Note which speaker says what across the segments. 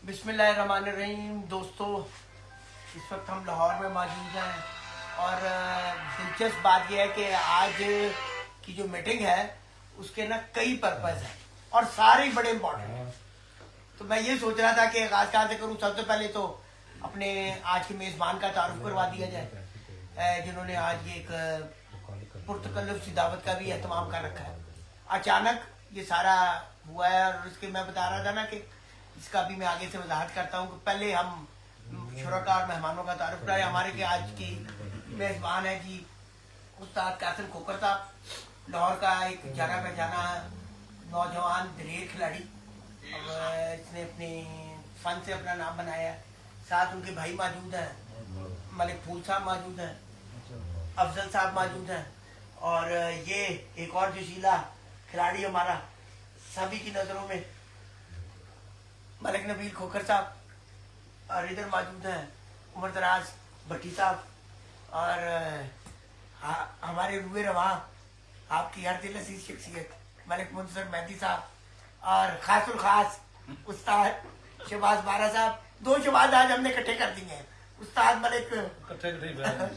Speaker 1: बिस्मिल्लाहिर्रहमानिर्रहीम। दोस्तों, इस वक्त हम लाहौर में मौजूद हैं और दिलचस्प बात यह है कि आज की जो मीटिंग है उसके ना कई पर्पस हैं और सारे बड़े इम्पोर्टेंट हैं। तो मैं ये सोच रहा था कि आगाज़ कहाँ से करूँ। सबसे पहले तो अपने आज के मेज़बान का तारुफ करवा दिया जाए, जिन्होंने आज ये एक पुरतकल्लुफ़ सी दावत का भी एहतमाम कर रखा है। अचानक ये सारा हुआ है और उसके मैं बता रहा था ना कि इसका भी मैं आगे से वजाहत करता हूँ कि पहले हम शुरका और मेहमानों का तारुफ कराए। हमारे के आज की मेज़बान है जी उस्ताद कासिम खोकर साहब, लाहौर का एक जाना पहचाना नौजवान दिलेर खिलाड़ी। इसने अपने फन से अपना नाम बनाया है। साथ उनके भाई मौजूद हैं, मलिक फूल साहब मौजूद हैं, अफजल साहब मौजूद हैं और ये एक और जोशीला खिलाड़ी हमारा सभी की नज़रों में मलिक नबील खोकर साहब, और इधर मौजूद हैं उमर दराज भट्टी साहब और हमारे रूए रवा आपकी हर दिल अजीज शख्सियत मलिक मुंसर मेहदी साहब और खासुल खास उस्ताद शहबाज बारा साहब। दो शहबाज आज हमने इकट्ठे कर दिए हैं, उस्ताद मलिक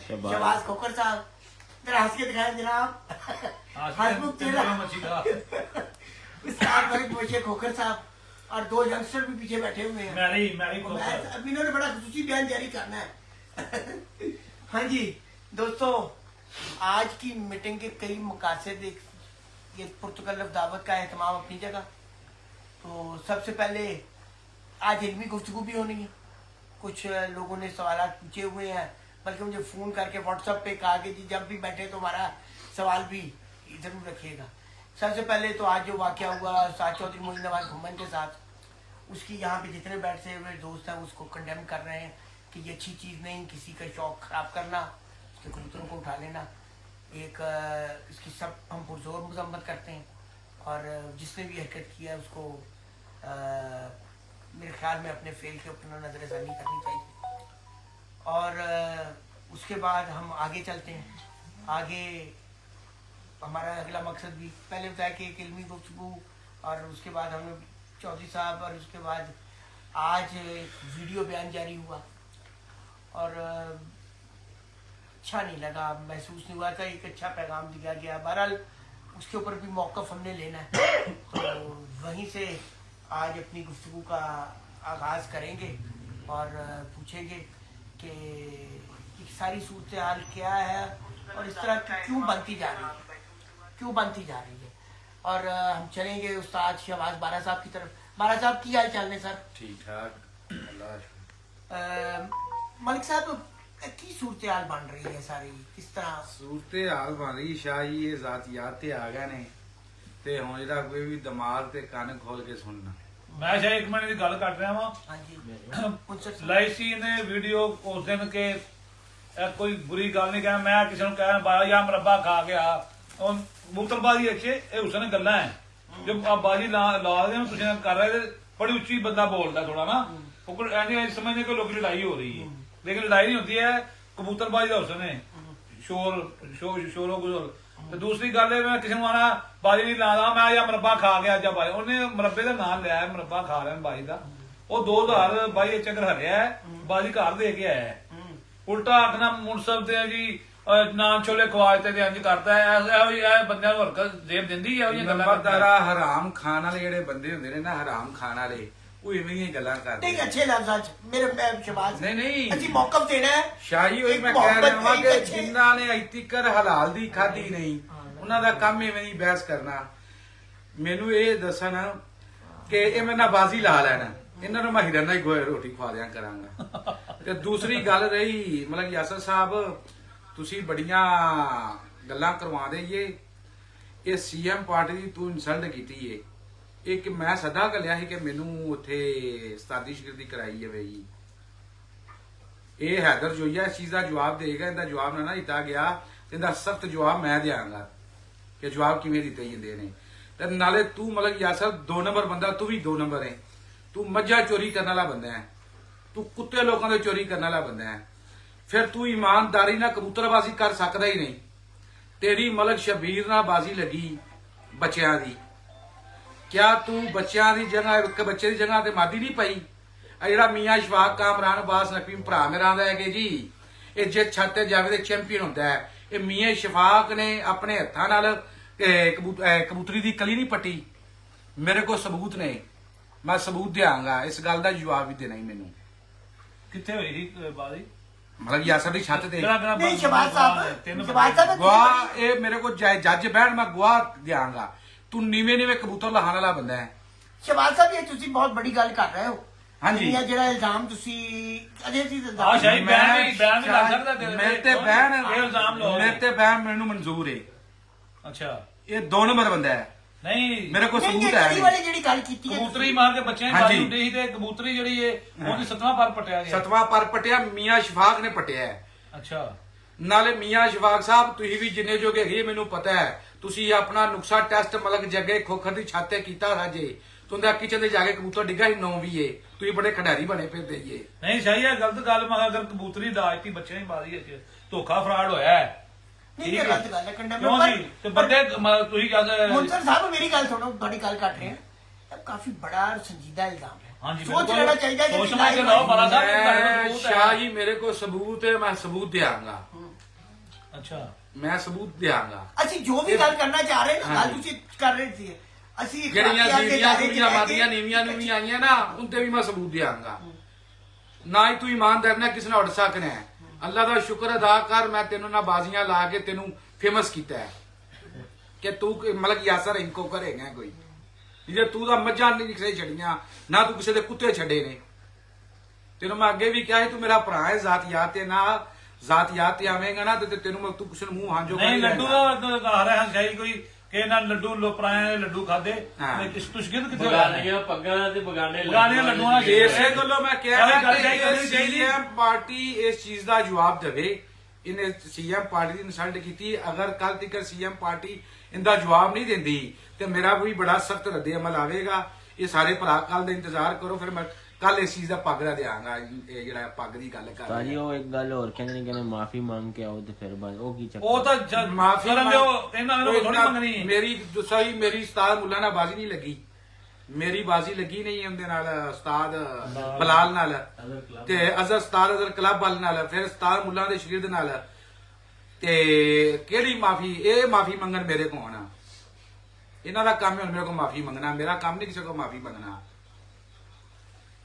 Speaker 1: शहबाज खोकर साहब। जरा हंस के दिखाएं जनाब, हसमुख चेहरा उस्ताद मलिक मोशे खोकर साहब और दो यंगस्टर भी पीछे बैठे हुए हैं। अब इन्होंने बड़ा खुसूसी बयान जारी करना है। हाँ जी दोस्तों, आज की मीटिंग के कई मकासद, ये पुरतकल्लुफ़ दावत का एहतमाम अपनी जगह। तो सबसे पहले आज इल्मी गुफ्तगू भी होनी है। कुछ लोगों ने सवाल पूछे हुए हैं, बल्कि मुझे फ़ोन करके व्हाट्सएप पे कहा कि जी जब भी बैठे तो हमारा सवाल भी ज़रूर रखिएगा। सबसे पहले तो आज जो वाक़या हुआ साद चौधरी मोइन नवाज घुमन के साथ, उसकी यहाँ पे जितने बैठे हुए दोस्त हैं उसको कंडेम कर रहे हैं कि ये अच्छी चीज़ नहीं, किसी का शौक ख़राब करना, उसके कबूतरों को उठा लेना। एक इसकी सब हम पुरजोर मजम्मत करते हैं और जिसने भी हरकत किया है उसको मेरे ख्याल में अपने फेल के ऊपर नज़रसानी करनी चाहिए। और उसके बाद हम आगे चलते हैं। आगे हमारा अगला मकसद भी पहले बताया कि एक इल्मी गुफ्तगू, और उसके बाद हमने चौधरी साहब, और उसके बाद आज एक वीडियो बयान जारी हुआ और अच्छा नहीं लगा, महसूस नहीं हुआ था एक अच्छा पैगाम दिया गया। बहरहाल उसके ऊपर भी मौक़िफ़ हमने लेना है। तो वहीं से आज अपनी गुफ्तगू का आगाज़ करेंगे और पूछेंगे कि सारी सूरत हाल क्या है और इस तरह क्यों बनती जा रही है, और हम चलेंगे उस्ताद शहबाज बारा साहब की तरफ। बारा साहब की हाल चाल है सर?
Speaker 2: ठीक ठाक।
Speaker 1: मलिक साहब की सूरत हाल बन रही है सारी, किस तरह
Speaker 2: सूरत हाल बन रही शाही ये ज़ातियात ते आ गए ने ते हुण जेहड़ा कोई भी दिमाग ते कान खोल के सुनना।
Speaker 3: मैं शायद एक मिनट की गल कर रहा वा।
Speaker 1: हाँ जी
Speaker 3: लाई सी ने वीडियो उस दिन के कोई बुरी गल नहीं कह, मैं किसी को कह बाजी या मुरब्बा खा गया बोतलबाजी अच्छे हुसन गल्लां है जो आप बाजी ला तुम कर रहे थे। बड़ी उच्ची बंदा बोलता थोड़ा ना, समझने को लोग लड़ाई हो रही है, लेकिन लड़ाई नहीं होती है कबूतरबाजी का हुसन है, शोरो गुजर। तो दूसरी गल है मैं किसी आना बाजी नहीं ला मैं या मुरब्बा खा गया जब बाजी उन्हें मुरब्बे का नाम लिया है, मुरब्बा खा रहा बाजी का। वो 2022 चक्कर हरिया है, बाजी घर दे के आया है। उल्टा आखना मुनसब ते जी नान छोले खवाते ते इंज करदा है बंदे नूं हरकत जेब दिंदी है।
Speaker 2: नंबरदारा हराम खान वाले जेहड़े बंदे हुंदे ने ना, हराम खान वाले वो इवें ही गल्लां करदे
Speaker 1: नहीं अच्छे लफ्ज़ मेरे शहबाज
Speaker 2: नहीं
Speaker 1: अच्छी मौक़िफ़ देना है।
Speaker 2: शाही होई मैं कह रहा हां कि जिन्हां ने अज तक हलाल दी खाधी नहीं उन्हां दा काम इवें ही बहस करना। मैनू ये दसन कि ये मेरे नाल बाजी ला लैना, इन्हां नूं मैं हिरन दी रोटी खवा दिया करांगा। ते दूसरी गल रही मतलब यासर साहब तुसी बड़ियां गल्लां करवांदे ये सीएम पार्टी दी तू इंसल्ट कीती है। एक मैं सदा घलिया कि मैनू उत्थे उस्तादी शिगिर्दी कराई है बई ये हैदर जोइया इस चीज का जवाब देगा, इनका जवाब ना दिता गया इनका सख्त जवाब मैं देंगा कि जवाब किवें दिते जांदे ने। ते नाले तू मतलब यासर 2 नंबर बंदा, तू भी 2 नंबर है। तू मज्झा चोरी करने वाला बंदा है, तू कुत्ते लोगों के चोरी करने वाला बंदा है। फिर तू ईमानदारी ना कबूतरबाजी कर सकता ही नहीं। तेरी मलक शबीर ना बाजी लगी बच्चों की, क्या तू बच्चों की जगह बच्चे की जगह ते मादी नहीं पाई? ਆ ਜਿਹੜਾ ਮੀਆਂ ਸ਼ਫਾਕ ਕਾਮਰਾਨ ਅਬਾਸ ਨਕਵੀ ਭਰਾ ਮੇਰਾ ਦਾ ਹੈ ਕਿ ਜੀ ਇਹ ਜੇ ਛੱਤ ਤੇ ਜਾਵੇ ਤੇ ਚੈਂਪੀਅਨ ਹੁੰਦਾ ਹੈ। ਇਹ ਮੀਆਂ ਸ਼ਫਾਕ ਨੇ ਆਪਣੇ ਹੱਥਾਂ ਨਾਲ ਕਬੂਤਰੀ ਦੀ ਕਲੀ ਨਹੀਂ ਪੱਟੀ। ਮੇਰੇ ਕੋਲ ਸਬੂਤ ਨੇ, ਮੈਂ ਸਬੂਤ ਦਿਆਂਗਾ। ਇਸ ਗੱਲ ਦਾ ਜਵਾਬ ਵੀ ਦੇਣਾ ਹੀ ਮੈਨੂੰ।
Speaker 3: ਕਿੱਥੇ ਹੋਈ ਸੀ ਬਾਜੀ?
Speaker 2: ਮਤਲਬ ਯਾਸਰ ਦੀ ਛੱਤ ਤੇ
Speaker 1: ਨਹੀਂ ਸ਼ਬਾਜ਼ ਸਾਹਿਬ
Speaker 2: ਗਵਾਹ ਇਹ ਮੇਰੇ ਕੋਲ ਜੱਜ ਬਹਿਣ, ਮੈਂ ਗਵਾਹ ਦਿਆਂਗਾ। ਤੂੰ ਨੀਵੇਂ ਕਬੂਤਰ ਲਹਾਣ ਵਾਲਾ ਬੰਦਾ ਹੈ।
Speaker 1: ਸ਼ਬਾਜ਼ ਸਾਹਿਬ, ਇਹ ਤੁਸੀਂ ਬਹੁਤ ਬੜੀ ਗੱਲ ਕਰ ਰਹੇ ਹੋ।
Speaker 2: ਹਾਂਜੀ।
Speaker 1: ਇਹ ਜਿਹੜਾ ਇਲਜ਼ਾਮ ਤੁਸੀਂ ਅਜੇ ਸੀ
Speaker 3: ਹਾਂ ਸ਼ਾਹੀ ਬਿਆਨ ਵੀ ਕਰ ਸਕਦਾ
Speaker 2: ਮੇਰੇ ਤੇ ਬਹਿਣ,
Speaker 3: ਇਹ ਇਲਜ਼ਾਮ ਲਾਓ।
Speaker 2: ਮੇਰੇ ਤੇ ਬਹਿਣ ਮੈਨੂੰ ਮਨਜ਼ੂਰ ਹੈ।
Speaker 3: ਅੱਛਾ,
Speaker 2: ਇਹ 2 ਨੰਬਰ ਬੰਦਾ ਹੈ।
Speaker 3: ਨਹੀਂ
Speaker 2: ਮੇਰੇ ਕੋਲ ਸਬੂਤ
Speaker 1: ਕਲੀ
Speaker 2: ਹੈ।
Speaker 1: ਵਾਲੀ ਜਿਹੜੀ ਗੱਲ ਕੀਤੀ ਹੈ
Speaker 3: ਕਬੂਤਰੀ ਮਾਰ ਕੇ ਬੱਚਿਆਂ ਦੀ
Speaker 2: ਹਾਂਜੀ।
Speaker 3: ਬਾਜੀ ਉੱਡੀ ਸੀ ਤੇ ਕਬੂਤਰੀ ਜਿਹੜੀ ਏ ਉਹਦੀ 7ਵਾਂ ਪਰ ਪਟਿਆ ਗਿਆ।
Speaker 2: 7ਵਾਂ ਪਰ ਪਟਿਆ ਮੀਆਂ ਸ਼ਫਾਕ ਨੇ ਪਟਿਆ ਹੈ।
Speaker 3: ਅੱਛਾ,
Speaker 2: ਨਾਲੇ ਮੀਆਂ ਸ਼ਫਾਕ ਸਾਹਿਬ ਤੁਸੀਂ ਵੀ ਜਿੰਨੇ ਜੋਗੇ ਹੈਗੇ ਮੈਨੂੰ ਪਤਾ ਹੈ, ਤੁਸੀਂ ਆਪਣਾ ਨੁਕਸਾ ਟੈਸਟ ਮਲਕ ਜੱਗੇ ਖੋਖਰ ਦੀ ਛੱਤ ਤੇ ਕੀਤਾ ਰਾਜੇ। ਤੁੰਦਾ ਕਿਚਨ ਤੇ ਜਾ ਕੇ ਕਬੂਤਰ ਡਿੱਗਾ ਸੀ 9 ਵੀ ਏ। ਤੁਸੀਂ ਬੜੇ ਖਿਡਾਰੀ ਬਣੇ ਫਿਰਦੇ ਏ।
Speaker 3: ਨਹੀਂ ਸ਼ਾਹੀ ਇਹ ਗਲਤ ਗੱਲ। ਮੈਂ ਅਗਰ ਕਬੂਤਰੀ ਦਾਜਤੀ ਬੱਚਿਆਂ ਦੀ ਬਾਜੀ ਵਿੱਚ ਧੋਖਾ ਫਰਾਡ ਹੋਇਆ ਹੈ।
Speaker 1: ਨਹੀਂ ਇਹ ਗਲਤ ਗੱਲ ਹੈ ਕੰਡਾ
Speaker 3: ਕਿਉਂ ਜੀ? ਤੇ ਬੰਦੇ ਤੁਸੀਂ ਕਹਿੰਦੇ
Speaker 1: ਮੁਨਸਰ ਸਾਹਿਬ ਮੇਰੀ ਗੱਲ ਸੁਣੋ, ਤੁਹਾਡੀ ਗੱਲ ਕੱਟ ਰਹੇ ਆ। ਇਹ ਕਾਫੀ ਬੜਾ ਸੰਜੀਦਾ ਇਲਜ਼ਾਮ ਹੈ।
Speaker 3: ਹਾਂਜੀ,
Speaker 1: ਸੋਚ ਲੈਣਾ ਚਾਹੀਦਾ ਕਿ
Speaker 3: ਸੋਚ ਸਮਝ ਕੇ ਲਾਓ ਬਾਲਾ ਸਾਹਿਬ।
Speaker 2: ਮੈਂ ਸ਼ਾਹ ਜੀ ਮੇਰੇ ਕੋਲ ਸਬੂਤ ਹੈ, ਮੈਂ ਸਬੂਤ ਦਿਆਂਗਾ।
Speaker 3: ਅੱਛਾ,
Speaker 2: ਮੈਂ ਸਬੂਤ ਦਿਆਂਗਾ।
Speaker 1: ਅਸੀਂ ਜੋ ਵੀ ਗੱਲ ਕਰਨਾ ਚਾਹ ਰਹੇ ਨਾ, ਗੱਲ ਤੁਸੀਂ ਕਰ ਰਹੇ ਸੀ। ਅਸੀਂ
Speaker 2: ਜਿਹੜੀਆਂ ਸੀੜੀਆਂ ਮਾਦੀਆਂ ਨੀਵੀਆਂ ਨੂੰ ਵੀ ਆਈਆਂ ਨਾ, ਉਨਤੇ ਵੀ ਮੈਂ ਸਬੂਤ ਦਿਆਂਗਾ। ਨਾ ਹੀ ਤੂੰ ਇਮਾਨਦਾਰ ਨਾ ਕਿਸੇ ਨਾਲ ਉੜ ਸਕਣਾ ਹੈ। ਅੱਲਾ ਦਾ ਸ਼ੁਕਰ ਅਦਾ ਕਰ, ਮੈਂ ਤੈਨੂੰ ਨਾ ਬਾਜ਼ੀਆਂ ਲਾ ਕੇ ਤੈਨੂੰ ਫੇਮਸ ਕੀਤਾ ਹੈ ਕਿ ਤੂੰ ਮਤਲਬ ਯਾਸਰ ਇੰਕੋ ਕਰੇਗਾ ਕੋਈ। ਜੇ ਤੂੰ ਦਾ ਮੱਝਾਂ ਨਹੀਂ ਕਿਸੇ ਛੜੀਆਂ, ਨਾ ਤੂੰ ਕਿਸੇ ਦੇ ਕੁੱਤੇ ਛੱਡੇ ਨੇ। ਤੈਨੂੰ ਮੈਂ ਅੱਗੇ ਵੀ ਕਿਹਾ ਸੀ ਤੂੰ ਮੇਰਾ ਭਰਾ ਹੈ। ਜ਼ਾਤੀਆਤ ਤੇ ਨਾ ਜ਼ਾਤੀਆਤ ਤੇ ਆਵੇਂਗਾ ਨਾ ਤੇ ਤੈਨੂੰ ਮੈਂ ਤੂੰ ਕਿਸੇ ਨੂੰ ਮੂੰਹ ਹਾਂਜੋ
Speaker 3: ਨਹੀਂ ਲੱਡੂ ਦਾ ਆ ਰਿਹਾ ਸ਼ਾਹੀ ਕੋਈ ਕਿ ਇਹਨਾਂ ਲੱਡੂ ਲੋਪਰਾਇਆ ਦੇ ਲੱਡੂ ਖਾਦੇ
Speaker 2: ਹਾਂ।
Speaker 3: ਤੇ ਕਿਸ ਤੁਸ਼ਕਿਦ ਕਿੱਥੇ
Speaker 4: ਬਗਾਨੀਆਂ ਪੱਗਾਂ ਤੇ ਬਗਾਨੇ
Speaker 3: ਬਗਾਨੀਆਂ ਲੱਡੂਆਂ ਨਾਲ
Speaker 2: ਇਸੇ ਗੱਲੋਂ ਮੈਂ ਕਿਹਾ
Speaker 3: ਗੱਲ
Speaker 2: ਕਿ
Speaker 3: ਚਾਹੀਦੀ
Speaker 2: ਇਹ ਸੀਐਮ ਪਾਰਟੀ ਇਸ ਚੀਜ਼ ਦਾ ਜਵਾਬ ਦੇਵੇ। ਇਹਨੇ ਸੀਐਮ ਪਾਰਟੀ ਦੀ ਇਨਸਲਟ ਕੀਤੀ। ਅਗਰ ਕੱਲ ਤੱਕ ਸੀਐਮ ਪਾਰਟੀ ਇਹਦਾ ਜਵਾਬ ਨਹੀਂ ਦਿੰਦੀ ਤੇ ਮੇਰਾ ਵੀ ਬੜਾ ਸਖਤ ਰੱਦੇ ਅਮਲ ਆਵੇਗਾ। ਇਹ ਸਾਰੇ ਭਰਾ ਕੱਲ ਦਾ ਇੰਤਜ਼ਾਰ ਕਰੋ, ਫਿਰ ਮੈਂ ਕੱਲ ਇਸ ਚੀਜ਼ ਦਾ ਪੱਗ ਦਾ ਦਿਆਂਗਾ। ਇਹ ਜਿਹੜਾ ਪੱਗ ਦੀ ਗੱਲ ਕਰ
Speaker 4: ਭਾਜੀ ਉਹ ਇੱਕ ਗੱਲ ਹੋਰ ਕਹਿੰਦੇ ਮਾਫੀ ਮੰਗ ਕੇ ਆਓ ਤੇ ਫਿਰ ਬਾਅਦ ਉਹ ਕੀ ਚੱਕਰ?
Speaker 3: ਉਹ ਤਾਂ
Speaker 2: ਮਾਫੀ
Speaker 3: ਕਰਨ ਦਿਓ, ਇਹਨਾਂ ਨੂੰ ਥੋੜੀ ਮੰਗਣੀ।
Speaker 2: ਮੇਰੀ ਸਹੀ ਮੇਰੀ ਉਸਤਾਦ ਮੁੱਲਾ ਨਾਲ ਬਾਜ਼ੀ ਨਹੀਂ ਲੱਗੀ। ਮੇਰੀ ਬਾਜ਼ੀ ਲੱਗੀ ਨਹੀਂ ਉਹਦੇ ਨਾਲ, ਉਸਤਾਦ ਬਲਾਲ ਨਾਲ ਤੇ ਅਜ਼ਰ ਉਸਤਾਦ ਅਜ਼ਰ ਕਲੱਬ ਵਾਲ ਨਾਲ, ਫਿਰ ਉਸਤਾਦ ਮੁੱਲਾ ਦੇ ਸ਼ਗਿਰਦ ਨਾਲ। ਤੇ ਕਿਹੜੀ ਮਾਫੀ? ਇਹ ਮਾਫੀ ਮੰਗਣ ਮੇਰੇ ਕੋਲ ਆਉਣਾ। ਇਹਨਾਂ ਦਾ ਕੰਮ ਹੈ ਮੇਰੇ ਕੋਲ ਮਾਫੀ ਮੰਗਣਾ। ਮੇਰਾ ਕੰਮ ਨਹੀਂ ਕਿਸੇ ਕੋਲ ਮਾਫੀ ਮੰਗਣਾ।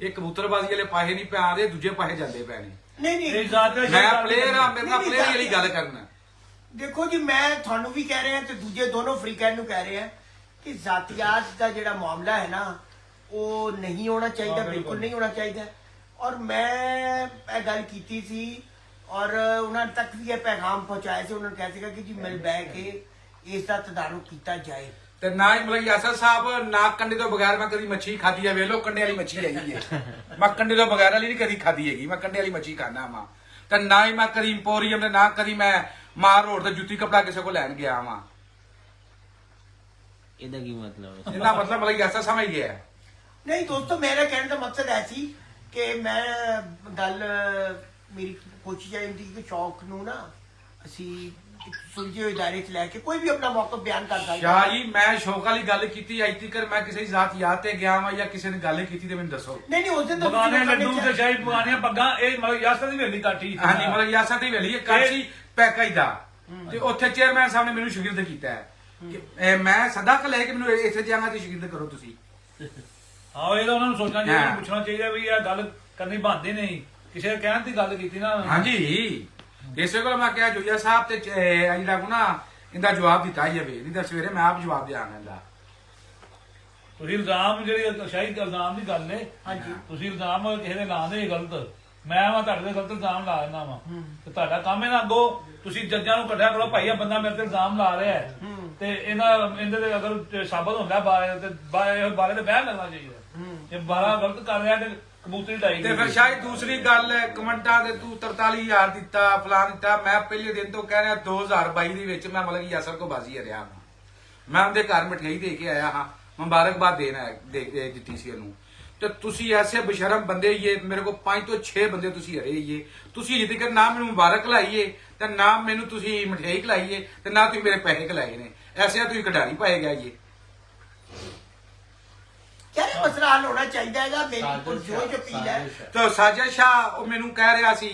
Speaker 2: ਇਹ ਕਬੂਤਰਬਾਜ਼ੀ ਵਾਲੇ ਪਾਹੇ ਨਹੀਂ ਪਿਆਦੇ, ਦੂਜੇ ਪਾਹੇ ਜਾਂਦੇ ਪਏ ਨੇ।
Speaker 1: ਨਹੀਂ
Speaker 2: ਮੈਂ ਪਲੇਅਰ ਆ, ਮੇਰੇ ਨਾਲ ਪਲੇਅਰ ਵਾਲੀ ਗੱਲ ਕਰਨਾ।
Speaker 1: ਦੇਖੋ ਜੀ, ਮੈਂ ਤੁਹਾਨੂੰ ਵੀ ਕਹਿ ਰਿਹਾ ਤੇ ਦੂਜੇ ਦੋਨੋਂ ਫਰੀਕੈਨ ਨੂੰ ਕਹਿ ਰਿਹਾ ਕਿ ਜ਼ਾਤੀਆਤ ਦਾ ਜਿਹੜਾ ਮਾਮਲਾ ਹੈ ਨਾ, ਉਹ ਨਹੀਂ ਹੋਣਾ ਚਾਹੀਦਾ, ਬਿਲਕੁਲ ਨਹੀਂ ਹੋਣਾ ਚਾਹੀਦਾ। ਔਰ ਮੈਂ ਇਹ ਗੱਲ ਕੀਤੀ ਸੀ ਔਰ ਉਹਨਾਂ ਤੱਕ ਵੀ ਇਹ ਪੈਗਾਮ ਪਹੁੰਚਾਇਆ ਸੀ। ਉਹਨਾਂ ਨੇ ਕਿਹਾ ਸੀਗਾ ਕਿ ਜੀ ਮਿਲ ਬਹਿ ਕੇ ਇਸ ਦਾ ਤਦਾਰਕ ਕੀਤਾ ਜਾਏ।
Speaker 2: ਤੇ ਨਾ ਹੀ ਮਤਲਬ ਯਾਸਰ ਸਾਹਿਬ, ਨਾ ਕੰਡੇ ਤੋਂ ਬਗੈਰ ਮੈਂ ਕਦੀ ਮੱਛੀ ਖਾਧੀ ਹੈ। ਵੇਖ ਲੋ ਕੰਡੇ ਵਾਲੀ ਮੱਛੀ ਹੈਗੀ ਹੈ। ਮੈਂ ਕੰਡੇ ਤੋਂ ਬਗੈਰ ਵਾਲੀ ਨਹੀਂ ਕਦੀ ਖਾਧੀ ਹੈਗੀ। ਮੈਂ ਕੰਡੇ ਵਾਲੀ ਮੱਛੀ ਖਾਣਾ ਵਾ। ਤੇ ਨਾ ਹੀ ਮੈਂ ਕਦੀ ਇੰਪੋਰੀਅਮ ਤੇ ਨਾ ਕਦੀ ਮੈਂ ਮਾਰ ਰੋਡ ਤੇ ਜੁੱਤੀ ਕਪੜਾ ਕਿਸੇ ਕੋਲ ਲੈਣ ਗਿਆ ਵਾ।
Speaker 4: ਇਹਦਾ ਕੀ ਮਤਲਬ ਹੈ?
Speaker 2: ਇਹਦਾ ਮਤਲਬ ਯਾਸਰ ਸਮਝ ਗਿਆ।
Speaker 1: ਨਹੀਂ ਦੋਸਤੋ, ਮੇਰਾ ਕਹਿਣ ਦਾ ਮਕਸਦ ਹੈ ਸੀ ਕਿ ਮੈਂ ਗੱਲ ਮੇਰੀ ਕੋਸ਼ਿਸ਼ ਇਹ ਹੁੰਦੀ ਕਿ ਸ਼ੌਕ ਨੂੰ ਨਾ ਅਸੀਂ ਇੱਕ ਸੁਲਝੇ ਹੋਏ ਦਾਇਰੇ 'ਚ ਲੈ ਕੇ ਕੋਈ ਵੀ ਆਪਣਾ ਮੌਕਫ ਬਿਆਨ ਕਰਦਾ ਹੈ।
Speaker 2: ਸ਼ਾਹ ਜੀ, ਮੈਂ ਸ਼ੌਕ ਵਾਲੀ ਗੱਲ ਕੀਤੀ ਅੱਜ ਤੱਕ ਮੈਂ ਕਿਸੇ ਜ਼ਾਤ ਯਾਦ ਤੇ ਗਿਆ ਵਾਂ ਜਾਂ ਕਿਸੇ ਨੇ ਗੱਲ ਕੀਤੀ ਤੇ ਮੈਨੂੰ ਦੱਸੋ।
Speaker 1: ਨਹੀਂ ਉਸ ਦਿਨ ਤਾਂ
Speaker 3: ਬਗਾਨੇ ਲੱਡੂ ਤੇ ਸ਼ਾਹੀ ਬਗਾਨੀਆਂ ਪੱਗਾਂ, ਇਹ ਮਤਲਬ ਯਾਸਰ ਦੀ ਵੇਲੀ ਕਾਠੀ।
Speaker 2: ਹਾਂਜੀ, ਮਤਲਬ ਯਾਸਰ ਦੀ ਵੇਲੀ ਹੈ ਕਾਚੀ ਪੈਕੇਜ ਦਾ। ਤੇ ਉੱਥੇ ਚੇਅਰਮੈਨ ਸਾਹਿਬ ਨੇ ਮੈਨੂੰ ਸ਼ਗਿਰਦ ਕੀਤਾ ਹੈ ਕਿ ਮੈਂ ਸਦਾਕ ਲੈ ਕੇ ਮੈਨੂੰ ਇੱਥੇ ਜਾਣਾ ਤੇ ਸ਼ਗਿਰਦ ਕਰੋ ਤੁਸੀਂ।
Speaker 3: ਹਾਂ, ਇਹ ਤਾਂ ਉਹਨਾਂ ਨੂੰ ਸੋਚਣਾ ਚਾਹੀਦਾ, ਪੁੱਛਣਾ ਚਾਹੀਦਾ ਵੀ ਇਹ ਗੱਲ ਕਰਨੀ ਬਣਦੀ ਨਹੀਂ। ਕਿਸੇ ਦੇ ਕਹਿਣ ਦੀ ਗੱਲ ਕੀਤੀ ਨਾ।
Speaker 2: ਹਾਂਜੀ, ਇਸੇ ਕੋਲ ਮੈਂ ਕਿਹਾ ਜੁਜਾ ਸਾਹਿਬ ਤੇ ਜਿਹੜਾ ਕੋ ਨਾ ਇਹਦਾ ਜਵਾਬ ਦਿੱਤਾ ਜਾਵੇ, ਨਹੀਂ ਤਾਂ ਸਵੇਰੇ ਮੈਂ ਆਪ ਜਵਾਬ ਦਿਆਂਗਾ ਇਹਦਾ।
Speaker 3: ਤੁਸੀਂ ਇਲਜ਼ਾਮ ਜਿਹੜੀ ਸ਼ਾਹੀ ਇਲਜ਼ਾਮ ਦੀ ਗੱਲ ਨੇ।
Speaker 1: ਹਾਂਜੀ,
Speaker 3: ਤੁਸੀਂ ਇਲਜ਼ਾਮ ਕਿਸੇ ਦੇ ਨਾਂ ਦੇ ਗਲਤ, ਮੈਂ ਵਾ ਤੁਹਾਡੇ ਤੇ ਗਲਤ ਇਲਜ਼ਾਮ ਲਾ ਦਿੰਦਾ ਵਾ ਤੇ ਤੁਹਾਡਾ ਕੰਮ ਹੈ ਨਾ ਅੱਗੋਂ ਤੁਸੀਂ ਜੱਜਾਂ ਨੂੰ ਕੱਢਿਆ ਕਰੋ, ਭਾਈ ਆ ਬੰਦਾ ਮੇਰੇ ਤੇ ਇਲਜ਼ਾਮ ਲਾ ਰਿਹਾ ਹੈ ਤੇ ਇਹਦੇ ਤੇ ਅਗਰ ਸਾਬਤ ਹੁੰਦਾ ਬਾਰੇ ਤੇ ਬਾਰੇ ਤੇ ਬਹਿ ਲੱਗਣਾ ਚਾਹੀਦਾ। ਜੇ ਬਾਰਾ ਗਲਤ ਕਰ ਰਿਹਾ ਤੇ ਕਬੂਤਰੀ ਢਾਈ
Speaker 2: ਤੇ ਫਿਰ ਸ਼ਾਇਦ ਦੂਸਰੀ ਗੱਲ ਕਮੈਂਟਾਂ ਤੇ ਤੂੰ 43,000 ਦਿੱਤਾ ਫਲਾਨ ਦਿੱਤਾ। ਮੈਂ ਪਹਿਲੇ ਦਿਨ ਤੋਂ ਕਹਿ ਰਿਹਾ 2022 ਦੇ ਵਿੱਚ ਮੈਂ ਮਤਲਬ ਯਾਸਰ ਕੋ ਬਾਜ਼ੀ ਹਰਿਆ ਮੈਂ ਉਹਦੇ ਘਰ ਮਠਿਆਈ ਦੇ ਕੇ ਆਇਆ ਹਾਂ, ਮੁਬਾਰਕਬਾਦ ਦੇਣਾ ਦਿੱਤੀ ਸੀ ਉਹਨੂੰ। ਤੇ ਤੁਸੀਂ ਐਸੇ ਬਸ਼ਰਮ ਬੰਦੇ ਹੀ ਮੇਰੇ ਕੋਲ 5 ਤੋਂ 6 ਬੰਦੇ ਤੁਸੀਂ ਹਰੇ ਹੀ ਤੁਸੀਂ ਅਜੇ ਤੱਕ ਨਾ ਮੈਨੂੰ ਮੁਬਾਰਕ ਲਾਈਏ ਤੇ ਨਾ ਮੈਨੂੰ ਤੁਸੀਂ ਮਠਿਆਈ ਖਲਾਈਏ ਤੇ ਨਾ ਤੁਸੀਂ ਮੇਰੇ ਪੈਸੇ ਖਲਾਏ ਨੇ। ਐਸੇ ਤੁਸੀਂ ਖਿਡਾਰੀ ਪਾਏ ਗਿਆ ਜੀ।
Speaker 1: ਕਹਿੰਦੇ ਮਸਲਾ ਹੱਲ ਹੋਣਾ ਚਾਹੀਦਾ ਹੈਗਾ। ਮੇਰੀ ਪੁਰਜੋਸ਼ ਅਪੀਲ ਹੈ।
Speaker 2: ਤਾਂ ਸਾਜਿਦ ਸ਼ਾਹ ਉਹ ਮੈਨੂੰ ਕਹਿ ਰਿਹਾ ਸੀ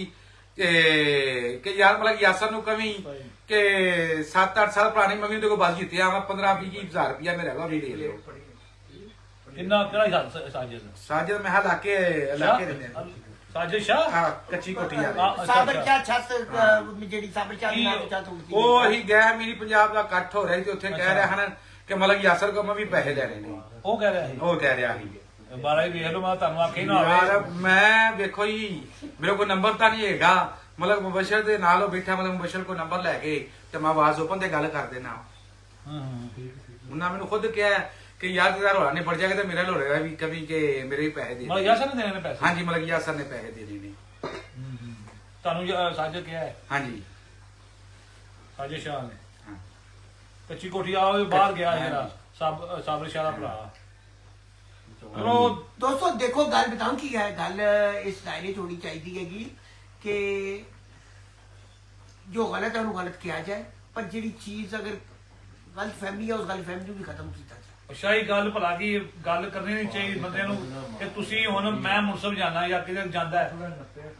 Speaker 2: ਕਿ ਯਾਰ ਮਤਲਬ ਯਾਸਰ ਨੂੰ ਕਵੀ ਕਿ 7-8 ਸਾਲ ਪੁਰਾਣੀ ਮੰਮੀ ਉਹਦੇ ਕੋਲ ਬਾਜੀ ਜਿੱਤਿਆ ਵਾ 15-20 ਹਜ਼ਾਰ ਰੁਪਇਆ ਮੇਰਾ ਹੈਗਾ ਵੀ ਦੇ ਲਿਓ।
Speaker 3: ਇੰਨਾ ਕਿਹੜਾ ਸਾਜਿਦ
Speaker 2: ਸਾਜਿਦ ਮੈਂ ਇਲਾਕੇ ਰਹਿੰਦੇ ਨੇ।
Speaker 3: ਸਾਜਿਦ ਸ਼ਾਹ
Speaker 2: ਹਾਂ ਕੱਚੀ ਕੋਠੀ ਆ
Speaker 1: ਸਾਬਰ ਕਿਆ ਛੱਤ ਜਿਹੜੀ ਸਾਬਰ ਚਾਹ ਦੀ ਨਾਲ ਛੱਤ ਹੁੰਦੀ
Speaker 2: ਉਹ ਅਸੀਂ ਗਏ ਮੇਰੀ ਪੰਜਾਬ ਦਾ ਇਕੱਠ ਹੋ ਰਿਹਾ ਸੀ ਉੱਥੇ ਕਹਿ ਰਹੇ ਹਨ ਕਿ ਮਤਲਬ ਯਾਸਰ ਕੋਲ ਮੈਂ ਵੀ ਪੈਸੇ ਲੈਣੇ ਨੇ।
Speaker 3: ਉਹ ਕਹਿ ਰਿਹਾ ਸੀ
Speaker 2: ਉਹ ਕਹਿ ਰਿਹਾ ਸੀ
Speaker 3: ਬਾਰਾ ਹੀ ਵੇਖ ਲਓ ਮੈਂ ਤੁਹਾਨੂੰ ਆਖੀ ਨਾ
Speaker 2: ਯਾਰ
Speaker 3: ਆਵੇ।
Speaker 2: ਮੈਂ ਵੇਖੋ ਜੀ ਮੇਰੇ ਕੋਲ ਨੰਬਰ ਤਾਂ ਨਹੀਂ ਹੈਗਾ ਮਤਲਬ ਮੁਬਸ਼ਰ ਦੇ ਨਾਲ ਉਹ ਬੈਠਾ ਮਤਲਬ ਮੁਬਸ਼ਰ ਕੋਲ ਨੰਬਰ ਲੈ ਕੇ ਤੇ ਮੈਂ ਆਵਾਜ਼ ਓਪਨ ਤੇ ਗੱਲ ਕਰ ਦੇਣਾ। ਉਹਨਾਂ ਮੈਨੂੰ ਖੁਦ ਕਿਹਾ ਕਿ ਯਾਰ ਤੇਰਾ ਰੋਲਾ ਨਹੀਂ ਪੜ ਜਾਏਗਾ ਤੇ ਮੇਰਾ ਲੋੜੇਗਾ ਵੀ ਕभी ਕਿ ਮੇਰੇ ਵੀ ਪੈਸੇ ਦੇ
Speaker 3: ਮਤਲਬ ਯਾਸਰ ਨੇ ਦੇਣੇ ਨੇ ਪੈਸੇ।
Speaker 2: ਹਾਂਜੀ ਮਤਲਬ ਯਾਸਰ ਨੇ ਪੈਸੇ ਦੇ ਦੇਣੇ
Speaker 3: ਤੁਹਾਨੂੰ ਸਾਜਿਦ ਕਿਹਾ ਹੈ
Speaker 2: ਹਾਂਜੀ
Speaker 3: ਸਾਜਿਦ ਸ਼ਾਹ ਨੇ
Speaker 2: ਹਾਂ।
Speaker 3: ਕੱਚੀ ਕੋਠੀ ਆ ਉਹ ਬਾਹਰ ਗਿਆ ਜਿਹੜਾ ਸਾਬਰ ਸ਼ਾਹ ਦਾ ਭਰਾ। ਚਲੋ
Speaker 1: ਦੋਸਤੋ ਦੇਖੋ ਗੱਲ ਬਤਾਉਂ ਕੀ ਹੈ ਗੱਲ ਇਸ ਦਾਇਰੇ ਚ ਹੋਣੀ ਚਾਹੀਦੀ ਹੈਗੀ ਕਿ ਜੋ ਗਲਤ ਹੈ ਉਹਨੂੰ ਗਲਤ ਕਿਹਾ ਜਾਏ ਪਰ ਜਿਹੜੀ ਚੀਜ਼ ਅਗਰ ਗਲਤ ਫਹਿਮੀ ਹੈ ਉਸ ਗਲਤ ਫਹਿਮੀ ਨੂੰ ਵੀ ਖਤਮ ਕੀਤਾ ਜਾਏ।
Speaker 3: ਸ਼ਾਹੀ ਗੱਲ ਭਲਾ ਕੀ ਗੱਲ ਕਰਨੀ ਨਹੀਂ ਚਾਹੀਦੀ ਬੰਦੇ ਨੂੰ ਕਿ ਤੁਸੀਂ ਹੁਣ ਮੈਂ ਮੁਨਸਬ ਜਾਣਾ ਜਾਂ ਕਿਤੇ ਜਾਂਦਾ ਹੈ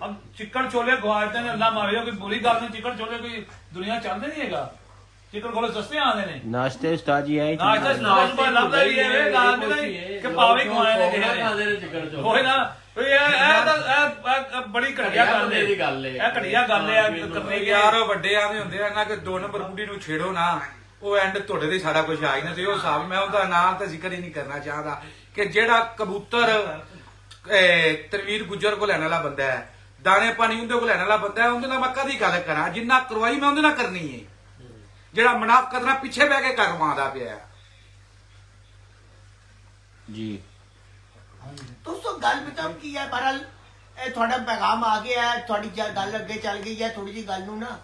Speaker 3: ਅਬ ਚਿੱਕੜ ਛੋਲੇ ਗਵਾਚਦੇ ਨੇ ਅੱਲਾ ਮਾਰੇ ਕੋਈ ਬੁਰੀ ਗੱਲ ਨਹੀਂ। ਚਿੱਕੜ ਛੋਲੇ ਕੋਈ ਦੁਨੀਆ ਚੱਲਦੇ ਨਹੀਂ ਹੈਗਾ। ਚਿੱਕੜ ਛੋਲੇ ਸਸਤੇ ਆਉਂਦੇ ਨੇ।
Speaker 4: ਨਾਸ਼ਤੇ ਉਸਤਾਦ ਜੀ ਆਏ
Speaker 3: ਨਾਸ਼ਤਾ ਸੁਬਾਹ ਲੱਭਦਾ ਹੀ ਹੈ ਇਹ ਗੱਲ ਨਹੀਂ ਕਿ ਪਾਵੇ ਖਵਾਏ ਨੇ ਕਿਸੇ ਨੇ। ਹੋਏ ਨਾ ਇਹ ਬੜੀ ਘਟੀਆ ਗੱਲ ਹੈ। ਇਹ ਘਟੀਆ ਗੱਲ ਹੈ ਕਰਨੇ ਦੀ
Speaker 2: ਯਾਰ ਉਹ ਵੱਡੇ ਆਵੇਂ ਹੁੰਦੇ ਆ ਨਾ ਕਿ 2 ਨੰਬਰ ਬੁੱਢੀ ਨੂੰ ਛੇੜੋ ਨਾ ਉਹ ਐਂਡ ਤੁਹਾਡੇ ਤੇ ਸਾਡਾ ਕੁਝ ਆ ਹੀ ਨਾ ਤੇ ਉਹ ਹਿਸਾਬ ਮੈਂ ਉਹਦਾ ਨਾਮ ਤਾਂ ਜ਼ਿਕਰ ਹੀ ਨਹੀਂ ਕਰਨਾ ਚਾਹਦਾ ਕਿ ਜਿਹੜਾ ਕਬੂਤਰ ਤਨਵੀਰ ਗੁੱਜਰ ਕੋਲ ਲੈਣ ਵਾਲਾ ਬੰਦਾ ਹੈ ਦਾਣੇ ਪਾਣੀ ਉਹਦੇ ਕੋਲ ਲੈਣ ਵਾਲਾ ਬੰਦਾ ਹੈ ਉਹਦੇ ਨਾਲ ਮੈਂ ਕਦੀ ਗੱਲ ਕਰਾਂ ਜਿੰਨਾ ਕਰਵਾਈ ਮੈਂ ਉਹਦੇ ਨਾਲ ਕਰਨੀ ਹੈ। ਜਿਹੜਾ ਮੁਨਾਫਕਤ ਨਾਲ ਪਿੱਛੇ ਬਹਿ ਕੇ ਕਰਵਾਉਂਦਾ ਪਿਆ
Speaker 4: ਜੀ।
Speaker 1: ਦੋਸਤੋ ਗੱਲ ਬਤਾਉਂ ਕੀ ਹੈ ਬਹਰਹਾਲ ਇਹ ਤੁਹਾਡਾ ਪੈਗਾਮ ਆ ਗਿਆ ਹੈ ਤੁਹਾਡੀ ਗੱਲ ਅੱਗੇ ਚੱਲ ਗਈ ਹੈ। ਥੋੜੀ ਜਿਹੀ ਗੱਲ ਨੂੰ ਨਾ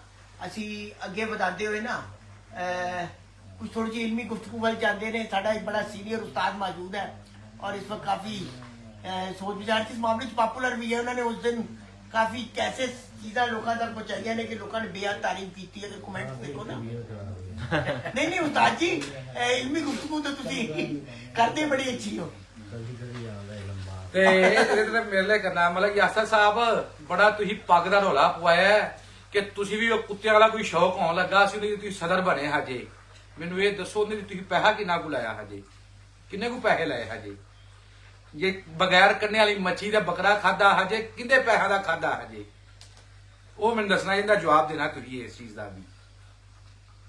Speaker 1: ਅਸੀਂ ਅੱਗੇ ਵਧਾਉਂਦੇ ਹੋਏ ਨਾ कुछ थोड़ी सी इल्मी गुफ्तगू वाल जाते हैं। साडा एक बड़ा सीनियर उस्ताद मौजूद है और इस वक्त काफ़ी सोच विचार इस मामले पॉपुलर भी है। उन्होंने उस दिन काफ़ी कैसे चीज़ा लोगों तक पहुँचाई ने कि लोगों ने बेहद तारीफ की थी। अगर कमेंट देखो ना नहीं उस्ताद जी इल्मी गुफ्तगू तो तुसी करते बड़ी अच्छी हो।
Speaker 2: ਤੇ ਇਹ ਜਿਹੜੇ ਮੇਰੇ ਲਈ ਕਰਨਾ ਮਤਲਬ ਯਾਸਰ ਸਾਹਿਬ ਬੜਾ ਤੁਸੀਂ ਪੱਗ ਦਾ ਰੋਲਾ ਪਵਾਇਆ ਕਿ ਤੁਸੀਂ ਵੀ ਉਹ ਕੁੱਤਿਆਂ ਵਾਲਾ ਕੋਈ ਸ਼ੌਕ ਹੋਣ ਲੱਗਾ ਸੀ ਤੁਸੀਂ ਸਦਰ ਬਣੇ ਹਜੇ। ਮੈਨੂੰ ਇਹ ਦੱਸੋ ਉਹਨੇ ਤੁਸੀਂ ਪੈਸਾ ਕਿੰਨਾ ਕੁ ਲਾਇਆ ਹਜੇ ਕਿੰਨੇ ਕੁ ਪੈਸੇ ਲਾਏ ਹਜੇ ਜੇ ਬਗੈਰ ਕੰਨੇ ਵਾਲੀ ਮੱਛੀ ਦਾ ਬੱਕਰਾ ਖਾਦਾ ਹਜੇ ਕਿੰਨੇ ਪੈਸਾ ਦਾ ਖਾਦਾ ਹਜੇ ਉਹ ਮੈਨੂੰ ਦੱਸਣਾ ਇਹਦਾ ਜਵਾਬ ਦੇਣਾ ਤੁਸੀਂ ਇਸ ਚੀਜ਼ ਦਾ ਵੀ।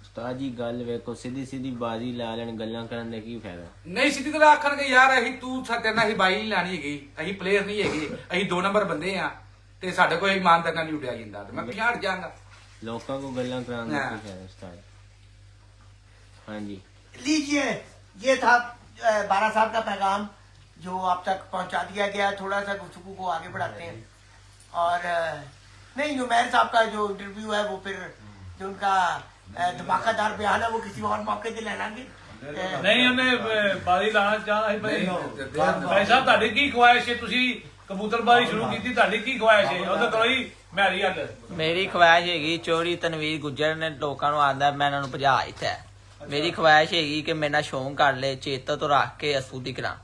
Speaker 4: ਉਸਤਾਦ ਜੀ ਗੱਲ ਵੇਖੋ ਸਿੱਧੀ ਬਾਜ਼ੀ ਲਾ ਲੈਣ ਗੱਲਾਂ ਕਰਨ ਦਾ ਕੀ ਫਾਇਦਾ।
Speaker 2: ਨਹੀਂ ਸਿੱਧੀ ਤਰ੍ਹਾਂ ਆਖਣਗੇ ਯਾਰ ਅਸੀਂ ਤੂੰ ਸਾਡੇ ਨਾਲ ਅਸੀਂ ਬਾਈ ਨਹੀਂ ਲਾਣੀ ਹੈਗੀ ਅਸੀਂ ਪਲੇਅਰ ਨਹੀਂ ਹੈਗੇ ਅਸੀਂ 2 ਨੰਬਰ ਬੰਦੇ ਆ ਤੇ ਸਾਡੇ ਕੋਲ ਇਮਾਨਦਾਰ ਨਾਲ ਨਹੀਂ ਉੱਡਿਆ ਜਾਂਦਾ ਤੇ ਮੈਂ ਪਿਛਾੜ ਜਾਵਾਂਗਾ
Speaker 4: ਲੋਕਾਂ को गल्ला कराने का क्या है उस्ताद। हाँ जी
Speaker 1: लीजिए ये था बारा साहब का पैगाम जो आप तक पहुंचा दिया गया। थोड़ा सा गुफ्तगू को आगे बढ़ाते हैं और नहीं नुमैर साहब का जो इंटरव्यू है वो फिर जो उनका धमाकादार बयान है वो किसी और मौके से ले लेंगे।
Speaker 3: ਨਹੀਂ ਉਹਨੇ ਬਾਜੀ ਲਾਣਾ ਚਾਹਦਾ ਸੀ ਭਾਈ ਸਾਹਿਬ ਤੁਹਾਡੀ ਕੀ ਖੁਆਇਸ਼ ਹੈ ਤੁਸੀਂ ਕਬੂਤਰਬਾਜ਼ੀ ਸ਼ੁਰੂ ਕੀਤੀ ਤੁਹਾਡੀ ਕੀ ਖੁਆਇਸ਼ ਹੈ ਉਹਦੇ ਕੋਲ ਹੀ ਮੈਰੀ ਹੱਲ।
Speaker 5: ਮੇਰੀ ਖਵਾਇਸ਼ ਹੈਗੀ ਚੋਰੀ ਤਨਵੀਰ ਗੁੱਜਰ ਨੇ ਲੋਕਾਂ ਨੂੰ ਆਂਦਾ ਮੈਂ ਇਹਨਾਂ ਨੂੰ ਭਜਾ ਦਿੱਤਾ। ਮੇਰੀ ਖਵਾਇਸ਼ ਹੈਗੀ ਕਿ ਮੇਰੇ ਨਾਲ ਸ਼ੌਂਕ ਕਰ ਲੈ ਚੇਤਾ ਤੋਂ ਰੱਖ ਕੇ ਅਸੂਦੀ ਕਰਾਂ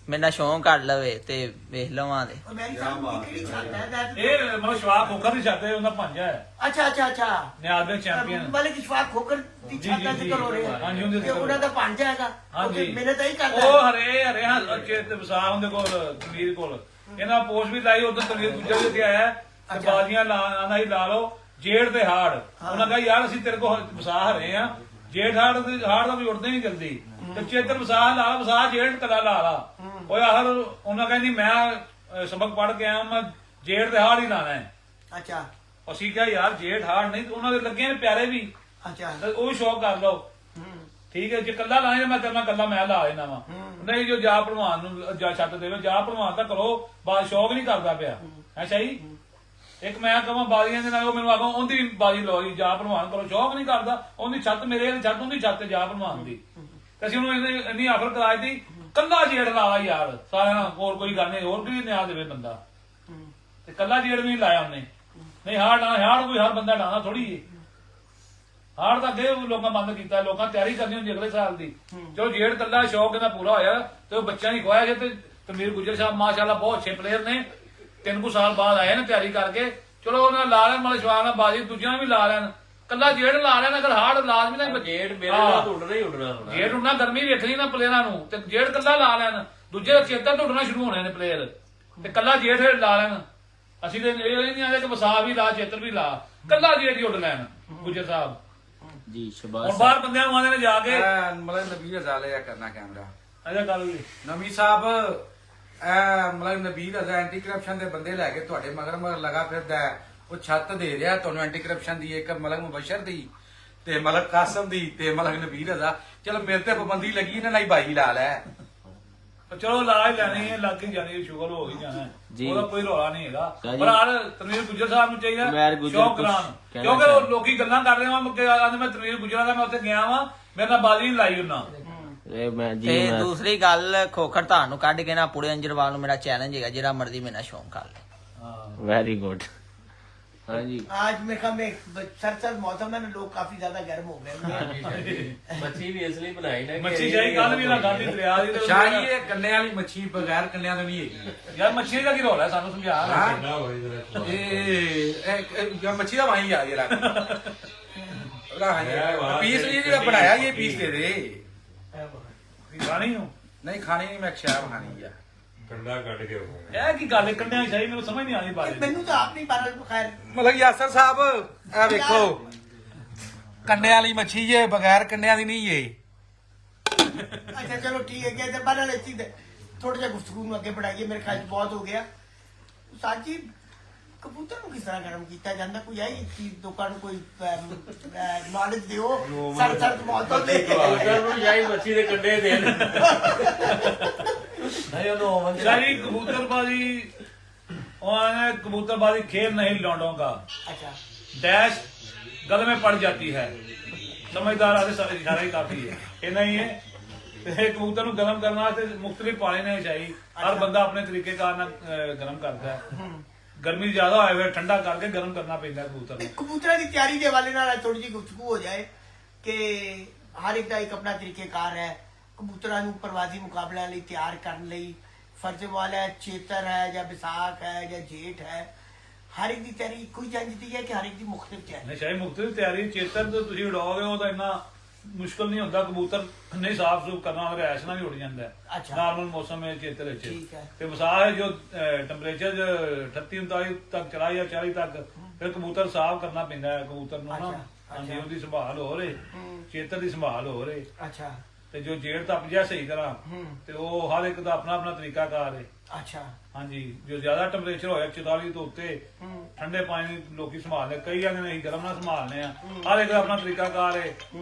Speaker 5: ਮੇਰੇ ਨਾਲ ਸ਼ੌਂਕ ਕਰ ਲਵੇ ਤੇ ਵੇਖ ਲਵਾਂ ਦੇ।
Speaker 1: और मेरी साहब की केड़ी छाता है दैट
Speaker 3: ਇਹ ਮਤਲਬ ਸ਼ਵਾਬ ਖੋਖਰ ਦੀ ਛੱਤ ਹੈ ਉਹਨਾਂ ਪੰਜਾ ਹੈ
Speaker 1: अच्छा अच्छा अच्छा
Speaker 3: ਨਿਆਜ਼ ਦੇ ਚੈਂਪੀਅਨ।
Speaker 1: मलिक इशफाक खोकर दी
Speaker 3: जी,
Speaker 1: छाता
Speaker 3: जी,
Speaker 1: जिक्र हो रहे
Speaker 3: हाँ जी, उनके
Speaker 1: हैं
Speaker 3: जिक्र
Speaker 1: उन्होंने तो भांजा हैगा
Speaker 3: हाँ जी।
Speaker 1: मैंने तो ही करना
Speaker 3: ਉਹ ਹਰੇ ਹਾਂ ਅੱਛੇ ਤੇ ਵਸਾ ਹੁੰਦੇ ਕੋਲ ਤਨਵੀਰ ਕੋਲ ਇਹਨਾਂ ਪੋਸਟ ਵੀ ਲਾਈ ਉਦੋਂ ਤਨਵੀਰ ਗੁੱਜਰ ਦੇ ਆਇਆ ਤੇ
Speaker 1: ਅੱਛਾ।
Speaker 3: ਬਾਜ਼ੀਆਂ ਆਂਦਾ ਹੀ ਲਾ ਲਓ ਜੇੜ ਤੇ ਹਾੜ। ਉਹਨਾਂ ਕਹਾ ਯਾਰ ਅਸੀਂ ਤੇਰੇ ਕੋਲ ਵਸਾ ਹਰੇ ਆ ਜੇੜ ਹਾੜ ਦਾ ਵੀ ਉੱਡਦੇ ਨਹੀਂ ਜਲਦੀ ਤੇ ਚੇਤਰ ਵਸਾ ਜੇੜ ਕਲਾ ਲਾ ਲਾ ਉਹ ਆਹਰ ਉਹਨਾਂ ਕਹਿੰਦੀ ਮੈਂ ਸਬਕ ਪੜ੍ਹ ਕੇ ਆਇਆ ਮੈਂ ਜੇੜ ਤੇ ਹਾੜ ਹੀ ਲਾਣਾ ਹੈ।
Speaker 1: अच्छा
Speaker 3: ਅਸੀਂ ਕਿਹਾ ਯਾਰ ਜੇੜ ਹਾੜ ਨਹੀਂ ਉਹਨਾਂ ਦੇ ਲੱਗੇ ਨੇ ਪਿਆਰੇ ਵੀ
Speaker 1: अच्छा
Speaker 3: ਤੇ ਉਹ ਵੀ ਸ਼ੌਕ ਕਰ ਲਓ ਠੀਕ ਹੈ ਜੇ ਕੱਲਾ ਲਾਣੇ ਮੈਂ ਤੇਰੇ ਨਾਲ ਕੱਲਾ ਮੈਂ ਲਾ ਦੇਣਾ ਵਾ ਨਹੀਂ ਜੋ ਜਾ ਭਲਵਾਨ ਨੂੰ ਜਾ ਛੱਤ ਦੇਵੇ ਜਾ ਭਲਵਾਨ ਤਾਂ ਕਰੋ ਬਾਦ ਸ਼ੌਕ ਨਹੀਂ ਕਰਦਾ ਪਿਆ ਅੱਛਾ ਜੀ। ਇੱਕ ਮੈਂ ਕਹਾਂ ਬਾਜ਼ੀਆਂ ਦੇ ਨਾਲ ਉਹ ਮੈਨੂੰ ਆਖੋ ਉਹਦੀ ਬਾਜ਼ੀ ਲਓ ਜੀ ਜਾ ਭਲਵਾਨ ਕਰੋ ਸ਼ੌਕ ਨਹੀਂ ਕਰਦਾ ਉਹਦੀ ਛੱਤ ਮੇਰੇ ਛੱਤ ਉਹਦੀ ਛੱਤ ਤੇ ਜਾ ਭਲਵਾਨ ਦੀ ਤੇ ਅਸੀਂ ਉਹਨੂੰ ਇੰਨੀ ਆਫਰ ਕਰਾਈ ਦੀ ਕੱਲਾ ਜੇੜ ਲਾ ਯਾਰ ਸਾਰਿਆਂ ਨਾਲ ਹੋਰ ਕੋਈ ਗੱਲ ਨਹੀਂ ਹੋਰ ਵੀ ਨਿਆ ਦੇਵੇ ਬੰਦਾ ਤੇ ਕੱਲਾ ਜੇੜ ਵੀ ਲਾਇਆ ਉਹਨੇ ਨਹੀਂ ਹਾੜ ਕੋਈ ਹਰ ਬੰਦਾ ਡਾਣਾ ਥੋੜੀ ਹਾੜ ਤਾਂ ਅੱਗੇ ਲੋਕਾਂ ਬੰਦ ਕੀਤਾ, ਲੋਕਾਂ ਤਿਆਰੀ ਕਰਨੀ ਹੁੰਦੀ ਅਗਲੇ ਸਾਲ ਦੀ। ਚਲੋ ਜੇੜ ਕੱਲਾ ਸ਼ੌਕ ਇਹਦਾ ਪੂਰਾ ਹੋਇਆ ਤੇ ਉਹ ਬੱਚਿਆਂ ਦੀ ਖਵਾਇਆ ਜੇ। ਤੇ ਤਨਵੀਰ ਗੁੱਜਰ ਸਾਹਿਬ ਮਾਸ਼ਾਅੱਲਾ ਬਹੁਤ ਅੱਛੇ ਪਲੇਅਰ ਨੇ, 3 ਕੁ ਸਾਲ ਬਾਅਦ ਆਏ ਨੇ ਤਿਆਰੀ ਕਰਕੇ। ਚਲੋ ਉਹਨਾਂ ਲਾ ਲੈਣ ਮਤਲਬ ਸ਼ਵਾਨ ਨਾਲ ਬਾਜੀ, ਦੂਜਿਆਂ ਵੀ ਲਾ ਲੈਣ, ਕੱਲਾ ਜੇੜ ਲਾ ਲੈਣ। ਅਗਰ ਹਾੜ ਲਾਜ਼ਮੀ ਨਾ
Speaker 6: ਜੇੜ ਮੇਰੇ ਨਾਲ ਉੱਡਣਾ ਹੀ ਉੱਡਣਾ ਹੋਣਾ।
Speaker 3: ਜੇੜ ਉੱਡਣਾ ਗਰਮੀ ਵੇਖਣੀ ਨਾ ਪਲੇਅਰਾਂ ਨੂੰ, ਤੇ ਜੇੜ ਕੱਲਾ ਲਾ ਲੈਣ, ਦੂਜੇ ਚੇਤਾ ਤੋਂ ਉੱਡਣਾ ਸ਼ੁਰੂ ਹੋਣੇ ਨੇ ਪਲੇਅਰ, ਤੇ ਕੱਲਾ ਜੇੜ ਲਾ ਲੈਣ। ਅਸੀਂ ਤੇ ਇਹ ਨਹੀਂ ਆਦੇ ਕਿ ਵਸਾ ਵੀ ਲਾ ਚੇਤਰ ਵੀ ਲਾ, ਕੱਲਾ ਜੇੜ ਹੀ ਉੱਡ ਲੈਣ ਗੁੱਜਰ ਸਾਹਿਬ
Speaker 4: ਜੀ।
Speaker 3: ਹੁਣ
Speaker 4: ਸ਼ਬਾਸ਼
Speaker 3: ਬਾਹਰ ਬੰਦਿਆਂ ਨੂੰ ਆਉਂਦੇ ਨੇ ਜਾ ਕੇ।
Speaker 2: ਮਤਲਬ ਨਬੀਲ ਹਜ਼ਾਲੇ ਆ ਕਰਨਾ ਕੈਮਰਾ
Speaker 3: ਅਜਾ ਗੱਲ ਵੀ
Speaker 2: ਨਵੀਂ ਸਾਹਿਬ, ਮਤਲਬ ਨਬੀਲ ਹਜ਼ਾ ਐਂਟੀ ਕਰਪਸ਼ਨ ਦੇ ਬੰਦੇ ਲੈ ਕੇ ਤੁਹਾਡੇ ਮਗਰ ਲਗਾ ਫਿਰਦਾ ਹੈ। ਉਹ ਛੱਤ ਦੇ ਰਿਹਾ ਤੁਹਾਨੂੰ ਐਂਟੀ ਕਰਪਸ਼ਨ ਦੀ, ਇੱਕ ਮਲਕ ਮੁਬਸ਼ਰ ਦੀ ਤੇ ਮਲਕ ਕਾਸਮ ਦੀ ਤੇ ਮਲਕ ਨਬੀਲ ਹਜ਼ਾ। ਚਲੋ ਮੇਰੇ ਤੇ ਪਾਬੰਦੀ ਲੱਗੀ ਨਾ, ਨਹੀਂ ਬਾਈ ਲਾ ਲੈ।
Speaker 3: ਚਲੋ ਲਾ ਹੀ ਲੈਣੀ ਹੈ, ਲੱਗ ਹੀ ਜਾਣੀ, ਸ਼ੁਗਰ ਹੋ ਹੀ ਜਾਣਾ
Speaker 4: ਜੀ।
Speaker 3: ਉਹਦਾ ਕੋਈ ਰੌਲਾ ਨਹੀਂ ਹੈਗਾ।
Speaker 4: ਜੀ।
Speaker 3: ਪਰ ਆਹ ਤਨਵੀਰ ਗੁੱਜਰ ਸਾਹਿਬ ਨੂੰ ਚਾਹੀਦਾ
Speaker 4: ਮੈਂ ਗੁੱਜਰ
Speaker 3: ਸ਼ੌਕ
Speaker 4: ਕੁਛ
Speaker 3: ਕਰਾਉਣ,
Speaker 4: ਕਹਿਣਾ
Speaker 3: ਕਿਉਂਕਿ ਉਹ
Speaker 4: ਚਾਹੁੰਦਾ।
Speaker 3: ਲੋਕੀ ਗੱਲਾਂ ਕਰ ਰਹੇ ਆ। ਮੈਂ ਤਨਵੀਰ ਗੁੱਜਰਾਂ ਦਾ ਮੈਂ ਉੱਥੇ ਗਿਆ ਵਾਂ, ਮੇਰੇ ਨਾਲ ਬਾਜੀ ਨਹੀਂ ਲਾਈ ਉਹਨਾਂ।
Speaker 4: ਇਹ ਮੈਂ ਜੀ
Speaker 5: ਤੇ
Speaker 4: ਮੈਂ
Speaker 5: ਦੂਸਰੀ ਗੱਲ, ਖੋਖਰ ਧਾਨ ਨੂੰ ਕੱਢ ਕੇ ਨਾ ਪੁੜੇ ਅੰਜਰਵਾਲ ਨੂੰ ਮੇਰਾ ਚੈਲੰਜ ਹੈਗਾ, ਜਿਹੜਾ ਮਰਜ਼ੀ ਮੇਰੇ ਨਾਲ ਸ਼ੌਂਕ ਕਰ ਲੈ।
Speaker 4: Very good. हाँ जी।
Speaker 1: आज मेरे ख्याल में सर मौसम है ना, लोग काफी ज्यादा गर्म हो गए।
Speaker 6: ਮੱਛੀ ਵੀ ਇਸ ਲਈ ਬਣਾਈ ਨਾ
Speaker 3: ਮੱਛੀ ਸ਼ਾਹੀ ਕੱਲ ਵੀ ਨਾ ਗਾਂਧੀ ਦਰਿਆ ਦੀ ਤੇ
Speaker 2: ਸ਼ਾਹੀ ਇਹ ਕੰਨੇ ਵਾਲੀ ਮੱਛੀ ਬਗੈਰ ਕੰਨਿਆਂ ਤੋਂ ਨਹੀਂ ਹੈਗੀ।
Speaker 3: ਯਾਰ ਮੱਛੀ ਦਾ ਕੀ ਰੌਲਾ ਹੈ, ਸਾਨੂੰ ਸਮਝਾ।
Speaker 2: ਇਹ ਮੱਛੀ ਦਾ ਵਾਹੀ ਆ ਜਰਾ ਪੀਸ ਜਿਹੜਾ ਬਣਾਇਆ ਇਹ ਪੀਸ ਦੇ ਦੇ।
Speaker 3: ਖਾਣੀ ਨੂੰ
Speaker 2: ਨਹੀਂ ਖਾਣੀ ਨਹੀਂ, ਮੈਂ ਸ਼ਾਇਦ ਖਾਣੀ ਆ।
Speaker 7: ਕੰਡਾ ਕੱਢ ਕੇ
Speaker 3: ਇਹ ਕੀ ਗੱਲ ਹੈ, ਕੰਡਿਆਂ ਸ਼ਾਹੀ ਮੈਨੂੰ ਸਮਝ ਨਹੀਂ ਆਉਂਦੀ ਬਾਰੇ।
Speaker 1: मैनू तो आप नहीं पाल खैर।
Speaker 2: ਮਤਲਬ ਯਾਸਰ ਸਾਹਿਬ ਇਹ ਵੇਖੋ, ਕੰਨਿਆਂ ਵਾਲੀ ਮੱਛੀ ਜੇ ਬਗੈਰ ਕੰਨਿਆਂ ਦੀ ਨਹੀਂ ਇਹ।
Speaker 1: अच्छा चलो ठीक है, कहते बाल लेती थोड़ा जा गुफ्तगू में अगे बढ़ाइए, मेरे ख्याल बहुत हो गया। साजी कबूतर ਨੂੰ किस तरह गर्म किया जाता, कोई आई चीज लोगों को कोई नॉलेज दियो। सर मौत दे
Speaker 6: ਨੂੰ ਜਾਈ ਮੱਛੀ ਦੇ ਕੰਡੇ ਦੇਣ। ਨਹੀਂ ਉਹਨੂੰ ਓਵਨ
Speaker 3: ਸ਼ਾਹੀ ਕਬੂਤਰਬਾਜ਼ੀ, और कबूतरबाजी खेल नहीं लौंडों का,
Speaker 1: अच्छा
Speaker 3: डैश गल में पड़ जाती है। समझदार आदमी सारे इशारा ही काफी है, ये नहीं है। ते कबूतर ਨੂੰ ਗਰਮ ਕਰਨਾ ਤੇ ਮੁxtਲਿਫ ਪਾਣੀ ਨਹੀਂ ਚਾਹੀਦੀ। ਹਰ ਬੰਦਾ ਆਪਣੇ ਤਰੀਕੇ ਕਾਰ ਨਾਲ ਗਰਮ ਕਰਦਾ ਹੈ। ਗਰਮੀ ਜ਼ਿਆਦਾ ਹੋਏ ਫਿਰ ਠੰਡਾ ਕਰਕੇ ਗਰਮ ਕਰਨਾ ਪੈਂਦਾ ਕਬੂਤਰ ਨੂੰ।
Speaker 1: ਕਬੂਤਰਾਂ ਦੀ ਤਿਆਰੀ ਦੇ ਹਵਾਲੇ ਨਾਲ ਥੋੜੀ ਜਿਹੀ ਗੁਫ਼ਤਗੂ ਹੋ ਜਾਏ ਕਿ ਹਰ ਇੱਕ ਦਾ ਇੱਕ ਆਪਣਾ ਤਰੀਕੇਕਾਰ ਹੈ। ਕਬੂਤਰਾਂ ਨੂੰ ਪ੍ਰਵਾਸੀ ਮੁਕਾਬਲਿਆਂ ਲਈ ਤਿਆਰ ਕਰਨ ਲਈ ਫਰਜ਼ਵਾਲ ਹੈ, ਚੇਤਰ ਹੈ ਜਾਂ ਵਿਸਾਖ ਹੈ ਜਾਂ ਜੇਠ ਹੈ, ਹਰ ਇੱਕ ਦੀ ਤਿਆਰੀ ਇੱਕੋ ਹੀ ਜਾਂਦੀ ਹੈ ਕਿ ਹਰ ਇੱਕ ਦੀ ਮੁਖਤਲਿਫ ਤਿਆਰੀ?
Speaker 3: ਨਹੀਂ ਸ਼ਾਹੀ ਮੁਖਤਲਿਫ ਤਿਆਰੀ। ਚੇਤਰ ਤੋਂ ਤੁਸੀਂ ਉਡਾਓਗੇ ਉਹ ਤਾਂ ਇੰਨਾ ਮੁਸ਼ਕਲ ਨਹੀਂ ਹੁੰਦਾ। ਕਬੂਤਰ ਨਹੀਂ ਸਾਫ ਸੁਥਰਾ ਕਰਨਾ ਹੋਵੇ ਰੈਸ਼ ਨਾਲ ਵੀ ਉੱਡ ਜਾਂਦਾ ਹੈ।
Speaker 1: ਅੱਛਾ।
Speaker 3: ਨਾਰਮਲ ਮੌਸਮ ਹੈ ਚੇਤਰ ਵਿੱਚ।
Speaker 1: ਠੀਕ ਹੈ।
Speaker 3: ਤੇ ਵਿਸਾਖ ਹੈ ਜੋ ਟੈਂਪਰੇਚਰ 38 39 ਤੱਕ ਚਲਾ ਜਾਂ 40 ਤੱਕ, ਫਿਰ ਕਬੂਤਰ ਸਾਫ ਕਰਨਾ ਪੈਂਦਾ ਹੈ ਕਬੂਤਰ ਨੂੰ ਨਾ।
Speaker 1: ਅੱਛਾ,
Speaker 3: ਹਾਂਜੀ,
Speaker 1: ਅੱਛਾ।
Speaker 3: ਉਹਦੀ ਸੰਭਾਲ ਹੋ ਰਹੀ, ਚੇਤਰ ਦੀ ਸੰਭਾਲ ਹੋ ਰਹੀ।
Speaker 1: ਅੱਛਾ
Speaker 3: ਤੇ ਜੋ ਜੇੜ ਤੱਪ ਜਾ ਸਹੀ ਤਰ੍ਹਾਂ, ਤੇ ਉਹ ਹਰ ਇੱਕ ਦਾ ਆਪਣਾ ਆਪਣਾ ਤਰੀਕਾ ਕਾਰ ਹੈ।
Speaker 1: ਅੱਛਾ
Speaker 3: ਹਾਂਜੀ, ਜੋ ਜ਼ਿਆਦਾ ਟੈਂਪਰੇਚਰ ਹੋਇਆ 44 ਤੋਂ ਉੱਤੇ, ਠੰਡੇ ਪਾਣੀ ਲੋਕੀ ਸੰਭਾਲਦੇ, ਕਈ ਜਾਂਦੇ ਨੇ ਅਸੀਂ ਗਰਮ ਨਾਲ ਸੰਭਾਲਨੇ ਆ। ਹਰ ਇੱਕ ਦਾ ਆਪਣਾ ਤਰੀਕਾ ਕਾਰ ਹੈ।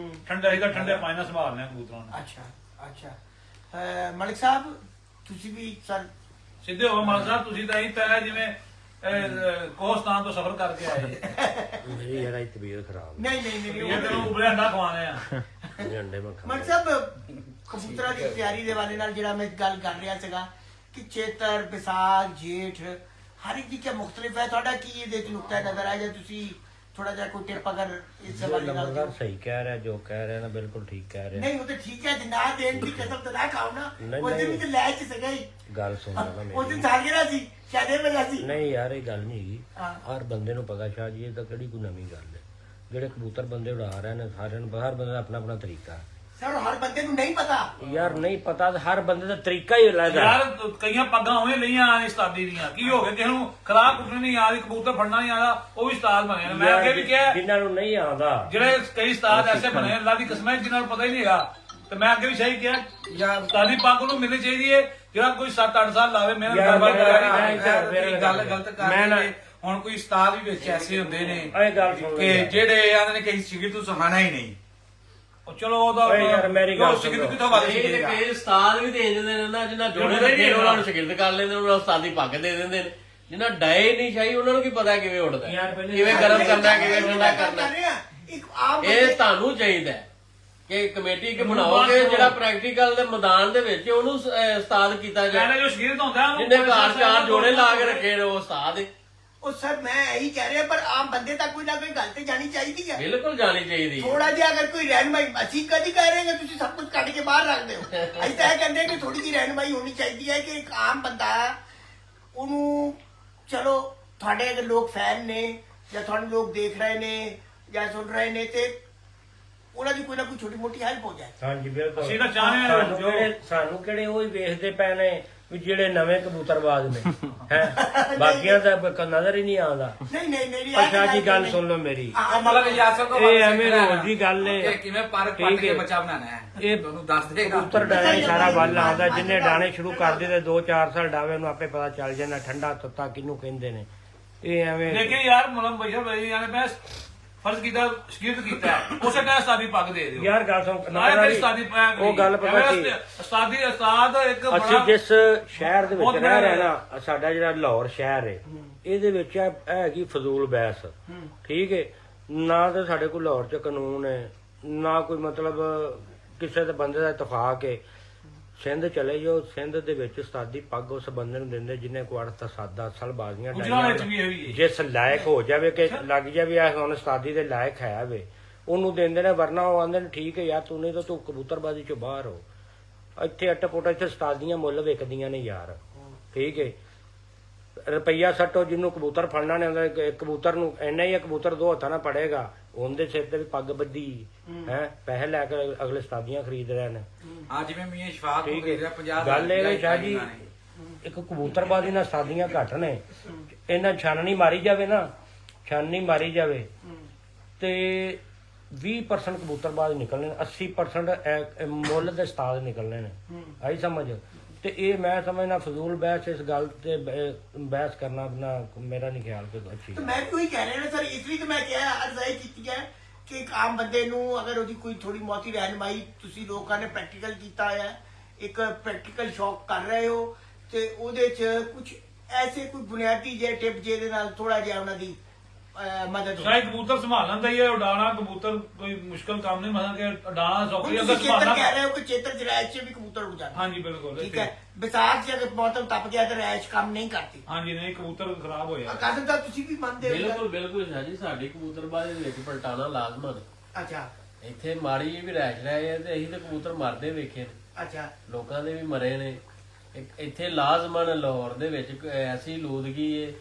Speaker 3: ਠੰਡਾ ਹੀ ਤਾਂ ਠੰਡੇ ਪਾਣੀ ਨਾਲ ਸੰਭਾਲਨੇ ਆ ਕਬੂਤਰਾਂ ਨੂੰ।
Speaker 1: ਅੱਛਾ ਅੱਛਾ ਮਲਿਕ ਸਾਹਿਬ ਤੁਸੀਂ ਵੀ ਸਰ
Speaker 3: ਸਿੱਧੇ ਹੋ ਮਾਨ ਸਾਹਿਬ, ਤੁਸੀਂ ਤਾਂ ਤਾਂ ਜਿਵੇਂ ਕੋਹਸਤਾਨ ਤੋਂ ਸਫ਼ਰ ਕਰਕੇ ਆਏ।
Speaker 6: ਮੇਰੀ ਯਾਰ ਇਹ ਤਬੀਅਤ ਖਰਾਬ
Speaker 1: ਨਹੀਂ
Speaker 3: ਇਹ ਤੈਨੂੰ ਉਬਲੇ ਅੰਡਾ ਖਵਾਣੇ ਆ।
Speaker 6: ਹੈ ਅੰਡੇ ਮੈਂ ਖਾ
Speaker 1: ਮਲਿਕ ਸਾਹਿਬ ਕਬੂਤਰਾਂ ਦੀ ਤਿਆਰੀ ਦੇ ਹਵਾਲੇ ਨਾਲ ਜਿਹੜਾ ਮੈਂ ਗੱਲ ਕਰ ਰਿਹਾ ਸੀਗਾ ਕਿ ਚੇਤਰ ਵਿਸਾਖ ਜੇਠ ਹਰ ਇੱਕ ਦੀ ਕਿਆ ਮੁਖਤਲਿਫ ਹੈ, ਤੁਹਾਡਾ ਕੀ ਇਹਦੇ ਚ ਨੁਕਤਾ ਨਜ਼ਰ ਆਇਆ? ਜੇ ਤੁਸੀਂ ਥੋੜਾ ਜਿਹਾ ਕੋਈ ਟਿਪ ਅਗਰ ਇਸ ਹਵਾਲੇ ਨਾਲ
Speaker 6: ਨੰਬਰਦਾਰ ਸਹੀ ਕਹਿ ਰਿਹਾ, ਜੋ ਕਹਿ ਰਿਹਾ ਨਾ ਬਿਲਕੁਲ ਠੀਕ ਕਹਿ ਰਿਹਾ।
Speaker 1: ਨਹੀਂ ਉਹ ਤਾਂ ਠੀਕ ਹੈ, ਨਾ ਦੇਣ ਦੀ ਕਸਮ ਤਾਂ ਨਾ ਖਾਓ ਨਾ।
Speaker 6: ਨਹੀਂ,
Speaker 1: ਉਸ ਦਿਨ ਵੀ
Speaker 6: ਨਹੀਂ।
Speaker 1: ਤਾਂ ਲੈ ਚ ਸੀਗਾ ਹੀ,
Speaker 6: ਗੱਲ ਸੁਣ ਲੈ ਨਾ
Speaker 1: ਉਸ ਦਿਨ
Speaker 6: ਮੇਰੀ।
Speaker 1: ਸਾਲਗਿਰਾ ਸੀ, ਸ਼ਾਇਦ ਵਜ੍ਹਾ ਸੀ।
Speaker 6: ਨਹੀਂ ਯਾਰ ਇਹ ਗੱਲ ਨਹੀਂ ਹੈਗੀ।
Speaker 1: ਹਾਂ।
Speaker 6: ਹਰ ਬੰਦੇ ਨੂੰ ਪਤਾ ਸ਼ਾਹ ਜੀ ਇਹ ਤਾਂ ਕਿਹੜੀ ਕੋਈ ਨਵੀਂ ਗੱਲ ਹੈ। ਜਿਹੜੇ ਕਬੂਤਰ ਬੰਦੇ ਉਡਾ ਰਹੇ ਨੇ ਸਾਰਿਆਂ ਨੂੰ ਹਰ ਬੰਦੇ ਦਾ ਆਪਣਾ ਆਪਣਾ ਤਰੀਕਾ।
Speaker 1: ਸਰ ਹਰ ਬੰਦੇ ਨੂੰ ਨਹੀਂ ਪਤਾ।
Speaker 6: ਯਾਰ ਨਹੀਂ ਪਤਾ ਤਾਂ ਹਰ ਬੰਦੇ ਦਾ ਤਰੀਕਾ ਹੀ ਅਲੱਗ ਹੈ।
Speaker 3: ਯਾਰ ਕਈਆਂ ਪੱਗਾਂ ਹੋਏ ਲਈਆਂ ਉਸਤਾਦੀ ਦੀਆਂ, ਕੀ ਹੋ ਗਿਆ? ਕਿਸੇ ਨੂੰ ਖਰਾਬ ਕੁੱਟਣੀ ਨਹੀਂ ਆਦੀ, ਕਬੂਤਰ ਫੜਨਾ ਨਹੀਂ ਆਦਾ, ਉਹ ਵੀ ਉਸਤਾਦ ਬਣੇ ਨੇ। ਮੈਂ ਅੱਗੇ ਵੀ ਕਿਹਾ
Speaker 6: ਜਿਨ੍ਹਾਂ ਨੂੰ ਨਹੀਂ ਆਉਂਦਾ,
Speaker 3: ਜਿਹੜੇ ਕਈ ਉਸਤਾਦ ਐਸੇ ਬਣੇ ਅੱਲਾ ਦੀ ਕਸਮ ਹੈ ਜਿਨ੍ਹਾਂ ਨੂੰ ਪਤਾ ਹੀ ਨਹੀਂ ਹੈਗਾ। ਤੇ ਮੈਂ ਅੱਗੇ ਵੀ ਸਹੀ ਕਿਹਾ ਯਾਰ ਉਸਤਾਦੀ ਪੱਗ ਨੂੰ ਮਿਲਣੀ ਚਾਹੀਦੀ ਹੈ ਜਿਹੜਾ ਕੋਈ 7-8 ਸਾਲ ਲਾਵੇ ਮਿਹਨਤ
Speaker 6: ਯਾਰ
Speaker 3: ਕਰਵਾ
Speaker 2: ਗੱਲ ਗਲਤ ਕਰ
Speaker 6: ਮੈਂ ਨਾ-
Speaker 2: ਰਹੇ ਨੇ। ਹੁਣ ਕੋਈ ਉਸਤਾਦ ਵੀ ਵਿੱਚ ਐਸੇ ਹੁੰਦੇ ਨੇ
Speaker 6: ਇਹ ਗੱਲ ਸੁਣ
Speaker 2: ਕਿ ਜਿਹੜੇ ਆਂਦੇ ਨੇ ਕਿ ਸ਼ਾਗਿਰਦ ਤੋਂ ਸਿਖਾਣਾ ਹੀ ਨਹੀਂ।
Speaker 3: ਚਲੋ ਉਹਦਾ
Speaker 6: ਓਏ ਯਾਰ ਮੇਰੀ ਗੱਲ
Speaker 2: ਸ਼ਾਗਿਰਦ ਕਿੱਥੋਂ ਵੱਧ
Speaker 6: ਇਹ
Speaker 2: ਸਿੱਖੇਗਾ?
Speaker 6: ਕਈ ਉਸਤਾਦ ਵੀ ਦੇ ਦਿੰਦੇ ਨੇ ਨਾ, ਜਿਨ੍ਹਾਂ ਜੋੜੇ
Speaker 3: ਜੋੜੇ
Speaker 6: ਲੱਗੇ
Speaker 3: ਨਹੀਂ
Speaker 6: ਉਹਨਾਂ ਨੂੰ ਸ਼ਾਗਿਰਦ ਕਰ ਲੈਂਦੇ, ਉਹਨਾਂ ਨੂੰ ਉਸਤਾਦੀ ਪੱਗ ਦੇ ਦਿੰਦੇ ਨੇ। ਜਿਨ੍ਹਾਂ ਡਾਏ ਨਹੀਂ ਸ਼ਾਹੀ ਉਹਨਾਂ ਨੂੰ ਕੀ ਪਤਾ ਕਿਵੇਂ ਉੱਡਦਾ, ਕਿਵੇਂ ਗਰਮ ਕਰਨਾ, ਕਿਵੇਂ ਠੰਡਾ ਕਰਨਾ।
Speaker 1: ਇੱਕ ਆਮ
Speaker 6: ਇਹ ਤੁਹਾਨੂੰ ਚਾਹੀਦਾ ਹੈ ਕਿ ਕਮੇਟੀ ਕਿ ਬਣਾਓਗੇ ਜਿਹੜਾ ਪ੍ਰੈਕਟੀਕਲ ਦੇ ਮੈਦਾਨ ਦੇ ਵਿੱਚ ਉਹਨੂੰ ਉਸਤਾਦ ਕੀਤਾ
Speaker 3: ਕਹਿੰਦਾ
Speaker 6: ਜਾਏ।
Speaker 3: ਜੋ ਸ਼ਗਿਰਦ ਹੁੰਦਾ ਉਹਨੂੰ
Speaker 6: ਜਿੰਨੇ ਘਰ ਚਾਰ ਜੋੜੇ ਲਾ ਕੇ ਰੱਖੇ ਨੇ ਉਹ ਉਸਤਾਦ ਹੈ।
Speaker 1: ਉਹ ਸਰ ਮੈਂ ਇਹੀ ਕਹਿ ਰਿਹਾ ਪਰ ਆਮ ਬੰਦੇ ਤੱਕ ਕੋਈ ਨਾ ਕੋਈ ਗੱਲ ਤੇ ਜਾਣੀ ਚਾਹੀਦੀ ਹੈ
Speaker 6: ਬਿਲਕੁਲ ਜਾਣੀ ਚਾਹੀਦੀ ਹੈ।
Speaker 1: ਥੋੜਾ ਜਿਹਾ ਅਗਰ ਕੋਈ ਰਹਿਨਮਾਈ, ਅਸੀਂ ਕਦੀ ਕਹਿ ਰਹੇ ਹਾਂ ਕਿ ਤੁਸੀਂ ਸਭ ਕੁਝ ਕੱਢ ਕੇ ਬਾਹਰ ਰੱਖ ਦਿਓ, ਅਸੀਂ ਤਾਂ ਇਹ ਕਹਿੰਦੇ ਹਾਂ ਕਿ ਥੋੜੀ ਜਿਹੀ ਰਹਿਨਮਾਈ ਹੋਣੀ ਚਾਹੀਦੀ ਹੈ ਕਿ ਇੱਕ ਆਮ ਬੰਦਾ ਉਹਨੂੰ, ਚਲੋ ਤੁਹਾਡੇ ਅਗਰ ਲੋਕ ਫੈਨ ਨੇ ਜਾਂ ਤੁਹਾਨੂੰ ਲੋਕ ਦੇਖ ਰਹੇ ਨੇ ਜਾਂ ਸੁਣ ਰਹੇ ਨੇ ਤੇ ਉਹਨਾਂ ਦੀ ਕੋਈ ਨਾ ਕੋਈ ਛੋਟੀ ਮੋਟੀ ਹੈਲਪ ਹੋ ਜਾਏ।
Speaker 7: ਹਾਂਜੀ ਬਿਲਕੁਲ।
Speaker 3: ਅਸੀਂ ਤਾਂ ਚਾਹੁੰਦੇ ਹਾਂ
Speaker 7: ਸਾਨੂੰ ਕਿਹੜੇ ਉਹ ਹੀ ਵੇਖਦੇ ਪਏ ਨੇ ਵੀ ਜਿਹੜੇ ਨਵੇਂ ਕਬੂਤਰਬਾਜ਼ ਨੇ ਹੈ, ਬਾਕੀਆਂ ਦਾ ਨਜ਼ਰ ਹੀ ਨਹੀਂ ਆਉਂਦਾ।
Speaker 1: ਨਹੀਂ
Speaker 7: ਅੱਛਾ ਜੀ ਗੱਲ ਸੁਣ ਲਓ ਮੇਰੀ,
Speaker 2: ਮਤਲਬ ਯਾਸਰ ਕੋ
Speaker 7: ਇਹ ਐਵੇਂ ਰੋਜ਼ ਦੀ ਗੱਲ ਏ
Speaker 2: ਕਿ ਕਿਵੇਂ ਪਾਰਕ ਪੱਟ ਕੇ ਬੱਚਾ ਬਣਾਉਣਾ ਹੈ,
Speaker 7: ਇਹ
Speaker 2: ਤੁਹਾਨੂੰ ਦੱਸ ਦੇਗਾ।
Speaker 7: ਕਬੂਤਰ ਡਾਣੇ ਸਾਰਾ ਵੱਲ ਆਉਂਦਾ, ਜਿੰਨੇ ਡਾਣੇ ਸ਼ੁਰੂ ਕਰ ਦਿੱਤੇ 2-4 ਸਾਲ ਡਾਵੇ ਨੂੰ ਆਪੇ ਪਤਾ ਚੱਲ ਜਾਂਦਾ ਠੰਡਾ ਤੱਤਾ ਕਿਹਨੂੰ ਕਹਿੰਦੇ ਨੇ। ਇਹ ਐਵੇਂ
Speaker 3: ਲੇਕਿਨ ਯਾਰ ਮਤਲਬ ਭਈਆ ਭਾਈ ਯਾਰ ਮੈਂ ਫਰਜ਼ ਕੀਤਾ ਸ਼ਗਿਰਦ ਕੀਤਾ ਉਸੇ ਟਾਈਮ ਉਸਤਾਦੀ ਪੱਗ ਦੇ ਦਿਓ
Speaker 7: ਯਾਰ ਗੱਲ ਸੁਣ,
Speaker 3: ਉਸਤਾਦੀ ਪੱਗ
Speaker 7: ਉਹ ਗੱਲ ਪਤਾ ਕੀ,
Speaker 3: ਉਸਤਾਦ ਇੱਕ
Speaker 7: ਅਸੀਂ
Speaker 3: ਬੜਾ
Speaker 7: ਜਿਸ ਸ਼ਹਿਰ ਦੇ ਵਿੱਚ
Speaker 3: ਬਹੁਤ
Speaker 7: ਰਹਿ ਰਹੇ
Speaker 3: ਬੜਾ
Speaker 7: ਨਾ, ਸਾਡਾ ਜਿਹੜਾ ਲਾਹੌਰ ਸ਼ਹਿਰ ਹੈ ਇਹਦੇ ਵਿੱਚ ਇਹ ਹੈਗੀ ਫਜ਼ੂਲ ਬਹਿਸ, ਠੀਕ ਹੈ ਨਾ, ਤਾਂ ਸਾਡੇ ਕੋਲ ਲਾਹੌਰ 'ਚ ਕਾਨੂੰਨ ਹੈ ਨਾ ਕੋਈ ਮਤਲਬ ਕਿਸੇ ਦੇ ਬੰਦੇ ਦਾ ਇਤਫਾਕ ਹੈ। ਸਿੰਧ ਚਲੇ ਜਾਓ, ਸਿੰਧ ਦੇ ਵਿੱਚ ਉਸਤਾਦੀ ਪੱਗ ਉਸ ਬੰਦੇ ਨੂੰ ਦਿੰਦੇ ਜਿਹਨੇ ਕੋ 8-10 ਸਾਲ ਬਾਜ਼ੀਆਂ
Speaker 3: ਗੁਜਰਾਂ ਵਿੱਚ ਵੀ ਹੋਈ ਹੈ।
Speaker 7: ਜਿਸ ਲਾਇਕ ਹੋ ਜਾਵੇ ਕਿ ਲੱਗ ਜਾਵੇ ਆ ਹੁਣ ਉਸਤਾਦੀ ਦੇ ਲਾਇਕ ਹੈ ਵੇ, ਉਹਨੂੰ ਦਿੰਦੇ ਨੇ, ਵਰਨਾ ਉਹ ਆਂਦੇ ਨੇ ਠੀਕ ਹੈ ਯਾਰ ਤੂੰ ਨਹੀਂ ਤਾਂ ਤੂੰ ਕਬੂਤਰਬਾਜ਼ੀ ਚੋਂ ਬਾਹਰ ਹੋ। ਇੱਥੇ ਅੱਟ ਪੁੱਟ ਇੱਥੇ ਉਸਤਾਦੀਆਂ ਮੁੱਲ ਵਿਕਦੀਆਂ ਨੇ ਯਾਰ, ਠੀਕ ਹੈ ਰੁਪਈਆ ਸੱਟੋ, ਜਿਹਨੂੰ ਕਬੂਤਰ ਫੜਨਾ ਨੇ ਹੁੰਦਾ ਕਬੂਤਰ ਨੂੰ ਇੰਨਾ ਹੀ ਕਬੂਤਰ 2 ਹੱਥਾਂ ਨਾਲ ਫੜੇਗਾ, ਉਹਦੇ ਸਿਰ ਤੇ ਵੀ ਪੱਗ ਬੱਧੀ ਹੈ, ਪੈਸੇ ਲੈ ਕੇ ਅਗਲੇ ਉਸਤਾਦੀਆਂ ਖਰੀਦ ਰਹੇ ਨੇ।
Speaker 2: ਆ ਜਿਵੇਂ ਮੀਆਂ ਸ਼ਫਾਕ ਨੂੰ
Speaker 7: ਠੀਕ
Speaker 2: ਦੇ ਰਿਹਾ
Speaker 7: ਹੈ
Speaker 2: 50
Speaker 7: ਗੱਲ ਇਹ ਹੈ ਸ਼ਾਹ ਜੀ, ਇੱਕ ਕਬੂਤਰਬਾਜ਼ੀ ਨਾਲ ਉਸਤਾਦੀਆਂ ਘੱਟ ਨੇ, ਇਹਨਾਂ ਛਾਨਣੀ ਮਾਰੀ ਜਾਵੇ ਨਾ, ਛਾਨਣੀ ਮਾਰੀ ਜਾਵੇ ਤੇ 20% ਕਬੂਤਰਬਾਜ਼ ਨਿਕਲਣੇ, 80% ਮੁੱਲ ਦੇ ਉਸਤਾਦ ਨਿਕਲਣੇ ਨੇ, ਆਈ ਸਮਝ। ਤੇ ਇਹ ਮੈਂ ਸਮਝਣਾ ਫਜ਼ੂਲ ਬਹਿਸ, ਇਸ ਗੱਲ ਤੇ ਬਹਿਸ ਕਰਨਾ ਆਪਣਾ ਮੇਰਾ ਨਹੀਂ ਖਿਆਲ ਕਿ ਅੱਛੀ
Speaker 1: ਮੈਂ ਵੀ ਉਹੀ ਕਹਿ ਰਿਹਾ ਨਾ ਸਰ, ਇਸ ਲਈ ਤਾਂ ਮੈਂ ਕਿਹਾ ਅਰਜ਼ਾਈ ਕੀਤੀ ਹੈ ਕਿ ਇੱਕ ਆਮ ਬੰਦੇ ਨੂੰ ਅਗਰ ਉਹਦੀ ਕੋਈ ਥੋੜੀ ਬਹੁਤੀ ਰਹਿਨਮਾਈ, ਤੁਸੀਂ ਲੋਕਾਂ ਨੇ ਪ੍ਰੈਕਟੀਕਲ ਕੀਤਾ ਹੈ, ਇੱਕ ਪ੍ਰੈਕਟੀਕਲ ਸ਼ੌਕ ਕਰ ਰਹੇ ਹੋ ਤੇ ਉਹਦੇ 'ਚ ਕੁਝ ਐਸੇ ਕੋਈ ਬੁਨਿਆਦੀ ਜਿਹੇ ਟਿਪ ਜਿਹਦੇ ਨਾਲ ਥੋੜਾ ਜਿਹਾ ਉਹਨਾਂ ਦੀ ਮਦਦ ਹੋ।
Speaker 3: ਸ਼ਾਇਦ ਕਬੂਤਰ ਸੰਭਾਲਣ ਦਾ ਹੀ ਹੈ, ਉਡਾਣਾ ਕਬੂਤਰ ਕੋਈ ਮੁਸ਼ਕਲ ਕੰਮ ਨਹੀਂ, ਮਸਾਂ ਕਿ ਉਡਾਣਾ ਸੌਖੀ ਅਗਰ
Speaker 1: ਤੁਸੀਂ ਚੇਤਰ
Speaker 3: ਸੰਭਾਲਣਾ।
Speaker 1: ਕਹਿ ਰਹੇ ਹੋ ਕਿ ਚੇਤਰ ਚ ਰੈਸ਼ 'ਚ ਵੀ ਕਬੂਤਰ ਉੱਡ ਜਾਂਦੇ,
Speaker 3: ਹਾਂਜੀ ਬਿਲਕੁਲ
Speaker 1: ਠੀਕ ਹੈ। ਵਿਸਾਖ 'ਚ ਅਗਰ ਮੌਸਮ ਤਪ ਗਿਆ ਤਾਂ ਰੈਸ਼ ਕੰਮ ਨਹੀਂ ਕਰਦੀ।
Speaker 3: ਹਾਂਜੀ ਨਹੀਂ ਕਬੂਤਰ ਖਰਾਬ ਹੋ ਜਾਂਦਾ।
Speaker 1: ਕਾਦਰ ਦਾ ਤੁਸੀਂ ਵੀ ਮੰਨਦੇ ਹੋ?
Speaker 6: ਬਿਲਕੁਲ ਬਿਲਕੁਲ ਸ਼ਾਹ ਜੀ, ਸਾਡੀ ਕਬੂਤਰਬਾਜ਼ੀ ਦੇ ਵਿੱਚ ਪਲਟਾਣਾ ਲਾਜ਼ਮਨ।
Speaker 1: ਅੱਛਾ
Speaker 6: ਇੱਥੇ ਮਾੜੀ ਜਿਹੀ ਵੀ ਰਹਿਸ਼ ਰਹੇ ਆ ਤੇ ਅਸੀਂ ਤੇ ਕਬੂਤਰ ਮਰਦੇ ਵੇਖੇ ਨੇ,
Speaker 1: ਅੱਛਾ
Speaker 6: ਲੋਕਾਂ ਦੇ ਵੀ ਮਰੇ ਨੇ। ਇੱਥੇ ਲਾਜ਼ਮਨ ਲਾਹੌਰ ਦੇ ਵਿੱਚ ਇੱਕ ਐਸੀ ਲੂਦਗੀ ਏ,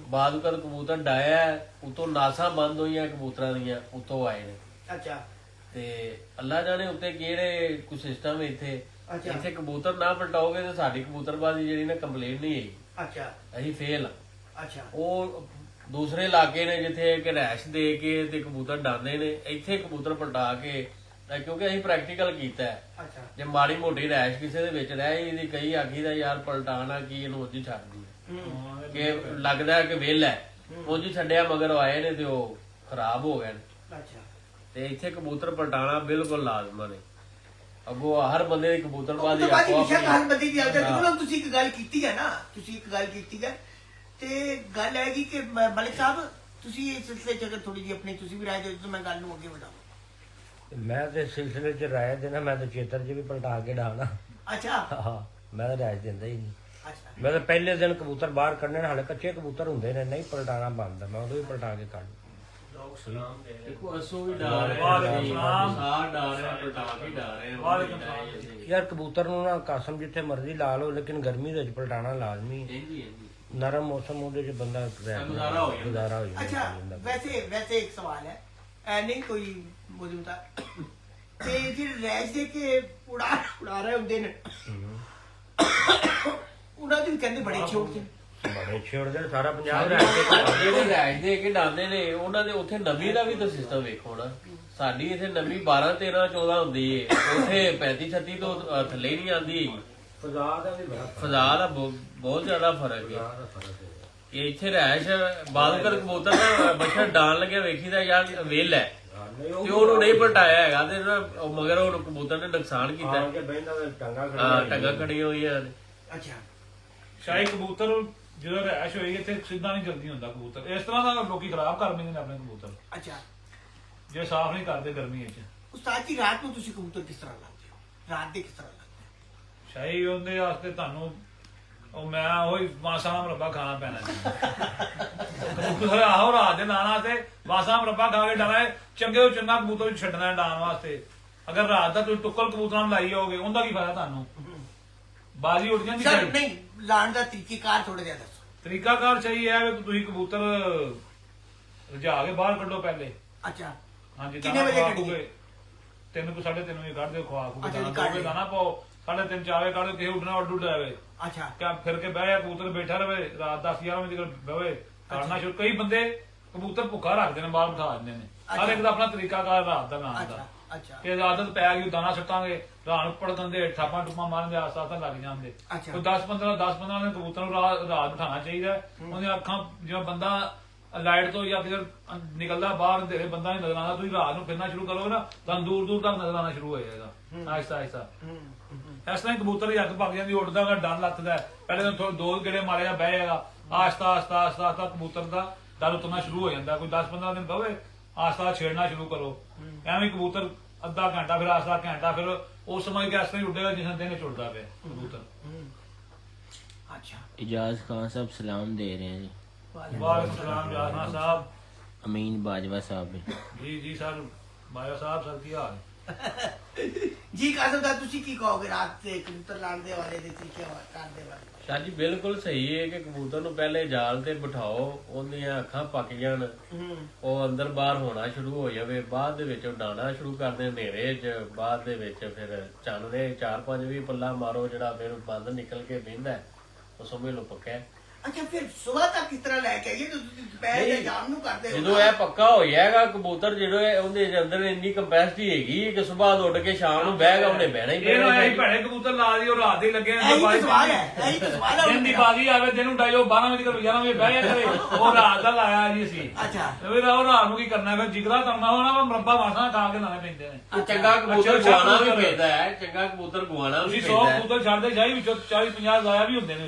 Speaker 6: ਬਾਦ ਕਰ ਕਬੂਤਰ ਡਾਇਆ ਉਤੋਂ ਨਾਸਾਂ ਬੰਦ ਹੋਈਆਂ ਕਬੂਤਰਾਂ ਦੀਆਂ, ਉਤੋਂ ਆਏ ਨੇ।
Speaker 1: ਅੱਛਾ
Speaker 6: ਤੇ ਅੱਲਾ ਜਾਣੇ ਉੱਤੇ ਕਿਹੜੇ ਕੋਈ ਸਿਸਟਮ ਇੱਥੇ,
Speaker 1: ਅੱਛਾ।
Speaker 6: ਇੱਥੇ ਕਬੂਤਰ ਨਾ ਪਲਟਾਓਗੇ ਤੇ ਸਾਡੀ ਕਬੂਤਰਬਾਜ਼ੀ ਜਿਹੜੀ ਨਾ ਕੰਪਲੀਟ ਨਹੀਂ ਆਈ,
Speaker 1: ਅੱਛਾ
Speaker 6: ਅਸੀਂ ਫੇਲ।
Speaker 1: ਅੱਛਾ
Speaker 6: ਉਹ ਦੂਸਰੇ ਇਲਾਕੇ ਨੇ ਜਿੱਥੇ ਕਿ ਰੈਸ਼ ਦੇ ਕੇ ਤੇ ਕਬੂਤਰ ਡਾਂਦੇ ਨੇ, ਇੱਥੇ ਕਬੂਤਰ ਪਲਟਾ ਕੇ, ਕਿਉਂਕਿ ਅਸੀਂ ਪ੍ਰੈਕਟੀਕਲ ਕੀਤਾ ਹੈ।
Speaker 1: ਅੱਛਾ
Speaker 6: ਜੇ ਮਾੜੀ ਮੋਟੀ ਰੈਸ਼ ਕਿਸੇ ਦੇ ਵਿੱਚ ਰਹਿ ਇਹਦੀ ਕਈ ਆਖੀ ਦਾ ਯਾਰ ਪਲਟਾਣਾ ਕੀ ਇਹਨੂੰ ਉੱਜ ਛੱਡਦੀ ਹੈ ਕਿ ਲੱਗਦਾ ਕਿ ਵਿਹਲਾ ਹੈ, ਉੱਜ ਛੱਡਿਆ ਮਗਰ ਉਹ ਆਏ ਨੇ ਤੇ ਉਹ ਖਰਾਬ ਹੋ ਗਏ ਨੇ।
Speaker 1: ਅੱਛਾ
Speaker 6: ਤੇ ਇੱਥੇ ਕਬੂਤਰ ਪਲਟਾਣਾ ਬਿਲਕੁਲ ਲਾਜ਼ਮਨ ਹੈ। ਅੱਗੋਂ ਹਰ ਬੰਦੇ ਦੀ ਕਬੂਤਰਬਾਜ਼ੀ
Speaker 1: ਉਹ ਤੋਂ ਬਾਅਦ
Speaker 6: ਆਪੋ
Speaker 1: ਵਿਸ਼ਾ
Speaker 6: ਆਪਣੀ।
Speaker 1: ਕਾਲ ਬੰਦੀ ਦੀ ਆਦਤ ਹੈ। ਤੁਸੀਂ ਇੱਕ ਗੱਲ ਕੀਤੀ ਹੈ ਨਾ, ਤੁਸੀਂ ਇੱਕ ਗੱਲ ਕੀਤੀ ਹੈ ਤੇ ਗੱਲ ਹੈਗੀ ਕਿ ਮਲਿਕ ਸਾਹਿਬ ਤੁਸੀਂ ਇਸ ਸਿਲਸਿਲੇ 'ਚ ਅਗਰ ਥੋੜੀ ਜਿਹੀ ਆਪਣੀ ਤੁਸੀਂ ਵੀ ਰਾਏ ਦਿਓ ਤਾਂ ਮੈਂ ਗੱਲ ਨੂੰ ਅੱਗੇ ਵਧਾਵਾਂ।
Speaker 7: ਮੈਂ ਤੇ ਸਿਲਸਿਲੇ 'ਚ ਰਾਏ ਦੇਣਾ, ਮੈਂ ਤਾਂ ਚੇਤਰ 'ਚ ਵੀ ਪਲਟਾ ਕੇ ਡਾਣਾ।
Speaker 1: ਅੱਛਾ
Speaker 7: ਹਾਂ ਮੈਂ ਤਾਂ ਰਾਏ ਦਿੰਦਾ ਹੀ ਨਹੀਂ।
Speaker 1: ਅੱਛਾ
Speaker 7: ਮੈਂ ਤਾਂ ਪਹਿਲੇ ਦਿਨ ਕਬੂਤਰ ਬਾਹਰ ਕੱਢਣੇ ਨੇ, ਹਾਲੇ ਕੱਚੇ ਕਬੂਤਰ ਹੁੰਦੇ ਨੇ, ਨਹੀਂ ਪਲਟਾਣਾ ਬੰਦ, ਮੈਂ ਉਦੋਂ ਵੀ ਪਲਟਾ ਕੇ ਕੱਢ।
Speaker 6: ਦੇਖੋ ਅਸੂ ਵੀ ਡਾਲ ਰਹੇ ਸਾਰ ਡਾਲ ਰਹੇ ਪਲਟਾ ਕੇ ਡਾਲ ਰਹੇ।
Speaker 7: ਯਾਰ ਕਬੂਤਰ ਨੂੰ ਨਾ ਕਸਮ ਜਿੱਥੇ ਮਰਜ਼ੀ ਲਾ ਲਓ, ਲੇਕਿਨ ਗਰਮੀ ਦੇ ਵਿੱਚ ਪਲਟਾਣਾ ਲਾਜ਼ਮੀ ਹੈ। ਨਰਮ ਮੌਸਮ ਉਹਦੇ 'ਚ ਬੰਦਾ ਗੁਜ਼ਾਰਾ ਹੋ ਜਾਂਦਾ।
Speaker 1: ਅੱਛਾ ਵੈਸੇ ਇੱਕ ਸਵਾਲ ਹੈ, ਐ ਨਹੀਂ ਕੋਈ ਮੌਜੂਦਾ ਤੇ ਜਿਹੜੇ ਰੈਸ਼ ਦੇ ਕੇ ਉਡਾ ਰਹੇ ਹੁੰਦੇ ਨੇ ਉਹਨਾਂ ਦੀ ਵੀ ਕਹਿੰਦੇ ਬੜੇ ਛੋਟ ਨੇ,
Speaker 7: ਬੜੇ ਛੇੜਦੇ ਨੇ, ਸਾਰਾ ਪੰਜਾਬ ਰਹਿ ਕੇ
Speaker 6: ਜਿਹੜੇ ਰੈਸ਼ ਦੇ ਕੇ ਡਾਂਦੇ ਨੇ ਉਹਨਾਂ ਦੇ ਉੱਥੇ ਨਮੀ ਦਾ ਵੀ ਤਾਂ ਸਿਸਟਮ ਵੇਖੋ ਨਾ। ਸਾਡੀ ਇੱਥੇ ਨਮੀ 12 13 14 ਹੁੰਦੀ ਏ, ਉੱਥੇ 35 36 ਤੋਂ ਥੱਲੇ ਹੀ ਨਹੀਂ ਆਉਂਦੀ ਹੈਗੀ।
Speaker 7: ਫਜ਼ਾ ਦਾ ਵੀ ਬੜਾ
Speaker 6: ਫਜ਼ਾ ਦਾ ਬਹੁਤ ਜ਼ਿਆਦਾ ਫਰਕ ਹੈ ਕਿ ਇੱਥੇ ਰੈਸ਼ ਬਾਦੂ ਕਰ ਕਬੂਤਰ ਦਾ ਬੱਚਾ ਡਾਣ ਲੱਗਿਆ ਵੇਖੀਦਾ ਯਾਰ ਵੇਲ ਹੈ ਤੇ ਉਹਨੂੰ ਨਹੀਂ ਪਲਟਾਇਆ ਹੈਗਾ ਤੇ ਮਗਰ ਉਹ ਕਬੂਤਰ ਨੇ ਨੁਕਸਾਨ ਕੀਤਾ। ਹਾਂ ਟੰਗਾ ਖੜੀਆਂ ਹੋਈਆਂ ਨੇ।
Speaker 1: ਅੱਛਾ
Speaker 3: ਸ਼ਾਹੀ ਕਬੂਤਰ ਜਦੋਂ ਰੈਸ਼ ਹੋਏਗੀ ਇੱਥੇ ਸਿੱਧਾ ਨਹੀਂ ਜਲਦੀ ਹੁੰਦਾ ਕਬੂਤਰ, ਇਸ ਤਰ੍ਹਾਂ ਦਾ ਲੋਕੀ ਖਰਾਬ ਕਰ ਦਿੰਦੇ ਨੇ ਆਪਣੇ ਕਬੂਤਰ,
Speaker 1: ਅੱਛਾ
Speaker 3: ਜੇ ਸਾਫ਼ ਨਹੀਂ ਕਰਦੇ ਗਰਮੀ ਵਿੱਚ।
Speaker 1: ਉਸਤਾਦ ਜੀ ਰਾਤ ਨੂੰ ਤੁਸੀਂ ਕਬੂਤਰ ਕਿਸ ਤਰ੍ਹਾਂ ਲਾਉਂਦੇ ਹੋ? ਰਾਤ ਦੇ ਕਿਸ ਤਰ੍ਹਾਂ ਲਾਉਂਦੇ ਹੋ?
Speaker 3: ਸ਼ਾਹੀ ਉਹਦੇ ਵਾਸਤੇ ਤੁਹਾਨੂੰ ਉਹ ਮੈਂ ਉਹੀ ਮਾਸਾ ਮਰੱਬਾ ਖਾਣਾ ਪੈਣਾ ਕਬੂਤਰ ਆਹੋ ਰਾਤ ਦੇ ਨਾਣਾ ਤੇ ਮਾਸਾ ਮਰੱਬਾ ਖਾ ਕੇ ਡਾਣਾ ਚੰਗੇ ਤੋਂ ਚੰਗਾ ਕਬੂਤਰ ਨੂੰ ਛੱਡਣਾ ਡਾਣ ਵਾਸਤੇ। ਅਗਰ ਰਾਤ ਦਾ ਤੁਸੀਂ ਟੁੱਕਲ ਕਬੂਤਰਾਂ ਨੂੰ ਲਾਈ ਹੋਗੇ ਉਹਦਾ ਕੀ ਫਾਇਦਾ ਤੁਹਾਨੂੰ? ਬਾਜੀ ਉੱਡ ਜਾਂਦੀ
Speaker 1: ਸਰ
Speaker 3: ਸਾਡੀ।
Speaker 1: ਨਹੀਂ ਲਾਣ ਦਾ ਤਰੀਕੇਕਾਰ ਥੋੜਾ ਜਿਹਾ ਦੱਸੋ।
Speaker 3: ਤਰੀਕਾਕਾਰ ਸਹੀ ਹੈ ਵੀ ਤੁਸੀਂ ਕਬੂਤਰ ਰਜਾ ਕੇ ਬਾਹਰ ਕੱਢੋ ਪਹਿਲੇ।
Speaker 1: ਅੱਛਾ
Speaker 3: ਹਾਂਜੀ
Speaker 1: ਕਿੰਨੇ
Speaker 3: ਦਾਣਾ
Speaker 1: ਵਜੇ
Speaker 3: ਪਾ
Speaker 1: ਕੱਢੀਏ?
Speaker 3: ਕੇ 3 ਤੋਂ 3:30 ਵਜੇ ਕੱਢ ਦਿਓ ਖਵਾ ਖੂ ਕੇ
Speaker 1: ਅੱਛਾ ਜੀ,
Speaker 3: ਦਾਣਾ
Speaker 1: ਕੱਢ
Speaker 3: ਪਾਓਗੇ
Speaker 1: ਲਿਆ।
Speaker 3: ਦਾਣਾ ਪਾਓ 3:30 4 ਵਜੇ ਕੱਢ ਦਿਓ ਕਿਸੇ ਉੱਡਣਾ ਉੱਡ ਜਾਵੇ
Speaker 1: ਅੱਛਾ
Speaker 3: ਕਿਆ ਫਿਰ ਕੇ ਬਹਿ ਜਾ ਕਬੂਤਰ ਬੈਠਾ ਰਵੇ ਰਾਤ 10-11 ਵਜੇ ਤੱਕ ਬਵੇ ਕਰਨਾ ਸ਼ੁਰੂ। ਕਈ ਬੰਦੇ ਕਬੂਤਰ ਭੁੱਖਾ ਰੱਖਦੇ ਨੇ ਬਾਹਰ ਬਿਠਾ ਦਿੰਦੇ ਨੇ। ਹਰ ਇੱਕ ਦਾ ਆਪਣਾ ਤਰੀਕਾਕਾਰ ਰਾਤ ਦਾ ਨਾਮ ਦਾ
Speaker 1: ਅੱਛਾ ਅੱਛਾ
Speaker 3: ਕਿ ਆਦਤ ਪੈ ਗਈ ਦਾਣਾ ਸੁੱਟਾਂਗੇ ਰਾਤ ਉੱਪਰ ਦਿੰਦੇ ਠਾਪਾਂ ਟੁੱਪਾਂ ਮਾਰਦੇ ਆਸ ਆਸ ਲੱਗ ਜਾਂਦੇ।
Speaker 1: ਅੱਛਾ।
Speaker 3: ਕੋਈ 10-15 ਦਿਨ ਕਬੂਤਰ ਨੂੰ ਰਾਤ ਬਿਠਾਉਣਾ ਚਾਹੀਦਾ। ਉਹਦੀਆਂ ਅੱਖਾਂ ਜਿਵੇਂ ਬੰਦਾ ਲਾਈਟ ਤੋਂ ਜਾਂ ਫਿਰ ਨਿਕਲਦਾ ਬਾਹਰ ਅੰਧੇਰੇ ਬੰਦਾ ਨਹੀਂ ਨਜ਼ਰ ਆਉਂਦਾ। ਤੁਸੀਂ ਰਾਤ ਨੂੰ ਫਿਰਨਾ ਸ਼ੁਰੂ ਕਰੋਗੇ ਨਾ ਤਾਂ ਦੂਰ ਦੂਰ ਤੱਕ ਨਜ਼ਰ ਆਉਣਾ ਸ਼ੁਰੂ ਹੋ ਜਾਏਗਾ ਆਹਿਸਤਾ ਆਹਿਸਤਾ। ਇਸ ਤਰ੍ਹਾਂ ਹੀ ਕਬੂਤਰ ਦੀ ਅੱਗ ਪੱਕ ਜਾਂਦੀ ਉੱਡਦਾ ਗਾ ਡਰ ਲੱਥਦਾ। ਪਹਿਲੇ ਤਾਂ ਦੋ ਗੇੜੇ ਮਾਰੇਗਾ ਬਹਿ ਜਾਏਗਾ ਆਹਿਸਤਾ ਆਹਿਸਤਾ ਆਹਿਸਤਾ ਆਹਿਸਤਾ ਕਬੂਤਰ ਦਾ ਡਰ ਉਤਰਨਾ ਸ਼ੁਰੂ ਹੋ ਜਾਂਦਾ। ਕੋਈ 10-15 ਦਿਨ ਬਵੇ ਆਹਿਸਤਾ ਛੇੜਨਾ ਸ਼ੁਰੂ ਕਰੋ। ਐਵੇਂ ਕਬੂਤਰ ਅੱਧਾ ਘੰਟਾ ਫਿਰ ਆਸਤਾ ਘੰਟਾ ਫਿਰ ਉਸ ਸਮੇਂ ਕਿ ਇਸ ਤਰ੍ਹਾਂ ਹੀ ਉੱਡੇਗਾ ਜਿਸ ਦਿਨ ਇਹ ਉੱਡਦਾ ਪਿਆ ਕਬੂਤਰ।
Speaker 1: ਅੱਛਾ
Speaker 4: इजाज खान साहब सलाम दे रहे हैं जी।
Speaker 3: ਵਾਲੇਕੁਮ ਸਲਾਮ ਜਾਨਾ ਸਾਹਿਬ।
Speaker 4: अमीन बाजवा साहब भी।
Speaker 3: ਜੀ ਜੀ ਸਰ ਬਾਇਆ ਸਾਹਿਬ ਸਰ ਕੀ ਹਾਲ?
Speaker 1: ਜੀ ਕਾਸਮ ਦਾ ਤੁਸੀਂ ਕੀ ਕਹੋਗੇ ਰਾਤ ਤੇ ਕਬੂਤਰ ਲਾਣ ਦੇ ਵਾਲੇ ਦੇ ਤਰੀਕੇ ਕਰਦੇ ਵਾਲੇ?
Speaker 6: ਸ਼ਾਹ ਜੀ ਬਿਲਕੁਲ ਸਹੀ ਹੈ ਕਿ ਕਬੂਤਰ ਨੂੰ ਪਹਿਲੇ ਜਾਲ ਤੇ ਬਿਠਾਓ, ਉਹਦੀਆਂ ਅੱਖਾਂ ਪੱਕ ਜਾਣ, ਉਹ ਅੰਦਰ ਬਾਹਰ ਹੋਣਾ ਸ਼ੁਰੂ ਹੋ ਜਾਵੇ, ਬਾਅਦ ਦੇ ਵਿੱਚ ਉਡਾਉਣਾ ਸ਼ੁਰੂ ਕਰਦੇ ਹਨੇਰੇ 'ਚ, ਬਾਅਦ ਦੇ ਵਿੱਚ ਫਿਰ ਚਾਨਣੇ 4-5 ਵੀ ਪੱਲਾ ਮਾਰੋ ਜਿਹੜਾ ਫਿਰ ਬੰਦ ਨਿਕਲ ਕੇ ਬਹਿੰਦਾ ਉਹ ਸਮਝ ਲਓ ਪੱਕਾ।
Speaker 1: ਅੱਛਾ ਫਿਰ ਸਵੇਰ ਤੱਕ ਕਿਸ ਤਰ੍ਹਾਂ ਲੈ ਕੇ ਆਈਏ? ਤੁਸੀਂ ਦੁਪਹਿਰ ਜਾਂ ਸ਼ਾਮ ਨੂੰ ਕਰਦੇ ਹੋ?
Speaker 6: ਜਦੋਂ ਇਹ ਪੱਕਾ ਹੋ ਜਾਏਗਾ ਕਬੂਤਰ ਜਿਹੜਾ ਉਹਦੇ ਅੰਦਰ ਇੰਨੀ ਕੈਪੈਸਿਟੀ ਹੈਗੀ ਕਿ ਸਵੇਰ ਉੱਡ ਕੇ ਸ਼ਾਮ ਨੂੰ ਬਹਿਗਾ ਉਹਨੇ ਬਹਿਣਾ ਹੀ
Speaker 3: ਇਹ ਨਾ
Speaker 6: ਬਹਿਣਾ।
Speaker 3: ਇਹ ਭੈੜੇ ਕਬੂਤਰ ਲਾ ਦੀ ਉਹ ਰਾਤ ਦੇ ਲੱਗੇ ਨੇ।
Speaker 1: ਇਹੀ ਤਾਂ ਸਵਾਲ ਹੈ, ਇਹੀ ਤਾਂ ਸਵਾਲ ਹੈ
Speaker 3: ਦਿਨ ਦੀ ਬਾਜੀ ਆਵੇ ਦਿਨ ਨੂੰ ਡਾਇਓ 12 ਵਜੇ ਤੱਕ 11 ਵਜੇ ਬਹਿ ਜਾ ਕਰੇ ਉਹ ਰਾਤ ਦਾ ਲਾਇਆ ਜੀ ਅਸੀਂ।
Speaker 1: ਅੱਛਾ
Speaker 3: ਫਿਰ ਉਹ ਰਾਤ ਨੂੰ ਕੀ ਕਰਨਾ ਫਿਰ ਜਿਗਰਾ ਕਰਨਾ ਹੋਣਾ ਵਾ ਮਰੱਬਾ ਮਾਸਾ ਖਾ ਕੇ ਲਾਣੇ ਪੈਂਦੇ ਨੇ।
Speaker 6: ਉਹ ਚੰਗਾ ਕਬੂਤਰ ਗਵਾਣਾ ਵੀ ਪੈਂਦਾ ਹੈ, ਚੰਗਾ ਕਬੂਤਰ ਗਵਾਣਾ ਵੀ
Speaker 3: ਤੁਸੀਂ 100
Speaker 6: ਪੈਂਦਾ ਹੈ।
Speaker 3: ਕਬੂਤਰ ਛੱਡਦੇ ਜਾਈ ਵਿੱਚੋਂ 40-50 ਜ਼ਾਇਆ ਵੀ ਹੁੰਦੇ ਨੇ।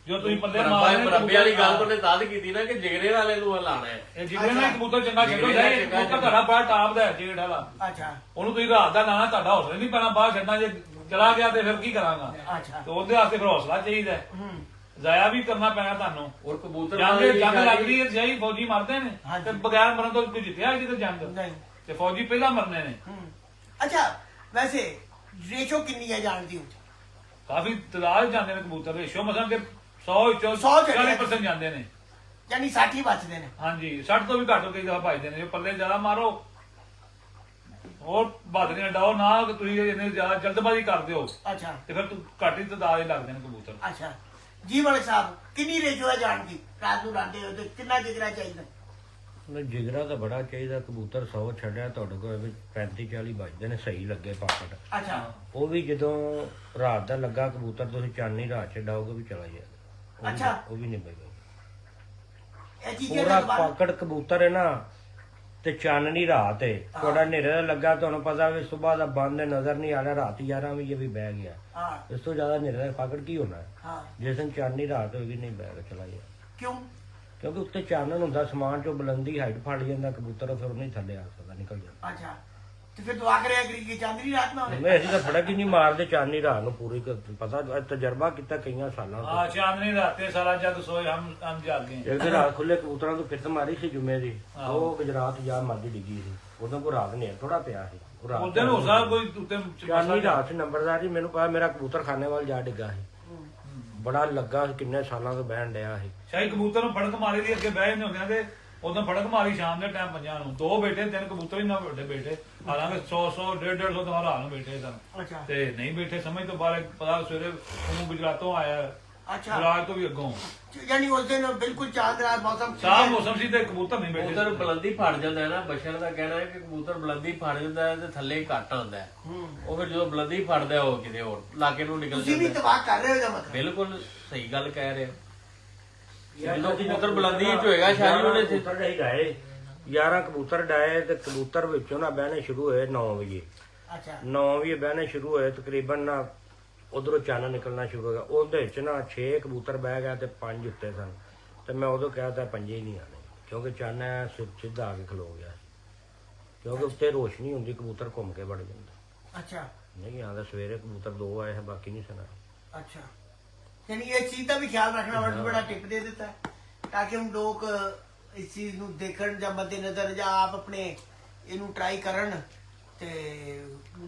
Speaker 3: ਜੋ ਤੁਸੀਂ ਪੱਲੇ
Speaker 6: ਮਰੱਬੇ ਵਾਲੀ ਗੱਲ ਤੋਂ ਤਦ ਕੀਤੀ ਨਾ ਕਿ ਜਿਗਰੇ ਵਾਲੇ ਨੂੰ ਹਲਾਣਾ ਹੈ।
Speaker 3: ਇਹ ਜਿਗਰੇ ਨਾਲ ਕਬੂਤਰ ਚੰਗਾ ਛੱਡੋ ਜਾਈ ਕਬੂਤਰ ਤੁਹਾਡਾ ਬੜਾ ਟਾਪ ਦਾ ਹੈ ਜੇੜ ਵਾਲਾ।
Speaker 1: ਅੱਛਾ
Speaker 3: ਉਹਨੂੰ ਤੁਸੀਂ ਰਾਤ ਦਾ ਲਾਣਾ ਤੁਹਾਡਾ ਹੌਸਲਾ ਨਹੀਂ ਪੈਣਾ ਬਾਹਰ ਛੱਡਣਾ। ਜੇ ਚਲਾ ਗਿਆ ਤੇ ਫਿਰ ਕੀ ਕਰਾਂਗਾ?
Speaker 1: ਅੱਛਾ
Speaker 3: ਤੇ ਉਹਦੇ ਵਾਸਤੇ ਫਿਰ ਹੌਸਲਾ ਚਾਹੀਦਾ ਹੈ। ਜ਼ਾਇਆ ਵੀ ਕਰਨਾ ਪੈਣਾ ਤੁਹਾਨੂੰ।
Speaker 6: ਔਰ ਕਬੂਤਰ
Speaker 3: ਜੰਗ ਲੱਗਦੀ ਹੈ ਜਾਈ ਫੌਜੀ ਮਰਦੇ ਨੇ ਤੇ ਬਗੈਰ ਮਰਨ ਤੋਂ ਕੋਈ ਜਿੱਤਿਆ ਕਿਤੇ ਜੰਗ
Speaker 1: ਨਹੀਂ।
Speaker 3: ਤੇ ਫੌਜੀ ਪਹਿਲਾਂ ਮਰਨੇ ਨੇ।
Speaker 1: ਅੱਛਾ ਵੈਸੇ ਰੇਸ਼ੋ ਕਿੰਨੀ ਹੈ ਜਾਣਦੀ ਹੋ?
Speaker 3: ਕਾਫੀ ਤਦਾਦ ਜਾਂਦੇ ਨੇ ਕਬੂਤਰ ਰੇਸ਼ੋ ਮਸਾਂ ਕਿ 100 ਵਿੱਚੋਂ
Speaker 1: 100
Speaker 3: 40% ਜਾਂਦੇ ਨੇ।
Speaker 1: ਯਾਨੀ 60 ਬਚਦੇ ਨੇ।
Speaker 3: ਹਾਂਜੀ 60 ਤੋਂ ਵੀ ਘੱਟ ਕਈ ਦਫਾ ਭਜਦੇ ਨੇ। ਜੇ ਪੱਲੇ ਜ਼ਿਆਦਾ ਮਾਰੋ ਹੋਰ ਬਹਾਦਰੀ ਡਾਓ ਨਾ ਤੁਸੀਂ ਇਹਨੇ ਜ਼ਿਆਦਾ ਜਲਦਬਾਜ਼ੀ ਕਰਦੇ ਹੋ
Speaker 1: ਅੱਛਾ
Speaker 3: ਤੇ ਫਿਰ ਘੱਟ ਹੀ ਤਦਾਦ ਹੀ ਲੱਗਦੇ ਨੇ ਕਬੂਤਰ।
Speaker 1: ਅੱਛਾ ਜੀ ਵਾਲੇ ਸਾਹਿਬ ਕਿੰਨੀ ਰੇਸ਼ੋ ਹੈ ਜਾਣ ਦੀ? ਰਾਤ ਨੂੰ ਲਾਉਂਦੇ ਹੋ ਤੇ ਕਿੰਨਾ ਜਿਗਰਾ ਚਾਹੀਦਾ?
Speaker 7: ਜਿਗਰਾ ਤਾਂ ਬੜਾ ਚਾਹੀਦਾ। ਕਬੂਤਰ 100 ਛੱਡਿਆ ਤੁਹਾਡੇ ਕੋਲ ਵੀ 35-40 ਵੱਜਦੇ ਨੇ ਸਹੀ ਲੱਗੇ ਪਾਕਟ।
Speaker 1: ਅੱਛਾ
Speaker 7: ਉਹ ਵੀ ਜਦੋਂ ਰਾਤ ਦਾ ਲੱਗਾ ਕਬੂਤਰ ਤੁਸੀਂ ਚਾਨਣੀ ਰਾਤ ਚ ਡਾਓਗੇ ਵੀ ਚਲਾ ਜਾਏਗਾ।
Speaker 1: ਅੱਛਾ।
Speaker 7: ਉਹ ਵੀ ਨਹੀਂ ਬਗੇਗਾ।
Speaker 1: ਇਹ ਚੀਜ਼ਾਂ
Speaker 7: ਪੂਰਾ
Speaker 1: ਦਾ ਸਵਾਲ
Speaker 7: ਪਾਕਟ ਕਬੂਤਰ ਹੈ ਨਾ ਤੇ ਚਾਨਣੀ ਰਾਤ ਹੈ ਤੁਹਾਡਾ ਹਨੇਰੇ ਦਾ ਲੱਗਾ ਤੁਹਾਨੂੰ ਪਤਾ ਵੀ ਸਵੇਰ ਦਾ ਬੰਦ ਨਜ਼ਰ ਨਹੀਂ ਆ ਰਿਹਾ ਰਾਤ 11 ਵਜੇ ਵੀ ਬਹਿ ਗਿਆ।
Speaker 1: ਹਾਂ
Speaker 7: ਇਸ ਤੋਂ ਜ਼ਿਆਦਾ ਹਨੇਰੇ ਦਾ ਪਾਕਟ ਕੀ ਹੋਣਾ ਹੈ?
Speaker 1: ਹਾਂ
Speaker 7: ਜਿਸ ਦਿਨ ਚਾਨਣੀ ਰਾਤ ਹੋਏਗੀ ਨਹੀਂ ਬਹਿਗਾ ਚਲਾ ਜਾਏਗਾ।
Speaker 1: ਕਿਉਂ?
Speaker 7: ਕਿਉਂਕਿ ਉੱਤੇ ਚਾਨਣ ਹੁੰਦਾ ਸਮਾਨ ਚੋਂ ਬੁਲੰਦੀ ਹਾਈਟ ਫੜ ਜਾਂਦਾ ਕਬੂਤਰ ਫਿਰ ਨਹੀਂ ਥੱਲੇ ਆ ਸਕਦਾ ਨਿਕਲ ਜਾਂਦਾ।
Speaker 1: ਅੱਛਾ ਤੇ ਫਿਰ ਦੁਆ ਕਰਿਆ ਕਰੀ ਕਿ ਚਾਂਦਨੀ ਰਾਤ ਨਾ ਹੋਵੇ।
Speaker 7: ਮੈਂ ਅਸੀਂ ਤਾਂ ਫੜਕ ਹੀ ਨਹੀਂ ਮਾਰਦੇ ਚਾਨਣੀ ਰਾਤ ਨੂੰ ਪੂਰੀ ਪਤਾ ਤਜਰਬਾ ਕੀਤਾ ਕਈਆਂ ਸਾਲਾਂ ਤੋਂ।
Speaker 3: ਆ ਚਾਂਦਨੀ ਰਾਤੇ ਸਾਰਾ ਜਗ ਸੋਏ ਹਮ ਜਾਗ ਗਏ।
Speaker 7: ਇੱਕ ਦਿਨ ਰਾਤ ਖੁੱਲੇ ਕਬੂਤਰਾਂ ਤੋਂ ਫਿਰਤ ਮਾਰੀ ਸੀ ਜੁਮੇ ਦੀ ਉਹ ਗੁਜਰਾਤ ਜਾ ਮੱਝ ਡਿੱਗੀ ਸੀ ਉਦੋਂ ਕੋ ਰਾਤ ਨੇ ਥੋੜਾ ਪਿਆ ਸੀ ਉਹ ਰਾਤ
Speaker 3: ਉਦੋਂ ਹੋ ਸਕਦਾ ਕੋਈ ਉੱਤੇ
Speaker 7: ਚਾਨਣੀ ਰਾਤ ਸੀ ਨੰਬਰਦਾਰ ਜੀ ਮੈਨੂੰ ਪਤਾ ਮੇਰਾ ਕਬੂਤਰ ਖਾਨੇ ਵੱਲ ਜਾ ਡਿੱਗਾ ਸੀ ਬੜਾ ਲੱਗਾ ਕਿੰਨੇ ਸਾਲਾਂ ਤੋਂ ਬਹਿਣ ਡਿਆ ਸੀ।
Speaker 3: ਸ਼ਾਇਦ ਕਬੂਤਰ ਨੂੰ ਫੜਕ ਮਾਰੀ ਦੀ ਅੱਗੇ ਬਹਿ ਜਾਂਦੇ ਹੁੰਦੇ ਆ ਤੇ ਉਦੋਂ ਫੜਕ ਮਾਰੀ ਸ਼ਾਮ ਦੇ ਟਾਈਮ 5 ਨੂੰ 2 ਬੈਠੇ 3 ਕਬੂਤਰ ਹੀ ਨਾ ਵੱਡੇ ਬੈਠੇ ਹਾਲਾਂਕਿ 100 150 ਤਾਂ ਰਾਤ ਨੂੰ ਬੈਠੇ ਸਨ
Speaker 1: ਅੱਛਾ
Speaker 3: ਤੇ ਨਹੀਂ ਬੈਠੇ ਸਮਝ ਤੋਂ ਬਾਅਦ ਪਤਾ ਸਵੇਰੇ ਉਹਨੂੰ ਗੁਜਰਾਤੋਂ ਆਇਆ
Speaker 1: ਅੱਛਾ
Speaker 3: ਗੁਜਰਾਤ ਤੋਂ ਵੀ ਅੱਗੋਂ
Speaker 1: ਯਾਨੀ ਉਸ ਦਿਨ ਬਿਲਕੁਲ ਚਾਂਦ ਰਾਤ ਮੌਸਮ
Speaker 3: ਸਾਫ ਮੌਸਮ ਸੀ ਤੇ ਕਬੂਤਰ ਨਹੀਂ
Speaker 6: ਕਬੂਤਰ
Speaker 3: ਬੈਠੇ।
Speaker 6: ਬੁਲੰਦੀ ਫੜ ਜਾਂਦਾ ਹੈ ਨਾ। ਬਸ਼ਰ ਦਾ ਕਹਿਣਾ ਹੈ ਕਿ ਕਬੂਤਰ ਬੁਲੰਦੀ ਫੜ ਜਾਂਦਾ ਹੈ ਤੇ ਥੱਲੇ ਘੱਟ ਆਉਂਦਾ ਹੈ। ਉਹ ਫਿਰ ਜਦੋਂ ਬੁਲੰਦੀ ਫੜਦਾ ਉਹ ਕਿਤੇ ਹੋਰ ਇਲਾਕੇ ਨੂੰ ਨਿਕਲ
Speaker 1: ਤੁਸੀਂ ਵੀ
Speaker 6: ਜਾਂਦਾ।
Speaker 1: ਤਬਾਹ ਕਰ ਰਹੇ ਹੋ ਇਹਦਾ ਮਤਲਬ?
Speaker 6: ਬਿਲਕੁਲ ਸਹੀ ਗੱਲ ਕਹਿ ਰਹੇ ਹੋ। ਜਦੋਂ ਕਬੂਤਰ ਬੁਲੰਦੀ ਚ ਹੋਏਗਾ ਸ਼ਾਇਦ ਉਹਨੇ
Speaker 7: ਕਬੂਤਰ ਨਹੀਂ ਡਾਏ 11 ਕਬੂਤਰ ਡਾਏ ਤੇ ਕਬੂਤਰ ਵਿੱਚੋਂ ਨਾ ਬਹਿਣੇ ਸ਼ੁਰੂ ਹੋਏ 9 ਵਜੇ।
Speaker 1: ਅੱਛਾ
Speaker 7: 9 ਵਜੇ ਬਹਿਣੇ ਸ਼ੁਰੂ ਹੋਏ ਤਕਰੀਬਨ ਨਾ ਉਧਰੋਂ ਚਾਨਣ ਨਿਕਲਣਾ ਸ਼ੁਰੂ ਹੋ ਗਿਆ। ਉਹਦੇ ਵਿੱਚ ਨਾ 6 ਕਬੂਤਰ ਬਹਿ ਗਿਆ ਤੇ 5 ਉੱਤੇ ਸਨ ਤੇ ਮੈਂ ਉਦੋਂ ਕਹਿਤਾ 5 ਹੀ ਨਹੀਂ ਆਣੇ ਕਿਉਂਕਿ ਚਾਨਣ ਸਿੱਧਾ ਆ ਕੇ ਖਲੋ ਗਿਆ ਕਿਉਂਕਿ ਉੱਤੇ ਰੋਸ਼ਨੀ ਹੁੰਦੀ ਕਬੂਤਰ ਘੁੰਮ ਕੇ ਵੜ ਜਾਂਦਾ।
Speaker 1: ਅੱਛਾ
Speaker 7: ਨਹੀਂ ਆਉਂਦਾ ਸਵੇਰੇ ਕਬੂਤਰ 2 ਆਏ ਹੈ ਬਾਕੀ ਨਹੀਂ ਸੁਣਾ।
Speaker 1: ਅੱਛਾ यानी ये चीज का भी ख्याल रखना बड़ा टिप दे देता है ताकि हम लोग इस चीज ਨੂੰ ਦੇਖਣ ਜਾਂ ਮੱਦੇਨਜ਼ਰ ਜਾਂ ਆਪ ਆਪਣੇ ਇਹਨੂੰ ਟਰਾਈ ਕਰਨ ਤੇ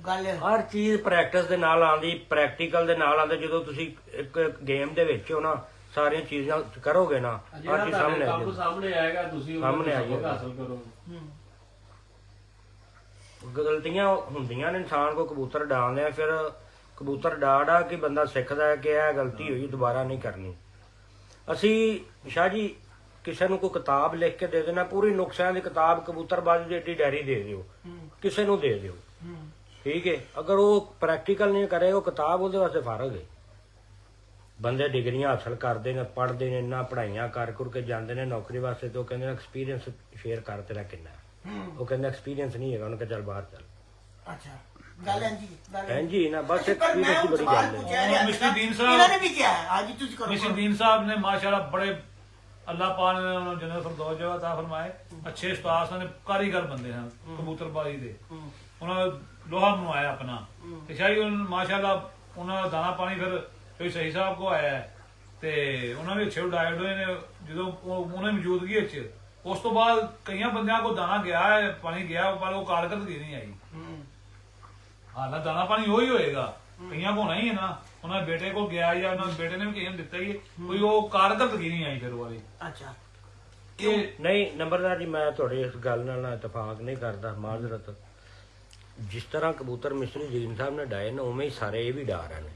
Speaker 1: ਗੱਲ
Speaker 7: ਹਰ ਚੀਜ਼ ਪ੍ਰੈਕਟਿਸ ਦੇ ਨਾਲ ਆਉਂਦੀ, ਪ੍ਰੈਕਟੀਕਲ ਦੇ ਨਾਲ ਆਉਂਦੇ। ਜਦੋਂ ਤੁਸੀਂ ਇੱਕ ਗੇਮ ਦੇ ਵਿੱਚ ਹੋ ਨਾ, ਸਾਰੀਆਂ ਚੀਜ਼ਾਂ ਕਰੋਗੇ ਨਾ, ਹਰ ਚੀਜ਼ ਸਾਹਮਣੇ ਆ ਜਾਏਗੀ।
Speaker 6: ਸਾਹਮਣੇ ਆਏਗਾ, ਤੁਸੀਂ
Speaker 7: ਸਾਹਮਣੇ ਆ ਜਾਏਗਾ।
Speaker 6: ਹਾਸਲ ਕਰੋਗੇ।
Speaker 7: ਗਲਤੀਆਂ ਹੁੰਦੀਆਂ ਨੇ, ਇਨਸਾਨ ਕੋ ਕਬੂਤਰ ਡਾਲਦੇ ਆ, ਫਿਰ ਕਬੂਤਰ ਡਾ ਕੇ ਬੰਦਾ ਸਿੱਖਦਾ ਹੈ ਕਿ ਇਹ ਗਲਤੀ ਹੋਈ, ਦੁਬਾਰਾ ਨਹੀਂ ਕਰਨੀ। ਅਸੀਂ ਸ਼ਾਹ ਜੀ ਕਿਸੇ ਨੂੰ ਕੋਈ ਕਿਤਾਬ ਲਿਖ ਕੇ ਦੇ ਦੇਣਾ, ਪੂਰੀ ਨੁਕਸਿਆਂ ਦੀ ਕਿਤਾਬ, ਕਬੂਤਰਬਾਜ਼ੀ ਦੀ ਏਡੀ ਡਾਇਰੀ ਦੇ ਦਿਓ, ਕਿਸੇ ਨੂੰ ਦੇ ਦਿਓ, ਠੀਕ ਹੈ। ਅਗਰ ਉਹ ਪ੍ਰੈਕਟੀਕਲ ਨਹੀਂ ਕਰੇ, ਉਹ ਕਿਤਾਬ ਉਹਦੇ ਵਾਸਤੇ ਫਰਕ ਹੈ। ਬੰਦੇ ਡਿਗਰੀਆਂ ਹਾਸਲ ਕਰਦੇ ਨੇ, ਪੜ੍ਹਦੇ ਨੇ, ਇੰਨਾ ਪੜ੍ਹਾਈਆਂ ਕਰ ਕੇ ਜਾਂਦੇ ਨੇ ਨੌਕਰੀ ਵਾਸਤੇ, ਤੇ ਉਹ ਕਹਿੰਦੇ ਨੇ ਐਕਸਪੀਰੀਅੰਸ ਸ਼ੇਅਰ ਕਰ ਤੇਰਾ ਕਿੰਨਾ। ਉਹ ਕਹਿੰਦਾ ਐਕਸਪੀਰੀਅੰਸ ਨਹੀਂ ਹੈਗਾ, ਉਹਨੇ ਕਿਹਾ ਚੱਲ ਬਾਹਰ ਚੱਲ।
Speaker 1: ਅੱਛਾ ਗੱਲ
Speaker 7: ਹਾਂਜੀ ਨਾ, ਬਸ ਐਕਸਪੀਰੀਅੰਸ ਦੀ ਬੜੀ ਗੱਲ ਹੈ।
Speaker 3: ਮਿਸਟਰ ਦੀਨ ਸਾਹਿਬ
Speaker 1: ਇਹਨਾਂ ਨੇ ਵੀ ਕਿਹਾ ਹੈ, ਅੱਜ ਤੁਸੀਂ ਕਰੋ।
Speaker 3: मिस्टर दीन साहब ने माशाल्लाह बड़े अल्लाह पाक ने उन्होंने जन्नत फिरदौस जगह अता फरमाए, अच्छे उस्ताद ने, कारीगर बंदे हैं कबूतरबाजी दे। उन्होंने लोहा बनवाया अपना ते शाही माशाल्लाह उन्होंने दाना पानी फिर कोई सही साहब को आया है ते उन्होंने भी अच्छे उडाए डोए ने जो उन्होंने मौजूदगी ਵਿੱਚ ਉਸ ਤੋਂ ਬਾਅਦ ਕਈਆਂ ਬੰਦਿਆਂ ਕੋ ਦਾਣਾ ਗਿਆ ਹੈ, ਪਾਣੀ ਗਿਆ, ਪਰ ਉਹ ਕਾਰਗਰਦਗੀ ਨਹੀਂ ਆਈ। ਹਾਲਾ ਦਾਣਾ ਪਾਣੀ ਉਹੀ ਹੋਏਗਾ, ਕਈਆਂ ਕੋ ਨਹੀਂ ਹੈ ਨਾ। ਉਹਨਾਂ ਦੇ ਬੇਟੇ ਕੋ ਗਿਆ ਜਾਂ ਉਹਨਾਂ ਦੇ ਬੇਟੇ ਨੇ ਵੀ ਕਈਆਂ ਨੂੰ ਦਿੱਤਾ ਹੀ ਹੈ, ਕੋਈ ਉਹ ਕਾਰਗਰਦਗੀ ਨਹੀਂ ਆਈ ਫਿਰ ਵਾਲੀ।
Speaker 1: ਅੱਛਾ
Speaker 3: ਇਹ
Speaker 7: ਨਹੀਂ ਨੰਬਰਦਾਰ ਜੀ, ਮੈਂ ਤੁਹਾਡੀ ਇਸ ਗੱਲ ਨਾਲ ਨਾ ਇਤਫਾਕ ਨਹੀਂ ਕਰਦਾ, ਮਾਜ਼ਰਤ। ਜਿਸ ਤਰ੍ਹਾਂ ਕਬੂਤਰ ਮਿਸਟਰ ਦੀਨ ਸਾਹਿਬ ਨੇ ਡਾਏ ਨੇ, ਉਵੇਂ ਹੀ ਸਾਰੇ ਇਹ ਵੀ ਡਾ ਰਹੇ ਨੇ।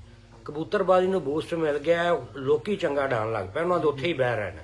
Speaker 7: ਕਬੂਤਰਬਾਜ਼ੀ ਨੂੰ ਬੂਸਟ ਮਿਲ ਗਿਆ, ਲੋਕੀ ਚੰਗਾ ਡਾਣ ਲੱਗ ਪਏ, ਉਹਨਾਂ ਦੇ ਉੱਥੇ ਹੀ ਬਹਿ ਰਹੇ ਨੇ,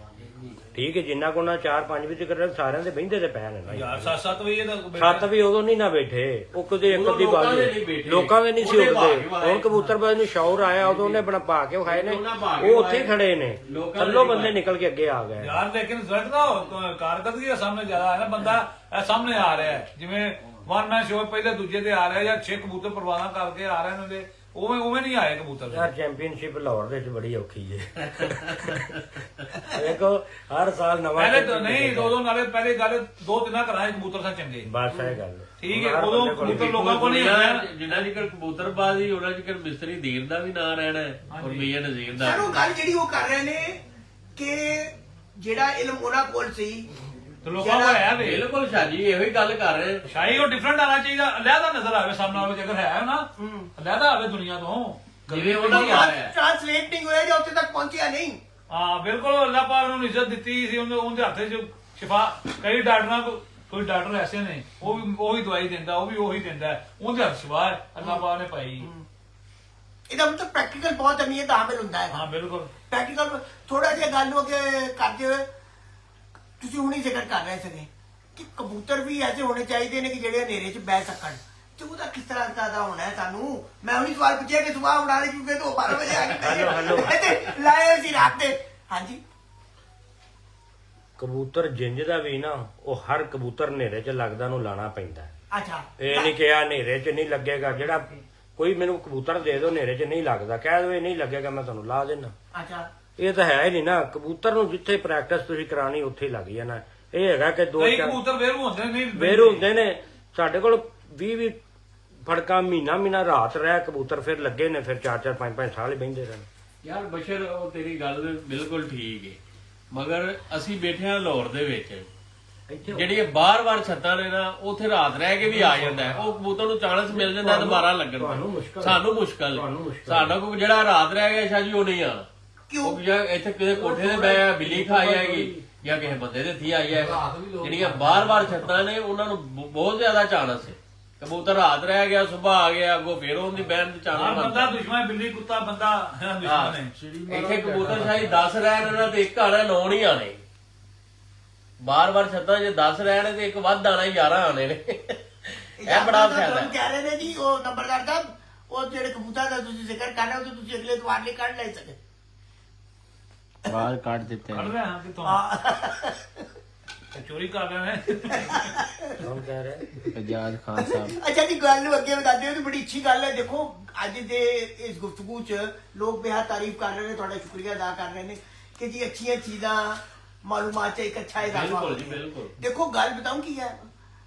Speaker 7: ਠੀਕ ਹੈ। ਜਿੰਨਾ ਕੋ ਨਾ 4-5 ਵਜੇ ਤੱਕ ਸਾਰਿਆਂ ਦੇ ਬਹਿੰਦੇ ਤੇ ਪੈ ਨੇ ਨਾ
Speaker 3: ਯਾਰ 7-7 ਵਜੇ ਤੱਕ
Speaker 7: 7 ਵੀ ਉਦੋਂ ਨਹੀਂ ਨਾ ਬੈਠੇ, ਉਹ ਕਦੇ ਇੱਕ ਦੀ ਬਾਜ਼ੀ ਲੋਕਾਂ ਦੇ ਨਹੀਂ ਸੀ ਉੱਠਦੇ। ਹੁਣ ਕਬੂਤਰਬਾਜ਼ੀ ਨੂੰ ਸ਼ੌਰ ਆਇਆ, ਉਦੋਂ ਉਹਨੇ ਬਣਾ ਪਾ ਕੇ ਵਿਖਾਏ ਨੇ, ਉਹ ਉੱਥੇ ਹੀ ਖੜੇ ਨੇ, ਥੱਲੋਂ ਬੰਦੇ ਨਿਕਲ ਕੇ ਅੱਗੇ ਆ ਗਏ।
Speaker 3: ਯਾਰ ਲੇਕਿਨ ਰਿਜ਼ਲਟ ਦਾ ਕਾਰਗਰਦਗੀ ਦਾ ਸਾਹਮਣੇ ਜ਼ਿਆਦਾ ਹੈ ਨਾ। ਬੰਦਾ ਇਹ ਸਾਹਮਣੇ ਆ ਰਿਹਾ ਹੈ, ਜਿਵੇਂ ਵਨ ਮੈਨ ਸ਼ੋਅ ਪਹਿਲੇ ਦੂਜੇ ਤੇ ਆ ਰਿਹਾ, ਜਾਂ 6 ਕਬੂਤਰ ਪਰਵਾਨਾ ਕਰਕੇ ਆ ਰਹੇ ਨੇ, ਉਵੇਂ ਨਹੀਂ ਆਏ ਕਬੂਤਰ।
Speaker 7: ਯਾਰ ਚੈਂਪੀਅਨਸ਼ਿਪ ਲਾਹੌਰ ਦੇ ਵਿੱਚ ਬੜੀ ਔਖੀ ਹੈ। ਦੇਖੋ ਹਰ ਸਾਲ ਨਵਾਂ
Speaker 3: ਪਹਿਲੇ ਤਾਂ ਨਹੀਂ, ਉਦੋਂ ਨਾਲੇ ਪਹਿਲੇ ਗੱਲ 2-3 ਘਰਾਂ ਦੇ ਕਬੂਤਰ ਸਨ ਚੰਗੇ,
Speaker 7: ਬਸ ਇਹ ਗੱਲ
Speaker 3: ਠੀਕ ਹੈ। ਉਦੋਂ ਕਬੂਤਰ ਲੋਕਾਂ ਕੋਲ ਨਹੀਂ ਹੁੰਦਾ।
Speaker 6: ਜਿੰਨਾ ਚਿਰ ਕਬੂਤਰਬਾਜ਼ੀ ਉਹਨਾਂ ਚਿਰ ਮਿਸਤਰੀ ਦੀਨ ਦਾ ਵੀ ਨਾਂ ਰਹਿਣਾ ਹੈ, ਔਰ ਮੀਆਂ ਨਜ਼ੀਰ ਦਾ।
Speaker 1: ਸਾਨੂੰ ਗੱਲ ਜਿਹੜੀ ਉਹ ਕਰ ਰਹੇ ਨੇ ਕਿ ਜਿਹੜਾ ਇਲਮ ਉਹਨਾਂ ਕੋਲ ਸੀ
Speaker 3: ਤੇ ਲੋਕਾਂ ਕੋਲ ਹੈ ਵੇ।
Speaker 6: ਬਿਲਕੁਲ ਸ਼ਾਹ ਜੀ ਇਹੋ ਹੀ ਗੱਲ ਕਰ ਰਹੇ।
Speaker 3: ਸ਼ਾਹੀ ਉਹ ਡਿਫਰੈਂਟ ਆਣਾ ਚਾਹੀਦਾ, ਅਲੱਗਾ ਨਜ਼ਰ ਆਵੇ ਸਾਹਮਣੇ ਵਾਲੇ, ਜੇਕਰ ਹੈ ਨਾ ਅਲੱਗਾ ਆਵੇ ਦੁਨੀਆ ਤੋਂ।
Speaker 6: ਜਿਵੇਂ ਉਹਨਾਂ ਨੂੰ ਆਇਆ
Speaker 1: ਟ੍ਰਾਂਸਲੇਟ ਨਹੀਂ ਹੋਇਆ ਜਾਂ ਉੱਥੇ ਤੱਕ ਪਹੁੰਚਿਆ ਨਹੀਂ।
Speaker 3: ਹਾਂ ਬਿਲਕੁਲ, ਅੱਲਾਹ ਪਾਕ ਨੂੰ ਇੱਜ਼ਤ ਦਿੱਤੀ ਸੀ, ਉਹਦੇ ਹੱਥ 'ਚ ਸ਼ਿਫਾ। ਕਈ ਡਾਕਟਰਾਂ ਕੋਈ ਡਾਕਟਰ ਐਸੇ ਨੇ, ਉਹ ਵੀ ਉਹੀ ਦਵਾਈ ਦਿੰਦਾ, ਉਹ ਵੀ ਉਹੀ ਦਿੰਦਾ, ਉਹਦੇ ਹੱਥ ਸ਼ਿਫਾ ਹੈ, ਅੱਲਾਹ ਪਾਕ ਨੇ ਪਾਈ।
Speaker 1: ਇਹਦਾ ਮਤਲਬ ਪ੍ਰੈਕਟੀਕਲ ਬਹੁਤ ਅਹਿਮੀਅਤ ਹਾਮਿਲ ਹੁੰਦਾ ਹੈ।
Speaker 3: ਹਾਂ ਬਿਲਕੁਲ
Speaker 1: ਪ੍ਰੈਕਟੀਕਲ ਥੋੜਾ ਜਿਹਾ ਗੱਲ ਨੂੰ ਅੱਗੇ ਕਰਦੇ ਹੋਏ ਤੁਸੀਂ ਹੁਣੀ ਜ਼ਿਕਰ ਕਰ ਰਹੇ ਸੀਗੇ ਕਿ ਕਬੂਤਰ ਵੀ ਐਸੇ ਹੋਣੇ ਚਾਹੀਦੇ ਨੇ ਕਿ ਜਿਹੜੇ ਹਨੇਰੇ 'ਚ ਬਹਿ ਸਕਣ, ਤੇ ਉਹਦਾ ਕਿਸ ਤਰ੍ਹਾਂ ਦਾ ਹੋਣਾ ਹੈ ਸਾਨੂੰ। ਮੈਂ ਉਹੀ ਸਵਾਲ ਪੁੱਛਿਆ ਕਿ ਸੁਬਾਹ ਉਡਾ ਲਈ ਕਿਉਂਕਿ ਤੋਂ 12 ਵਜੇ ਆ ਕੇ ਲਾਏ ਸੀ ਰਾਤ ਦੇ। ਹਾਂਜੀ
Speaker 7: ਕਬੂਤਰ ਜਿੰਜ ਦਾ ਵੀ ਨਾ, ਉਹ ਹਰ ਕਬੂਤਰ ਹਨੇਰੇ 'ਚ ਲੱਗਦਾ ਨੂੰ ਲਾਣਾ ਪੈਂਦਾ।
Speaker 1: ਅੱਛਾ
Speaker 7: ਇਹ ਨਹੀਂ ਕਿਹਾ ਹਨੇਰੇ 'ਚ ਨਹੀਂ ਲੱਗੇਗਾ, ਜਿਹੜਾ ਕੋਈ ਮੈਨੂੰ ਕਬੂਤਰ ਦੇ ਦਿਓ ਹਨੇਰੇ 'ਚ ਨਹੀਂ ਲੱਗਦਾ, ਕਹਿ ਦੋ ਇਹ ਨਹੀਂ ਲੱਗੇਗਾ, ਮੈਂ ਤੁਹਾਨੂੰ ਲਾ ਦੇਣਾ।
Speaker 1: ਅੱਛਾ
Speaker 7: ਇਹ ਤਾਂ ਹੈ ਹੀ ਨਹੀਂ ਨਾ। ਕਬੂਤਰ ਨੂੰ ਜਿੱਥੇ ਪ੍ਰੈਕਟਿਸ ਤੁਸੀਂ ਕਰਾਣੀ ਉੱਥੇ ਹੀ ਲੱਗ ਜਾਣਾ। ਇਹ ਹੈਗਾ ਕਿ
Speaker 3: ਕਈ ਕਬੂਤਰ ਵੇਰੂ ਹੁੰਦੇ ਨੇ, ਨਹੀਂ
Speaker 7: ਵੇਰੂ ਹੁੰਦੇ ਨੇ। ਸਾਡੇ ਕੋਲ 20 ਫੜਕਾ ਮਹੀਨਾ ਰਾਤ ਰਹਿ ਕਬੂਤਰ ਫਿਰ ਲੱਗੇ ਨੇ, ਫਿਰ 4-4 5-5 ਸਾਲ ਹੀ ਬਹਿੰਦੇ ਰਹਿਣ।
Speaker 6: ਯਾਰ ਬਸ਼ਰ, ਉਹ ਤੇਰੀ ਗੱਲ ਬਿਲਕੁਲ ਠੀਕ ਹੈ, ਮਗਰ ਅਸੀਂ ਬੈਠੇ ਹਾਂ ਲਾਹੌਰ ਦੇ ਵਿੱਚ, ਜਿਹੜੀਆਂ ਬਾਰ-ਬਾਰ ਛੱਤਾਂ ਨੇ ਨਾ, ਉੱਥੇ ਰਾਤ ਰਹਿ ਕੇ ਵੀ ਆ ਜਾਂਦਾ ਹੈ। ਉਹ ਕਬੂਤਰ ਨੂੰ ਚਾਂਸ ਮਿਲ ਜਾਂਦਾ ਦੁਬਾਰਾ ਲੱਗਣ ਦਾ। ਸਾਨੂੰ ਮੁਸ਼ਕਲ, ਸਾਡਾ ਕੋਈ ਜਿਹੜਾ ਰਾਤ ਰਹਿ ਗਿਆ ਸ਼ਾਹ ਜੀ ਉਹ ਨਹੀਂ ਆਣਾ। ਉਹ ਜਾਂ ਇੱਥੇ ਕਿਸੇ ਕੋਠੇ ਤੇ ਬਹਿ ਬਿੱਲੀ ਖਾ ਜਾਏਗੀ ਜਾਂ ਕਿਸੇ ਬੰਦੇ ਦੇ ਥੀ ਆਈ ਹੈ। ਜਿਹੜੀਆਂ ਬਾਰ-ਬਾਰ ਛੱਤਾਂ ਨੇ ਉਹਨਾਂ ਨੂੰ ਬਹੁਤ ਜ਼ਿਆਦਾ ਚਾਂਸ ਹੈ। ਕਬੂਤਰ ਰਾਤ ਰਹਿ ਗਿਆ, ਸੁਬਾਹ ਆ ਗਿਆ, ਅੱਗੋਂ ਫੇਰ ਉਹਦੀ ਬਹਿਣ ਦੀ ਚਾਂਸ
Speaker 3: ਬੰਦਾ ਦੁਸ਼ਮਣ, ਬਿੱਲੀ ਕੁੱਤਾ ਬੰਦਾ ਦੁਸ਼ਮਣ ਹੈ।
Speaker 6: ਇੱਥੇ ਕਬੂਤਰ ਸ਼ਾਹੀ 10 ਰਹਿਣ ਨਾ ਤੇ ਇੱਕ ਆਣਾ 9 ਨਹੀਂ ਆਣੇ। ਬਾਰ-ਬਾਰ ਛੱਤਾਂ ਜੇ 10 ਰਹਿਣ ਤੇ ਇੱਕ ਵੱਧ ਆਣਾ 11 ਆਣੇ ਨੇ। ਇਹ ਬੜਾ ਫਾਇਦਾ ਹੈ।
Speaker 1: ਕਹਿ ਰਹੇ ਨੇ ਜੀ ਉਹ ਨੰਬਰਦਾਰ ਸਾਹਿਬ, ਉਹ ਜਿਹੜੇ ਕਬੂਤਰ ਦਾ ਤੁਸੀਂ ਜ਼ਿਕਰ ਕਰ ਰਹੇ ਹੋ, ਤੁਸੀਂ ਅਗਲੇ ਦਵਾਰ ਲਈ ਕੱਢ ਲੈ ਸਕੇ।
Speaker 4: ਬਾਹਰ ਕੱਢ ਦਿੱਤੇ
Speaker 3: ਕੱਢ ਰਿਹਾ ਕਿਤੋਂ ਚੋਰੀ ਕਰ ਰਹੇ ਨੇ।
Speaker 7: ਕੌਣ ਕਹਿ ਰਿਹਾ?
Speaker 4: ਆਜ਼ਾਦ ਖਾਨ ਸਾਹਿਬ।
Speaker 1: ਅੱਛਾ ਜੀ, ਗੱਲ ਨੂੰ ਅੱਗੇ ਵਧਾਉਂਦੇ ਹੋ, ਬੜੀ ਅੱਛੀ ਗੱਲ ਹੈ। ਦੇਖੋ ਅੱਜ ਦੇ ਇਸ ਗੁਫ਼ਤਗੂ 'ਚ ਲੋਕ ਬੇਹੱਦ ਤਾਰੀਫ ਕਰ ਰਹੇ ਨੇ, ਤੁਹਾਡਾ ਸ਼ੁਕਰੀਆ ਅਦਾ ਕਰ ਰਹੇ ਨੇ ਕਿ ਜੀ ਅੱਛੀਆਂ ਚੀਜ਼ਾਂ ਮਾਲੂਮਾਤ 'ਚ ਇੱਕ ਅੱਛਾ ਇਜ਼ਾਫਾ ਹੋ
Speaker 6: ਬਿਲਕੁਲ ਜੀ, ਬਿਲकुल।
Speaker 1: ਦੇਖੋ ਗੱਲ ਬਤਾऊं ਕੀ ਹੈ,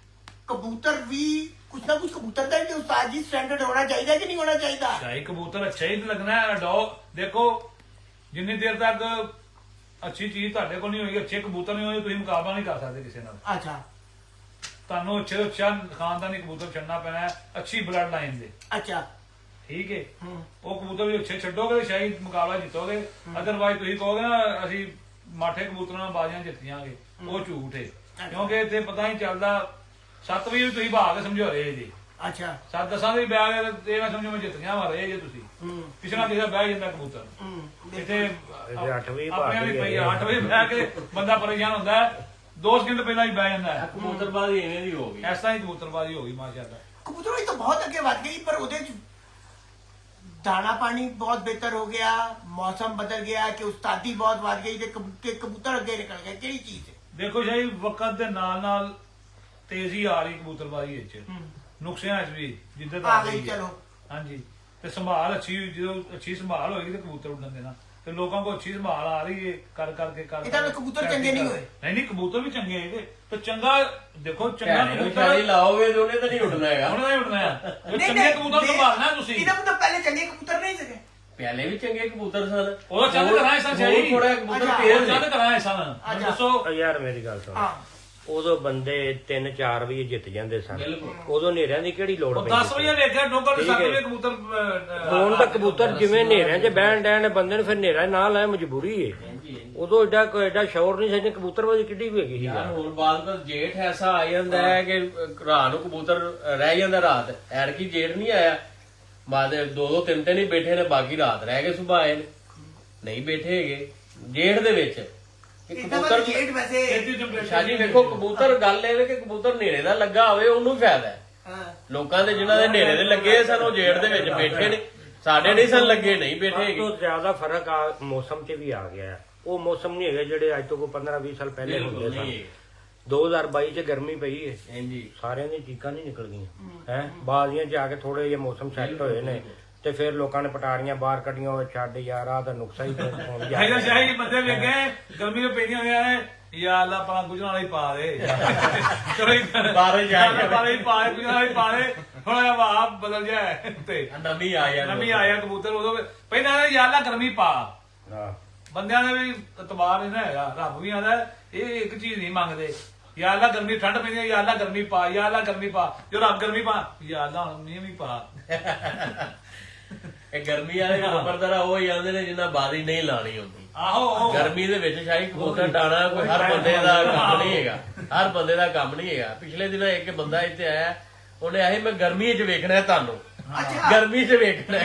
Speaker 1: ਕਬੂਤਰ ਵੀ ਕੁਛ ਨਾ ਕੁਛ ਕਬੂਤਰ ਦਾ ਵੀ ਉਸਤਾਦ ਜੀ ਸਟੈਂਡਰਡ ਹੋਣਾ ਚਾਹੀਦਾ ਕਿ ਨਹੀਂ ਹੋਣਾ ਚਾਹੀਦਾ।
Speaker 3: ਸ਼ਾਹੀ ਕਬੂਤਰ ਅੱਛਾ ਹੀ ਲੱਗਣਾ ਹੈ। ਡੌਗ ਦੇਖੋ, ਜਿੰਨੀ ਦੇਰ ਤੱਕ ਅੱਛੀ ਚੀਜ਼ ਤੁਹਾਡੇ ਕੋਲ ਨਹੀਂ ਹੋਏਗੀ, ਅੱਛੇ ਕਬੂਤਰ ਨਹੀਂ ਹੋਏ, ਤੁਸੀਂ ਮੁਕਾਬਲਾ ਨਹੀਂ ਕਰ ਸਕਦੇ ਕਿਸੇ ਨਾਲ।
Speaker 1: अच्छा
Speaker 3: ਤੁਹਾਨੂੰ ਅੱਛੇ ਤੋਂ ਅੱਛਾ ਖਾਨਦਾਨੀ ਕਬੂਤਰ ਛੱਡਣਾ ਪੈਣਾ ਹੈ, ਅੱਛੀ ਬਲੱਡ ਲਾਈਨ ਦੇ।
Speaker 1: अच्छा
Speaker 3: ਠੀਕ ਹੈ, ਉਹ ਕਬੂਤਰ ਵੀ ਅੱਛੇ ਛੱਡੋਗੇ ਤੇ ਸ਼ਾਇਦ ਮੁਕਾਬਲਾ ਜਿੱਤੋਗੇ। ਅਦਰਵਾਈਜ਼ ਤੁਸੀਂ ਕਹੋਗੇ ਨਾ ਅਸੀਂ ਮਾਠੇ ਕਬੂਤਰਾਂ ਨਾਲ ਬਾਜ਼ੀਆਂ ਜਿੱਤ ਜਾਾਂਗੇ, ਉਹ ਝੂਠ ਹੈ। ਕਿਉਂਕਿ ਇੱਥੇ ਪਤਾ ਨਹੀਂ ਚੱਲਦਾ 7 ਵਜੇ ਵੀ ਤੁਸੀਂ ਭਾਗ ਸਮਝੋ ਰਹੇ ਜੀ,
Speaker 1: अच्छा
Speaker 3: 7-10 ਦੇ ਬਹਿ ਗਏ ਇਹ ਨਾ ਸਮਝੋ ਮੈਂ ਜਿੱਤ ਗਿਆ ਵਾ ਰਹੇ ਜੇ ਤੁਸੀਂ। ਕਿਸੇ ਨਾ ਕਿਸੇ ਬਹਿ ਜਾਂਦਾ ਕਬੂਤਰ ਇੱਥੇ
Speaker 7: ਇਹਦੇ 8 ਵਜੇ
Speaker 3: ਆਪਣੇ ਵਾਲੀ
Speaker 7: ਭਾਗ
Speaker 3: ਪਈ 8 ਵਜੇ ਬਹਿ ਕੇ ਬੰਦਾ ਪਰੇਸ਼ਾਨ ਹੁੰਦਾ ਹੈ, 2 ਸਕਿੰਟ ਪਹਿਲਾਂ ਹੀ ਬਹਿ ਜਾਂਦਾ ਹੈ।
Speaker 6: ਕਬੂਤਰਬਾਜ਼ੀ ਇਵੇਂ ਦੀ ਹੋ ਗਈ।
Speaker 3: ਇਸ ਤਰ੍ਹਾਂ ਹੀ ਕਬੂਤਰਬਾਜ਼ੀ ਹੋ ਗਈ ਮਾਸ਼ਾਅੱਲਾ।
Speaker 1: कबूतरों की तो बहुत अगे बढ़ गई, पर उधर दाना पानी बहुत बेहतर हो गया, मौसम बदल गया कि उस्तादी बहुत बढ़ गई कि कबूतर अगे निकल गए। केड़ी चीज है?
Speaker 3: ਦੇਖੋ ਜੀ ਵਕਤ ਦੇ ਨਾਲ ਨਾਲ ਤੇਜ਼ੀ ਆ ਰਹੀ ਕਬੂਤਰਬਾਜ਼ੀ ਵਿੱਚ, ਨੁਕਸਿਆਂ 'ਚ ਵੀ ਜਿੱਦਾਂ
Speaker 1: आ
Speaker 3: ਆ
Speaker 1: गई
Speaker 3: ਰਹੀ ਹੈ।
Speaker 1: चलो
Speaker 3: ਹਾਂਜੀ, ਤੇ ਸੰਭਾਲ ਅੱਛੀ, ਜਦੋਂ ਅੱਛੀ ਸੰਭਾਲ ਹੋਏਗੀ ਤੇ ਕਬੂਤਰ ਉੱਡਣ ਦੇਣਾ। ਤੇ ਲੋਕਾਂ ਕੋਲ ਅੱਛੀ ਸੰਭਾਲ ਆ ਰਹੀ ਹੈ ਕਰ ਕਰਕੇ
Speaker 1: ਇਹਦਾ ਤਾਂ ਕਬੂਤਰ ਚੰਗੇ ਨਹੀਂ ਹੋਏ।
Speaker 3: ਨਹੀਂ ਕਬੂਤਰ ਵੀ ਚੰਗੇ ਹੈਗੇ, ਤੇ ਚੰਗਾ ਦੇਖੋ ਚੰਗਾ
Speaker 6: ਭੈਣੇ ਨੂੰ
Speaker 3: ਕਬੂਤਰ
Speaker 6: ਛਾਲੀ ਲਾਓਗੇ ਤੇ ਉਹਨੇ ਤਾਂ ਨਹੀਂ ਉੱਡਣਾ ਹੈਗਾ।
Speaker 3: ਹੁਣ ਨਹੀਂ ਉੱਡਣਾ ਹੈ। ਜੋ ਚੰਗੇ ਕਬੂਤਰ ਸੰਭਾਲਣਾ ਤੁਸੀਂ।
Speaker 1: ਇਹਦਾ ਮਤਲਬ ਪਹਿਲੇ ਚੰਗੇ ਕਬੂਤਰ ਨਹੀਂ ਸੀਗੇ।
Speaker 6: ਪਹਿਲੇ ਵੀ ਚੰਗੇ ਕਬੂਤਰ ਸਨ,
Speaker 3: ਉਹ ਚੰਦ ਕਰਾਂ ਇਸ ਸ਼ਾਹੀ
Speaker 6: ਥੋੜਾ ਕਬੂਤਰ
Speaker 1: ਅੱਛਾ,
Speaker 6: ਤੇਜ਼
Speaker 3: ਉਹ
Speaker 6: ਨੇ।
Speaker 3: ਚੰਦ ਕਰਾਂ ਇਸ ਨਾਲ
Speaker 1: ਅੱਛਾ।
Speaker 3: ਦੱਸੋ।
Speaker 7: ਯਾਰ ਮੇਰੀ ਗੱਲ ਸੁਣ,
Speaker 1: ਹਾਂ
Speaker 7: ਉਦੋਂ ਬੰਦੇ 3-4 ਵਜੇ ਜਿੱਤ ਜਾਂਦੇ ਸਨ।
Speaker 6: ਬਿਲਕੁਲ।
Speaker 7: ਉਦੋਂ ਹਨੇਰਿਆਂ ਦੀ ਕਿਹੜੀ ਲੋੜ
Speaker 3: ਉਹ 10 ਵਜੇ ਵੇਖਿਆ ਡੋਂਗਰ
Speaker 7: ਠੀਕ
Speaker 3: 7
Speaker 7: ਹੈ।
Speaker 3: ਵਜੇ ਕਬੂਤਰ
Speaker 7: ਹੁਣ ਤਾਂ ਕਬੂਤਰ ਜਿਵੇਂ ਹਨੇਰਿਆਂ 'ਚ ਬਹਿਣ ਡੈਣ ਬੰਦੇ ਨੂੰ ਫਿਰ ਹਨੇਰਾ ਨਾ ਲਾਏ, ਮਜਬੂਰੀ ਏ। ਉਦੋਂ ਐਡਾ ਸ਼ੌਰ ਨਹੀਂ ਸੀ, ਕਬੂਤਰਬਾਜ਼ੀ ਕਿੱਡੀ ਵੀ ਹੈਗੀ ਸੀ
Speaker 6: ਯਾਰ
Speaker 7: ਯਾਰ।
Speaker 6: ਹੁਣ ਬਾਅਦ ਵਿੱਚ ਜੇਠ ਐਸਾ ਆ ਜਾਂਦਾ ਹੈ ਕਿ ਰਾਤ ਨੂੰ ਕਬੂਤਰ ਰਹਿ ਜਾਂਦਾ ਰਾਤ। ਐਰਕੀ ਜੇਠ ਨਹੀਂ ਆਇਆ, ਬਾਅਦ 2-2 3-3 ਹੀ ਬੈਠੇ ਨੇ, ਬਾਕੀ ਰਾਤ ਰਹਿ ਗਏ, ਸੁਬਾਹ ਆਏ ਨੇ, ਨਹੀਂ ਬੈਠੇ ਹੈਗੇ ਜੇਠ ਦੇ ਵਿੱਚ।
Speaker 1: ਇਹਦਾ ਮਤਲਬ ਗੇਟ ਵੈਸੇ
Speaker 6: ਸ਼ਾਜੀ ਵੇਖੋ ਕਬੂਤਰ, ਗੱਲ ਇਹ ਵੇ ਕਿ ਕਬੂਤਰ ਨੇੜੇ ਦਾ ਲੱਗਾ ਹੋਵੇ ਉਹਨੂੰ ਫਾਇਦਾ ਹੈ।
Speaker 1: ਹਾਂ
Speaker 6: ਲੋਕਾਂ ਦੇ ਜਿਨ੍ਹਾਂ ਦੇ ਨੇੜੇ ਦੇ ਲੱਗੇ ਸਨ ਉਹ ਜੇਠ ਦੇ ਵਿੱਚ ਬੈਠੇ ਨੇ, ਸਾਡੇ ਨਹੀਂ ਸਨ ਲੱਗੇ, ਨਹੀਂ ਬੈਠੇ
Speaker 7: ਸਭ
Speaker 6: ਹੈਗੇ।
Speaker 7: ਤੋਂ ਜ਼ਿਆਦਾ ਫਰਕ ਆ ਮੌਸਮ 'ਚ ਵੀ ਆ ਗਿਆ ਹੈ। ਉਹ ਮੌਸਮ ਨਹੀਂ ਹੈਗੇ ਜਿਹੜੇ ਅੱਜ ਤੋਂ ਕੋਈ 15-20 ਸਾਲ ਪਹਿਲੇ ਹੁੰਦੇ ਸਨ। 2022 'ਚ ਗਰਮੀ ਪਈ ਹੈ,
Speaker 6: ਹਾਂਜੀ
Speaker 7: ਸਾਰਿਆਂ ਦੀਆਂ ਚੀਕਾਂ ਨਹੀਂ ਨਿਕਲ ਗਈਆਂ ਹੈ। ਬਾਜ਼ੀਆਂ 'ਚ ਆ ਕੇ ਥੋੜੇ ਜਿਹੇ ਮੌਸਮ ਸੈੱਟ ਹੋਏ ਨੇ ਤੇ ਫਿਰ ਲੋਕਾਂ ਨੇ ਪਟਾਰੀਆਂ ਬਾਹਰ ਕੱਢੀਆਂ। ਉਹ ਛੱਡ ਯਾਰ, ਆ ਤਾਂ ਨੁਕਸਾ ਹੀ ਹੋਣ ਜਾ
Speaker 3: ਹੈਗਾ
Speaker 7: ਰਿਹਾ।
Speaker 3: ਸ਼ਾਹੀ ਬੰਦੇ ਵੇਖੇ ਗਰਮੀ ਦੇ ਪੈਦੀਆਂ ਹੋਇਆ ਹੈ, ਯਾ ਅੱਲਾ ਆਪਣਾ ਗੁਜਰਾਂ ਵਾਲੀ ਪਾ ਦੇ ਚਲੋ
Speaker 6: ਬਾਹਰ ਜਾਏ
Speaker 3: ਬਾਰੇ ਪਾ ਦੇ, ਗੁਜਰਾਂ ਵਾਲੀ ਪਾ ਦੇ, ਥੋੜਾ ਹਵਾ ਬਦਲ ਜਾਏ ਤੇ
Speaker 6: ਨਵੀਂ ਆਇਆ
Speaker 3: ਨਵੀਂ ਆਇਆ ਕਬੂਤਰ। ਉਦੋਂ ਪਹਿਲਾਂ ਯਾ ਅੱਲਾ ਗਰਮੀ ਪਾ,
Speaker 7: ਹਾਂ
Speaker 3: ਬੰਦਿਆਂ ਦਾ ਵੀ ਇਤਬਾਰ ਨਹੀਂ ਨਾ ਹੈਗਾ। ਰੱਬ ਵੀ ਆਂਦਾ ਇਹ ਇੱਕ ਚੀਜ਼ ਨਹੀਂ ਮੰਗਦੇ, ਯਾ ਅੱਲਾ ਗਰਮੀ ਠੰਡ ਪੈਂਦੀ ਹੈ, ਯਾ ਅੱਲਾ ਗਰਮੀ ਪਾ, ਯਾ ਅੱਲਾ ਗਰਮੀ ਪਾ। ਜੋ ਰੱਬ ਗਰਮੀ ਪਾ, ਯਾ ਅੱਲਾ ਮੀਂਹ ਵੀ ਪਾ।
Speaker 6: ਇਹ ਗਰਮੀ ਵਾਲੇ ਨੰਬਰਦਾਰ ਉਹ ਹੀ ਆਉਂਦੇ ਨੇ ਜਿਨ੍ਹਾਂ ਬਾਜ਼ੀ ਨਹੀਂ ਲਾਣੀ ਹੁੰਦੀ।
Speaker 3: ਆਹੋ
Speaker 6: ਗਰਮੀ ਦੇ ਵਿੱਚ ਸ਼ਾਹੀ ਕਬੂਤਰ ਡਾਣਾ ਕੋਈ ਹਰ ਬੰਦੇ ਦਾ ਕੰਮ ਨਹੀਂ ਹੈਗਾ, ਹਰ ਬੰਦੇ ਦਾ ਕੰਮ ਨਹੀਂ ਹੈਗਾ। ਪਿਛਲੇ ਦਿਨ ਇੱਕ ਬੰਦਾ ਇੱਥੇ ਆਇਆ, ਉਹਨੇ ਆਹੀ ਮੈਂ ਗਰਮੀ 'ਚ ਵੇਖਣਾ ਤੁਹਾਨੂੰ, ਗਰਮੀ 'ਚ ਵੇਖਣਾ।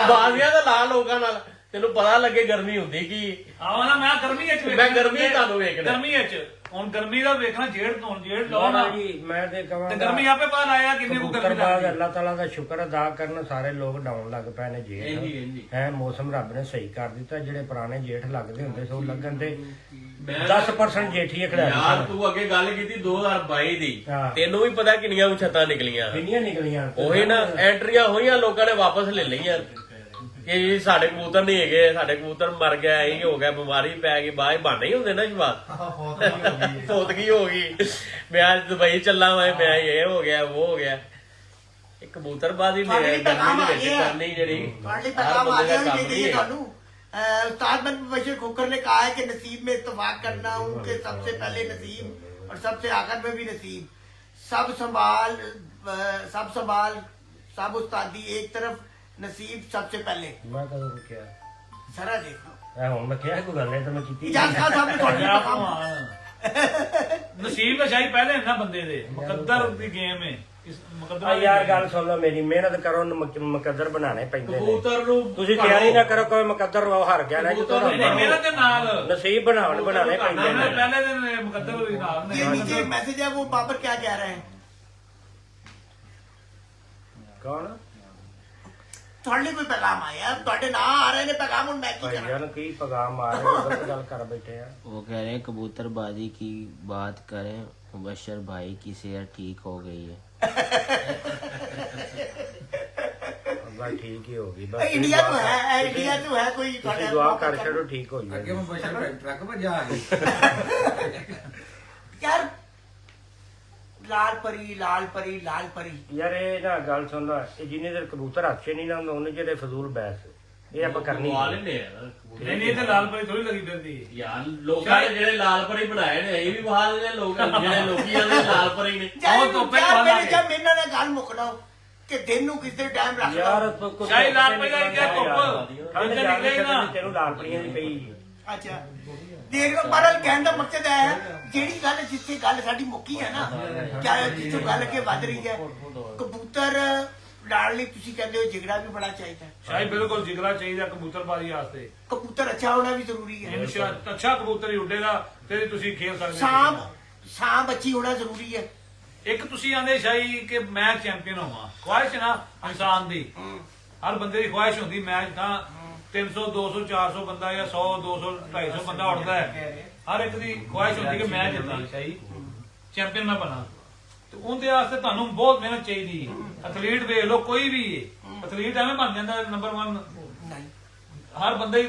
Speaker 6: ਬਾਜ਼ੀਆਂ ਦਾ ਲਾ ਲੋਕਾਂ ਨਾਲ, ਤੈਨੂੰ ਪਤਾ ਲੱਗੇ ਗਰਮੀ ਹੁੰਦੀ ਕੀ।
Speaker 3: ਆਹੋ ਨਾ ਮੈਂ ਗਰਮੀ ਵਿੱਚ
Speaker 6: ਮੈਂ ਗਰਮੀ ਤੁਹਾਨੂੰ ਵੇਖਣਾ।
Speaker 3: ਗਰਮੀ ਵਿੱਚ ਹੁਣ ਗਰਮੀ ਦਾ ਵੇਖਣਾ, ਜੇੜ ਹੁਣ ਜੇੜ ਲਾਓ ਨਾ
Speaker 7: ਜੀ ਮੈਂ ਤੇ
Speaker 3: ਤੇ
Speaker 7: ਕਹਾਂਗਾ
Speaker 3: ਗਰਮੀ ਆਪੇ ਬਾਹਰ ਆਇਆ ਕਿੰਨੇ ਕੋ ਗਰਮੀ
Speaker 7: ਕਬੂਤਰਬਾਜ਼
Speaker 3: ਲੱਗਦੀ।
Speaker 7: ਅੱਲਾਹ ਤਾਲਾ ਦਾ ਸ਼ੁਕਰ ਅਦਾ ਕਰਨ, ਸਾਰੇ ਲੋਕ ਡਾਉਣ ਲੱਗ ਪਏ ਨੇ
Speaker 6: ਹਾਂਜੀ,
Speaker 7: ਜੇਠ
Speaker 6: ਹਾਂਜੀ।
Speaker 7: ਹੈ। ਮੌਸਮ ਰੱਬ ਨੇ ਸਹੀ ਕਰ ਦਿੱਤਾ। ਜਿਹੜੇ ਪੁਰਾਣੇ ਜੇਠ ਲੱਗਦੇ ਹੁੰਦੇ ਸੀ ਉਹ ਲੱਗਣ ਤੇ 10% ਜੇਠੀ ਖੜਾ
Speaker 6: ਯਾਰ ਤੂੰ ਅੱਗੇ ਗੱਲ ਕੀਤੀ 2022 ਦੀ,
Speaker 7: ਹਾਂ।
Speaker 6: ਤੈਨੂੰ ਵੀ ਪਤਾ ਕਿੰਨੀਆਂ ਉਛਤਾਂ ਨਿਕਲੀਆਂ।
Speaker 7: ਕਿੰਨੀਆਂ ਨਿਕਲੀਆਂ।
Speaker 6: ਉਹੀ ਨਾ ਐਂਟਰੀਆਂ ਹੋਈਆਂ, ਲੋਕਾਂ ਨੇ ਵਾਪਸ ਲੈ ਲਈਆਂ ਕਿ ਜੀ ਸਾਡੇ ਕਬੂਤਰ ਨਹੀਂ ਹੈਗੇ, ਸਾਡੇ ਕਬੂਤਰ ਮਰ ਗਿਆ, ਇਹ ਹੋ ਗਿਆ, ਬਿਮਾਰੀ ਪੈ ਗਈ। ਬਾਹਰ ਬਹਾਨੇ ਹੀ ਹੁੰਦੇ ਨਾ ਜਵਾਬ, ਫੋਤਗੀ ਹੋ ਗਈ, ਮੈਂ ਅੱਜ ਦੁਬਈ ਚੱਲਾਂ, ਮੈਂ ਇਹ ਹੋ ਗਿਆ, ਉਹ ਹੋ ਗਿਆ। ਇਹ ਕਬੂਤਰਬਾਜ਼ੀ ਗਰਮੀ ਦੇ ਵਿੱਚ ਕਰਨੀ ਜਿਹੜੀ
Speaker 1: ਤੁਹਾਡੇ
Speaker 6: ਹਰ
Speaker 1: ਪੈगाम आ
Speaker 6: ਬੰਦੇ
Speaker 1: गया
Speaker 6: ਦਾ
Speaker 1: कि
Speaker 6: ਕੰਮ ਨਹੀਂ
Speaker 1: ये
Speaker 6: ਹੈ।
Speaker 1: ਤੁਹਾਨੂੰ उस्ताद बशीर खोकर ने कहा है कि नसीब में इत्तेफाक करना, उनके सबसे पहले नसीब और सबसे आखिर में भी नसीब। सब संभाल सब उस्तादी एक तरफ, नसीब सबसे पहले।
Speaker 7: ਮੈਂ ਕਦੋਂ ਕਿਹਾ
Speaker 1: जरा देखो
Speaker 7: ਇਹ ਹੁਣ ਮੈਂ ਕਿਹਾ ਕੋਈ ਗੱਲ ਨਹੀਂ ਤਾਂ ਮੈਂ ਕੀਤੀ
Speaker 1: इजाज खान साहब ने ਤੁਹਾਡੇ
Speaker 3: ਪੰਜਾਬ
Speaker 1: पैगाम
Speaker 3: ਤੋਂ ਨਸੀਬ ਦਾ ਸ਼ਾਹੀ ਪਹਿਲੇ ਨਾ ਬੰਦੇ ਦੇ ਮੁਕੱਦਰ ਦੀ ਗੇਮ ਹੈ। ਇਸ
Speaker 7: ਆ
Speaker 3: ਮੁਕੱਦਰ
Speaker 7: ਯਾਰ ਗੱਲ ਸੁਣ ਲਓ ਮੇਰੀ, ਮਿਹਨਤ ਕਰੋ, ਮੁਕੱਦਰ ਬਣਾਣੇ ਪੈਂਦੇ ਨੇ।
Speaker 6: ਕਬੂਤਰ ਨੂੰ
Speaker 7: ਤੁਸੀਂ ਤਿਆਰੀ ਨਾ ਕਰੋ ਕੋਈ ਮੁਕੱਦਰ ਉਹ ਹਾਰ ਗਿਆ ਨਾ
Speaker 6: ਕਬੂਤਰ
Speaker 7: ਜਦੋਂ
Speaker 3: ਨਹੀਂ ਮੇਰੇ ਦੇ ਨਾਲ
Speaker 7: ਨਸੀਬ ਬਣਾਣੇ ਪੈਂਦੇ
Speaker 3: ਉਹਨੇ
Speaker 7: ਨੇ।
Speaker 3: ਪਹਿਲੇ ਦਿਨ ਮੁਕੱਦਰ ਵੀ ਨਾਲ
Speaker 1: ये
Speaker 3: ਨੇ।
Speaker 1: नीचे मैसेज है, वो बाबर क्या कह रहे हैं?
Speaker 7: ਕੌਣ
Speaker 1: ਤੁਹਾਡੇ ਕੋਈ ਪੈगाम ਆਇਆ? ਤੁਹਾਡੇ ਨਾਂ ਆ ਰਹੇ ਨੇ ਪੈगाम, ਹੁਣ ਮੈਂ ਕੀ ਕਰਾਂ?
Speaker 7: ਭਾਈਆਂ ਨੂੰ ਕੀ ਪੈगाम ਆ ਰਿਹਾ, ਗਲਤ ਗੱਲ ਕਰ ਬੈਠੇ ਆ।
Speaker 4: वो कह रहे हैं कबूतरबाजी की बात करें, मुबशर भाई की सेहत ठीक हो गई है।
Speaker 7: ਬਸ ਠੀਕ ਹੀ ਹੋ ਗਈ। ਬਸ
Speaker 1: इंडिया तो है, इंडिया तो है कोई
Speaker 7: ਤੁਸੀਂ ਦੁਆ ਕਰ ਛੱਡੋ, ਠੀਕ ਹੋ
Speaker 2: ਅੱਗੇ
Speaker 7: ਜਾਏਗੀ।
Speaker 2: ਮੈਂ ਬਸ਼ਰ ਟਰੱਕ ਭਜਾ ਆ ਗਈ।
Speaker 1: यार लाल परी लाल परी लाल परी।
Speaker 7: ਯਾਰ ਇਹ ਨਾ ਗੱਲ ਸੁਣ ਲੈ, ਇਹ ਜਿੰਨੇ ਦੇਰ ਕਬੂਤਰ ਹੱਥ 'ਚ ਨਹੀਂ ਨਾ ਹੁੰਦਾ ਉਹਨੇ ਜਿਹੜੇ ਫਜ਼ੂਲ ਬਹਿਸ। ਇਹ ਆਪਾਂ ਕਰਨੀ
Speaker 6: ਮੰਗਵਾ ਲੈਂਦੇ ਆ ਨਾ।
Speaker 3: ਨਹੀਂ ਨਹੀਂ ਤੇ ਲਾਲ ਪਰੀ ਥੋੜੀ ਲੱਗੀ ਫਿਰਦੀ ਹੈ
Speaker 6: ਯਾਰ ਲੋਕਾਂ ਨੇ ਜਿਹੜੇ ਲਾਲ ਪਰੀ ਬਣਾਏ ਨੇ ਇਹ ਵੀ ਬਾਹਰ ਦੇ ਲੋਕ ਜਿਹੜੇ ਲੋਕੀ ਆਂਦੇ ਲਾਲ ਪਰੀ ਨੇ
Speaker 3: ਉਹ ਧੁੱਪੇ ਖਵਾ ਲਾਂਗੇ।
Speaker 1: ਜਦ ਇਹਨਾਂ ਨੇ ਗੱਲ ਮੁਕਣਾ ਕਿ ਦਿਨ ਨੂੰ ਕਿਸੇ ਟਾਈਮ ਰੱਖ
Speaker 7: ਯਾਰ
Speaker 1: ਲਓ।
Speaker 3: ਸ਼ਾਹੀ ਲਾਲ ਪਰੀ ਦਾ ਕਿਆ ਧੁੱਪ
Speaker 7: ਠੰਡ
Speaker 3: ਜਿੱਦਾਂ
Speaker 7: ਜਾ
Speaker 3: ਨਿਕਲੇ ਨਾ
Speaker 7: ਤੈਨੂੰ ਲਾਲ ਪਰੀਆਂ ਦੀ ਪਈ
Speaker 1: ਅੱਛਾ ਦੇਖ ਲਓ ਪਰ ਕਹਿਣ ਦਾ ਮਕਸਦ ਹੈ ਜਿਹੜੀ ਗੱਲ ਜਿੱਥੇ ਗੱਲ ਸਾਡੀ ਮੁੱਕੀ ਹੈ ਨਾ ਕਿਆ ਜਿੱਥੋਂ ਗੱਲ ਕੇ ਵੱਧ ਰਹੀ ਹੈ ਕਬੂਤਰ ਲਾਣ ਲਈ ਤੁਸੀਂ ਕਹਿੰਦੇ ਹੋ ਜਿਗਰਾ ਵੀ ਬੜਾ ਚਾਹੀਦਾ ਹੈ।
Speaker 3: ਸ਼ਾਹੀ ਬਿਲਕੁਲ ਜਿਗਰਾ ਚਾਹੀਦਾ ਕਬੂਤਰਬਾਜ਼ੀ ਵਾਸਤੇ
Speaker 1: ਕਬੂਤਰ ਅੱਛਾ ਹੋਣਾ ਵੀ ਜ਼ਰੂਰੀ ਹੈ।
Speaker 3: ਅੱਛਾ ਕਬੂਤਰ ਹੀ ਉੱਡੇਗਾ ਤੇ ਤੁਸੀਂ ਖੇਲ ਸਕਦੇ
Speaker 1: ਸਾਂਭ ਅੱਛੀ ਹੋਣਾ ਜ਼ਰੂਰੀ ਹੈ।
Speaker 3: ਇੱਕ ਤੁਸੀਂ ਆਂਦੇ ਸ਼ਾਹੀ ਕਿ ਮੈਂ ਚੈਂਪੀਅਨ ਹੋਵਾਂ ਖੁਆਇਸ਼ ਨਾ ਇਨਸਾਨ ਦੀ ਹਰ ਬੰਦੇ ਦੀ ਖੁਆਇਸ਼ ਹੁੰਦੀ ਮੈਚ ਤਾਂ 300 200 400 ਬੰਦਾ ਜਾਂ 100 200 250 ਬੰਦਾ ਉੱਡਦਾ ਹੈ ਹਰ ਇੱਕ ਦੀ ਖੁਆਇਸ਼ ਹੁੰਦੀ ਕਿ ਮੈਂ ਜਿੱਤਾਂ ਸ਼ਾਹੀ ਚੈਂਪੀਅਨ ਮੈਂ ਬਣਾ ਤੇ ਉਹਦੇ ਵਾਸਤੇ ਤੁਹਾਨੂੰ ਬਹੁਤ ਮਿਹਨਤ ਚਾਹੀਦੀ ਹੈ। ਐਥਲੀਟ ਵੇਖ ਲਓ ਕੋਈ ਵੀ ਐਥਲੀਟ ਐਵੇਂ ਬਣ ਜਾਂਦਾ ਨੰਬਰ 1 ਹਰ ਬੰਦਾ ਹੀ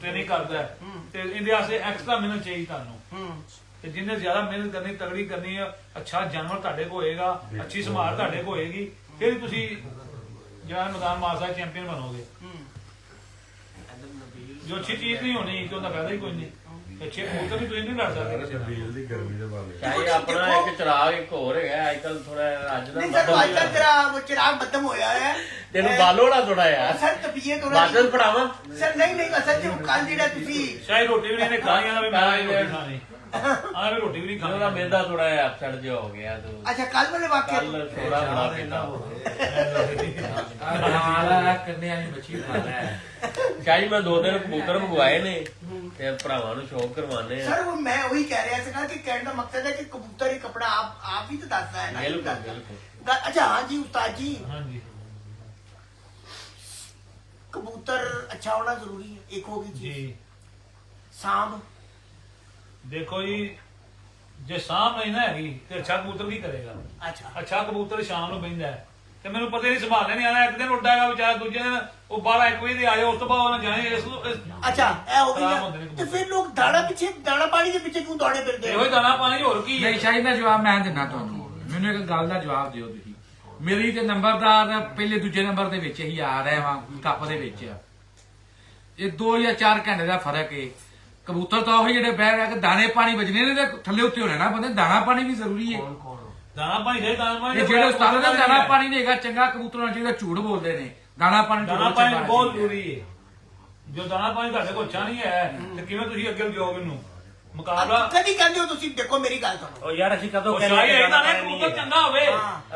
Speaker 3: ਟ੍ਰੇਨਿੰਗ ਕਰਦਾ ਹੈ ਤੇ ਇਹਦੇ ਵਾਸਤੇ ਐਕਸਟਰਾ ਮਿਹਨਤ ਚਾਹੀਦੀ ਤੁਹਾਨੂੰ ਤੇ ਜਿੰਨੇ ਜ਼ਿਆਦਾ ਮਿਹਨਤ ਕਰਨੀ ਤਗੜੀ ਕਰਨੀ ਹੈ ਅੱਛਾ ਜਾਨਵਰ ਤੁਹਾਡੇ ਕੋਲ ਹੋਏਗਾ ਅੱਛੀ ਸੰਭਾਲ ਤੁਹਾਡੇ ਕੋਲ ਹੋਏਗੀ ਫਿਰ ਤੁਸੀਂ ਜਿਹੜਾ ਮੈਦਾਨ ਮਾਰਦਾ ਚੈਂਪੀਅਨ ਬਣੋਗੇ ਜੋ ਅੱਛੀ ਚੀਜ਼ ਨਹੀਂ ਹੋਣੀ ਤੇ ਉਹਦਾ ਫਾਇਦਾ ਹੀ ਕੋਈ ਨਹੀਂ ਅੱਛੇ ਕਬੂਤਰ ਵੀ ਤੁਸੀਂ ਨਹੀਂ ਲੜ ਸਕਦੇ ਕਿਸੇ ਨਾਲ
Speaker 6: ਚਾਹੇ ਆਪਣਾ ਇੱਕ ਚਿਰਾਗ ਇੱਕ ਹੋਰ ਹੈਗਾ ਅੱਜ ਕੱਲ ਥੋੜਾ ਅੱਜ ਦਾ
Speaker 1: ਨਹੀਂ ਸਰ ਅੱਜ ਤੱਕ ਤੇਰਾ ਚਿਰਾਗ ਮੱਧਮ ਹੋਇਆ ਹੈ
Speaker 6: ਤੈਨੂੰ ਬਾਲੋ ਵਾਲਾ ਥੋੜਾ ਯਾਰ
Speaker 1: ਅਸਲ ਤਬੀਅਤ
Speaker 6: ਬਾਦਲ ਪੜਾਵਾਂ
Speaker 1: ਸਰ ਨਹੀਂ ਅਸਲ ਚ ਕੱਲ ਜਿਹੜਾ ਤੁਸੀਂ
Speaker 3: ਸ਼ਾਇਦ ਰੋਟੀ ਵੀ ਨਹੀਂ ਇਹਨੇ ਖਾਣੀ ਆ ਵੀ ਮੈਂ ਹੀ ਰੋਟੀ ਖਾਣੀ ਆ ਵੀ ਰੋਟੀ ਵੀ ਨਹੀਂ
Speaker 6: ਉਹਦਾ
Speaker 3: ਖਾਣੀ
Speaker 6: ਮਿਲਦਾ ਥੋੜਾ ਜਿਹਾ ਅਪਸੈਟ ਜਿਹਾ ਹੋ ਗਿਆ ਤੂੰ
Speaker 1: ਅੱਛਾ ਕੱਲ ਵਾਲੇ ਵਾਕਿਆ
Speaker 6: ਕੱਲ ਥੋੜਾ ਬੜਾ ਪੀਤਾ ਸ਼ਾਇਦ ਮੈਂ 2 ਦਿਨ ਕਬੂਤਰ ਮੰਗਵਾਏ ਨੇ ਤੇ ਭਰਾਵਾਂ ਨੂੰ ਸ਼ੌਕ ਕਰਵਾਣੇ ਆ
Speaker 1: ਸਰ ਮੈਂ ਉਹੀ ਕਹਿ ਰਿਹਾ ਸੀਗਾ ਕਿ ਕਹਿਣ ਦਾ ਮਕਸਦ ਹੈ ਕਿ ਕਬੂਤਰ ਹੀ ਕਪੜਾ ਆਪ ਹੀ ਤਾਂ ਦੱਸਦਾ ਹੈ ਨਾ
Speaker 6: ਬਿਲਕੁਲ ਬਿਲਕੁਲ
Speaker 1: ਅੱਛਾ ਹਾਂ ਜੀ ਉਸਤਾਦ ਜੀ
Speaker 3: ਹਾਂਜੀ
Speaker 1: ਕਬੂਤਰ ਅੱਛਾ ਹੋਣਾ ਜ਼ਰੂਰੀ ਹੈ ਇੱਕ ਹੋ ਗਈ ਚੀਜ਼
Speaker 3: ਜੀ
Speaker 1: ਸਾਂਭ
Speaker 3: ਦੇਖੋ ਜੀ ਜੇ ਸ਼ਾਮ ਨਹੀਂ ਨਾ ਹੈਗੀ ਤੇ ਅੱਛਾ ਕਬੂਤਰ ਕੀ ਕਰੇਗਾ ਅੱਛਾ ਕਬੂਤਰ ਸ਼ਾਮ ਨੂੰ ਬੈਂਦਾ ਹੈ ਤੇ ਮੈਨੂੰ ਪਤਾ ਨਹੀਂ ਸੰਭਾਲਣੇ ਨਹੀਂ ਆਣਾ ਇੱਕ ਦਿਨ ਉੱਡਾਗਾ ਵਿਚਾਰਾ ਦੂਜੇ ਦਿਨ ਉਹ 12-1 ਵਜੇ ਦੇ ਆਏ ਉਸ ਤੋਂ ਬਾਅਦ ਉਹਨਾਂ ਜਾਣੇ
Speaker 1: ਅੱਛਾ ਇਹ ਹੋ
Speaker 3: ਖਰਾਬ ਹੁੰਦੇ
Speaker 1: ਗਈ
Speaker 3: ਨੇ
Speaker 1: ਤੇ ਫਿਰ ਲੋਕ ਦਾਣਾ ਪਾਣੀ ਦੇ ਪਿੱਛੇ ਕਿਉਂ ਦੌੜੇ ਫਿਰਦੇ
Speaker 3: ਇਹੋ ਹੀ ਦਾਣਾ ਪਾਣੀ ਹੋਰ ਕੀ ਹੈ
Speaker 2: ਨਹੀਂ ਸ਼ਾਇਦ ਦਾ ਜਵਾਬ ਮੈਂ ਦਿੰਦਾ ਤੁਹਾਨੂੰ ਮੈਨੂੰ ਇੱਕ ਗੱਲ ਦਾ ਜਵਾਬ ਦਿਓ ਤੁਸੀਂ ਮੇਰੀ ਤੇ ਨੰਬਰਦਾਰ ਪਹਿਲੇ ਦੂਜੇ ਨੰਬਰ ਦੇ ਵਿੱਚ ਹੀ ਆ ਰਿਹਾ ਵਾਂ ਕੱਪ ਦੇ ਵਿੱਚ ਇਹ 2 ਜਾਂ 4 ਘੰਟੇ ਦਾ ਫਰਕ ਹੈ ਕਬੂਤਰ ਤਾਂ ਉਹ ਜਿਹੜੇ ਬਹਿ ਰਿਹਾ ਕਿ ਦਾਣੇ ਪਾਣੀ ਵੱਜਣੇ ਨੇ ਤੇ ਥੱਲੇ ਉੱਤੇ ਹੋਣੇ ਨਾ ਬੰਦੇ ਦਾਣਾ ਪਾਣੀ ਵੀ ਜ਼ਰੂਰੀ ਹੈ
Speaker 3: ਦਾਣਾ ਪਾਣੀ ਦੇ ਦਾਣਾ ਪਾਣੀ
Speaker 2: ਇਹ ਜਿਹੜੇ ਉਸਤਾਦ ਨੇ ਦਾਣਾ ਪਾਣੀ ਨਹੀਂ ਹੈਗਾ ਚੰਗਾ ਕਬੂਤਰਾਂ ਨਾਲ ਜਿਹੜਾ ਝੂਠ ਬੋਲਦੇ ਨੇ ਦਾਣਾ ਪਾਣੀ
Speaker 3: ਦਾਣਾ ਪਾਣੀ ਬਹੁਤ ਜ਼ਰੂਰੀ ਹੈ ਜੋ ਦਾਣਾ ਪਾਣੀ ਤੁਹਾਡੇ ਕੋਲ ਅੱਛਾ ਨਹੀਂ ਹੈ ਤੇ ਕਿਵੇਂ ਤੁਸੀਂ ਅੱਗੇ ਜਾਓਗੇ ਇਹਨੂੰ ਮੁਕਾਬਲਾ
Speaker 1: ਕਦੀ ਕਹਿੰਦੇ ਹੋ ਤੁਸੀਂ ਦੇਖੋ ਮੇਰੀ ਗੱਲ ਸੁਣੋ
Speaker 7: ਉਹ ਯਾਰ ਅਸੀਂ ਕਦੋਂ
Speaker 3: ਉਹ ਸ਼ਾਹੀ ਹੈ ਦਾਣਾ ਕਬੂਤਰ ਚੰਗਾ ਹੋਵੇ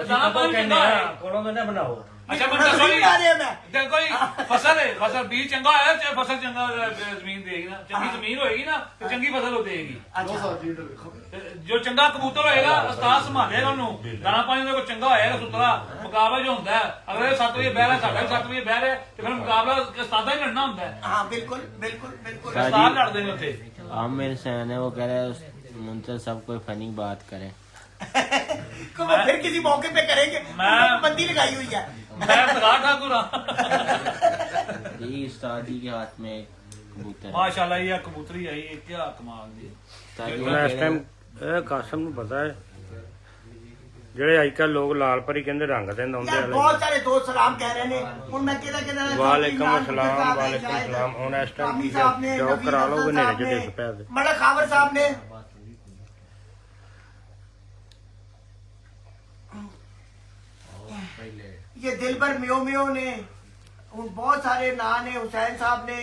Speaker 3: ਦਾਣਾ ਪਾਣੀ ਚੰਗਾ ਹੋਵੇ
Speaker 7: ਕੋਲੋਂ ਕਹਿੰਦੇ ਬਣਾਓ
Speaker 3: ਅੱਛਾ ਮੈਂ ਦੱਸੋ ਜੀ
Speaker 1: ਆ ਰਿਹਾ ਮੈਂ
Speaker 3: ਤੇ ਕੋਈ ਫਸਲ ਹੈ ਫਸਲ ਬੀਜ ਚੰਗਾ ਹੋਇਆ ਚਾਹੇ ਫਸਲ ਚੰਗਾ ਜ਼ਮੀਨ ਦੇਗੀ ਨਾ ਚੰਗੀ ਜ਼ਮੀਨ ਹੋਏਗੀ ਨਾ ਤੇ ਚੰਗੀ ਫਸਲ ਉਹ ਦੇਗੀ ਜੋ ਚੰਗਾ ਕਬੂਤਰ ਹੋਏਗਾ ਉਸਤਾਦ ਸੰਭਾਲੇਗਾ ਉਹਨੂੰ ਦਾਣਾ ਪਾਣੀ ਦਾ ਕੋਈ ਚੰਗਾ ਹੋਏਗਾ ਸੁਤਰਾ ਮੁਕਾਬਲਾ ਜੋ ਹੁੰਦਾ ਹੈ ਅਗਲੇ 7 ਵਜੇ ਬਹਿ ਰਿਹਾ ਸਾਡਾ ਵੀ 7 ਵਜੇ ਬਹਿ ਰਿਹਾ ਤੇ ਫਿਰ ਮੁਕਾਬਲਾ ਉਸਤਾਦਾਂ ਹੀ ਲੜਨਾ ਹੁੰਦਾ ਹੈ
Speaker 1: हाँ बिल्कुल बिल्कुल बिल्कुल
Speaker 4: शादी-
Speaker 3: ਉਸਤਾਦ ਲੜਦੇ ਨੇ ਉੱਥੇ
Speaker 4: आमिर सैन है वो कह रहा है मुंतर सब कोई फनी बात करे
Speaker 1: को वो फिर किसी मौके पे करेंगे
Speaker 3: मैं-
Speaker 1: बंदी लगाई हुई है
Speaker 3: ਮੈਂ ਸਗਾ ठाकुर
Speaker 4: यही उस्ताद जी के हाथ में कबूतर है।
Speaker 3: ਮਾਸ਼ਾਅੱਲਾ ਇਹ ਕਬੂਤਰੀ ਆਈ ਇਹ ਕੀ ਕਮਾਲ ਦੀ
Speaker 4: ताकि वो
Speaker 7: ਹੁਣ ਇਸ
Speaker 4: कह
Speaker 7: ਟਾਈਮ
Speaker 4: रहे-
Speaker 7: ਇਹ ਕਾਸਮ ਨੂੰ ਪਤਾ ਹੈ ਜਿਹੜੇ ਅੱਜ ਕੱਲ ਲੋਕ ਲਾਲ ਪਰੀ ਕਹਿੰਦੇ ਰੰਗ ਦੇ ਲਾਉਂਦੇ
Speaker 1: यार
Speaker 7: ਵਾਲੇ
Speaker 1: बहुत सारे दोस्त सलाम कह रहे हैं हूं मैं कहना
Speaker 7: वालेकुम अस्सलाम वालेकुम अस्सलाम ਹੁਣ ਇਸ ਟਾਈਮ ਕੀ ਜੋ ਕਰਾ ਲਓਗੇ ਨੇੜੇ ਜਿਹੜੇ ਸਪੈਰ ਦੇ
Speaker 1: मड़ा खावर साहब ने ये दिलबर मियो मियो ने ਹੁਣ ਬਹੁਤ ਸਾਰੇ ਨਾਂ ਨੇ ਹੁਸੈਨ ਸਾਹਿਬ ਨੇ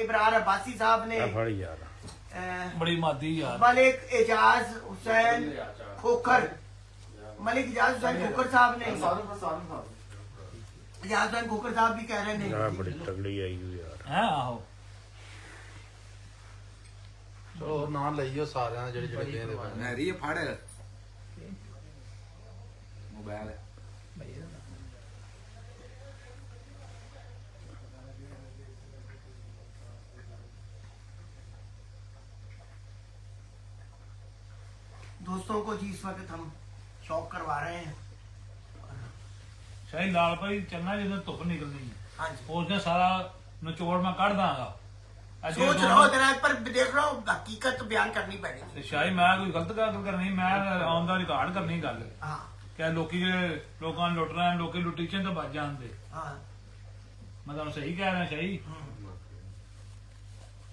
Speaker 1: ਇਬਰਾਰ अब्बासी साहब ने
Speaker 7: ਆ ਫੜ ਯਾਰ
Speaker 3: ਬੜੀ ਮਾਦੀ ਯਾਰ
Speaker 1: मलिक एजाज हुसैन खोखर मलिक एजाज हुसैन खोखर साहब ने एजाज हुसैन खोखर साहब भी कह रहे
Speaker 7: ਆ
Speaker 1: हैं
Speaker 7: ਬੜੀ ਤਗੜੀ ਆਈ ਹੋਈ ਯਾਰ
Speaker 3: ਹੈ ਆਹੋ
Speaker 8: ਚਲੋ ਨਾਂ ਲਈਓ ਸਾਰਿਆਂ ਦਾ ਜਿਹੜੇ ਜਿਹੜੇ ਦੇ ਪਏ
Speaker 2: ਮੈਰੀ ਫੜ ਮੋਬਾਈਲ
Speaker 1: दोस्तों को जी इस वक्त हम शौक करवा रहे हैं
Speaker 3: ਸ਼ਾਹੀ ਲਾਲ ਭਾਈ ਚੰਨਾ ਜਦੋਂ ਧੁੱਪ ਨਿਕਲਣੀ ਹੈ
Speaker 1: हाँ जी
Speaker 3: ਉਸ ਦਿਨ ਸਾਰਾ ਨਿਚੋੜ ਮੈਂ ਕੱਢ ਦਾਂਗਾ ਅੱਜ
Speaker 1: सोच
Speaker 3: ਜਦੋਂ-
Speaker 1: रहा हूँ जरा पर देख रहा हूँ हकीकत बयान करनी पड़ेगी
Speaker 3: ਤੇ ਸ਼ਾਹੀ ਮੈਂ ਕੋਈ ਗਲਤ ਗੱਲ ਕਰਨੀ ਮੈਂ ਆਨ ਦਾ ਰਿਕਾਰਡ ਕਰਨੀ ਗੱਲ
Speaker 1: हाँ
Speaker 3: ਕਿ ਲੋਕੀ ਜਿਹੜੇ ਲੋਕਾਂ ਨੂੰ ਲੁੱਟ ਰਹੇ ਨੇ ਲੋਕੀ ਲੁੱਟੀਚੇ ਤੋਂ ਬਚ ਜਾਂਦੇ
Speaker 1: हाँ
Speaker 3: ਮੈਂ ਤੁਹਾਨੂੰ ਸਹੀ ਕਹਿ ਰਿਹਾ ਸਹੀ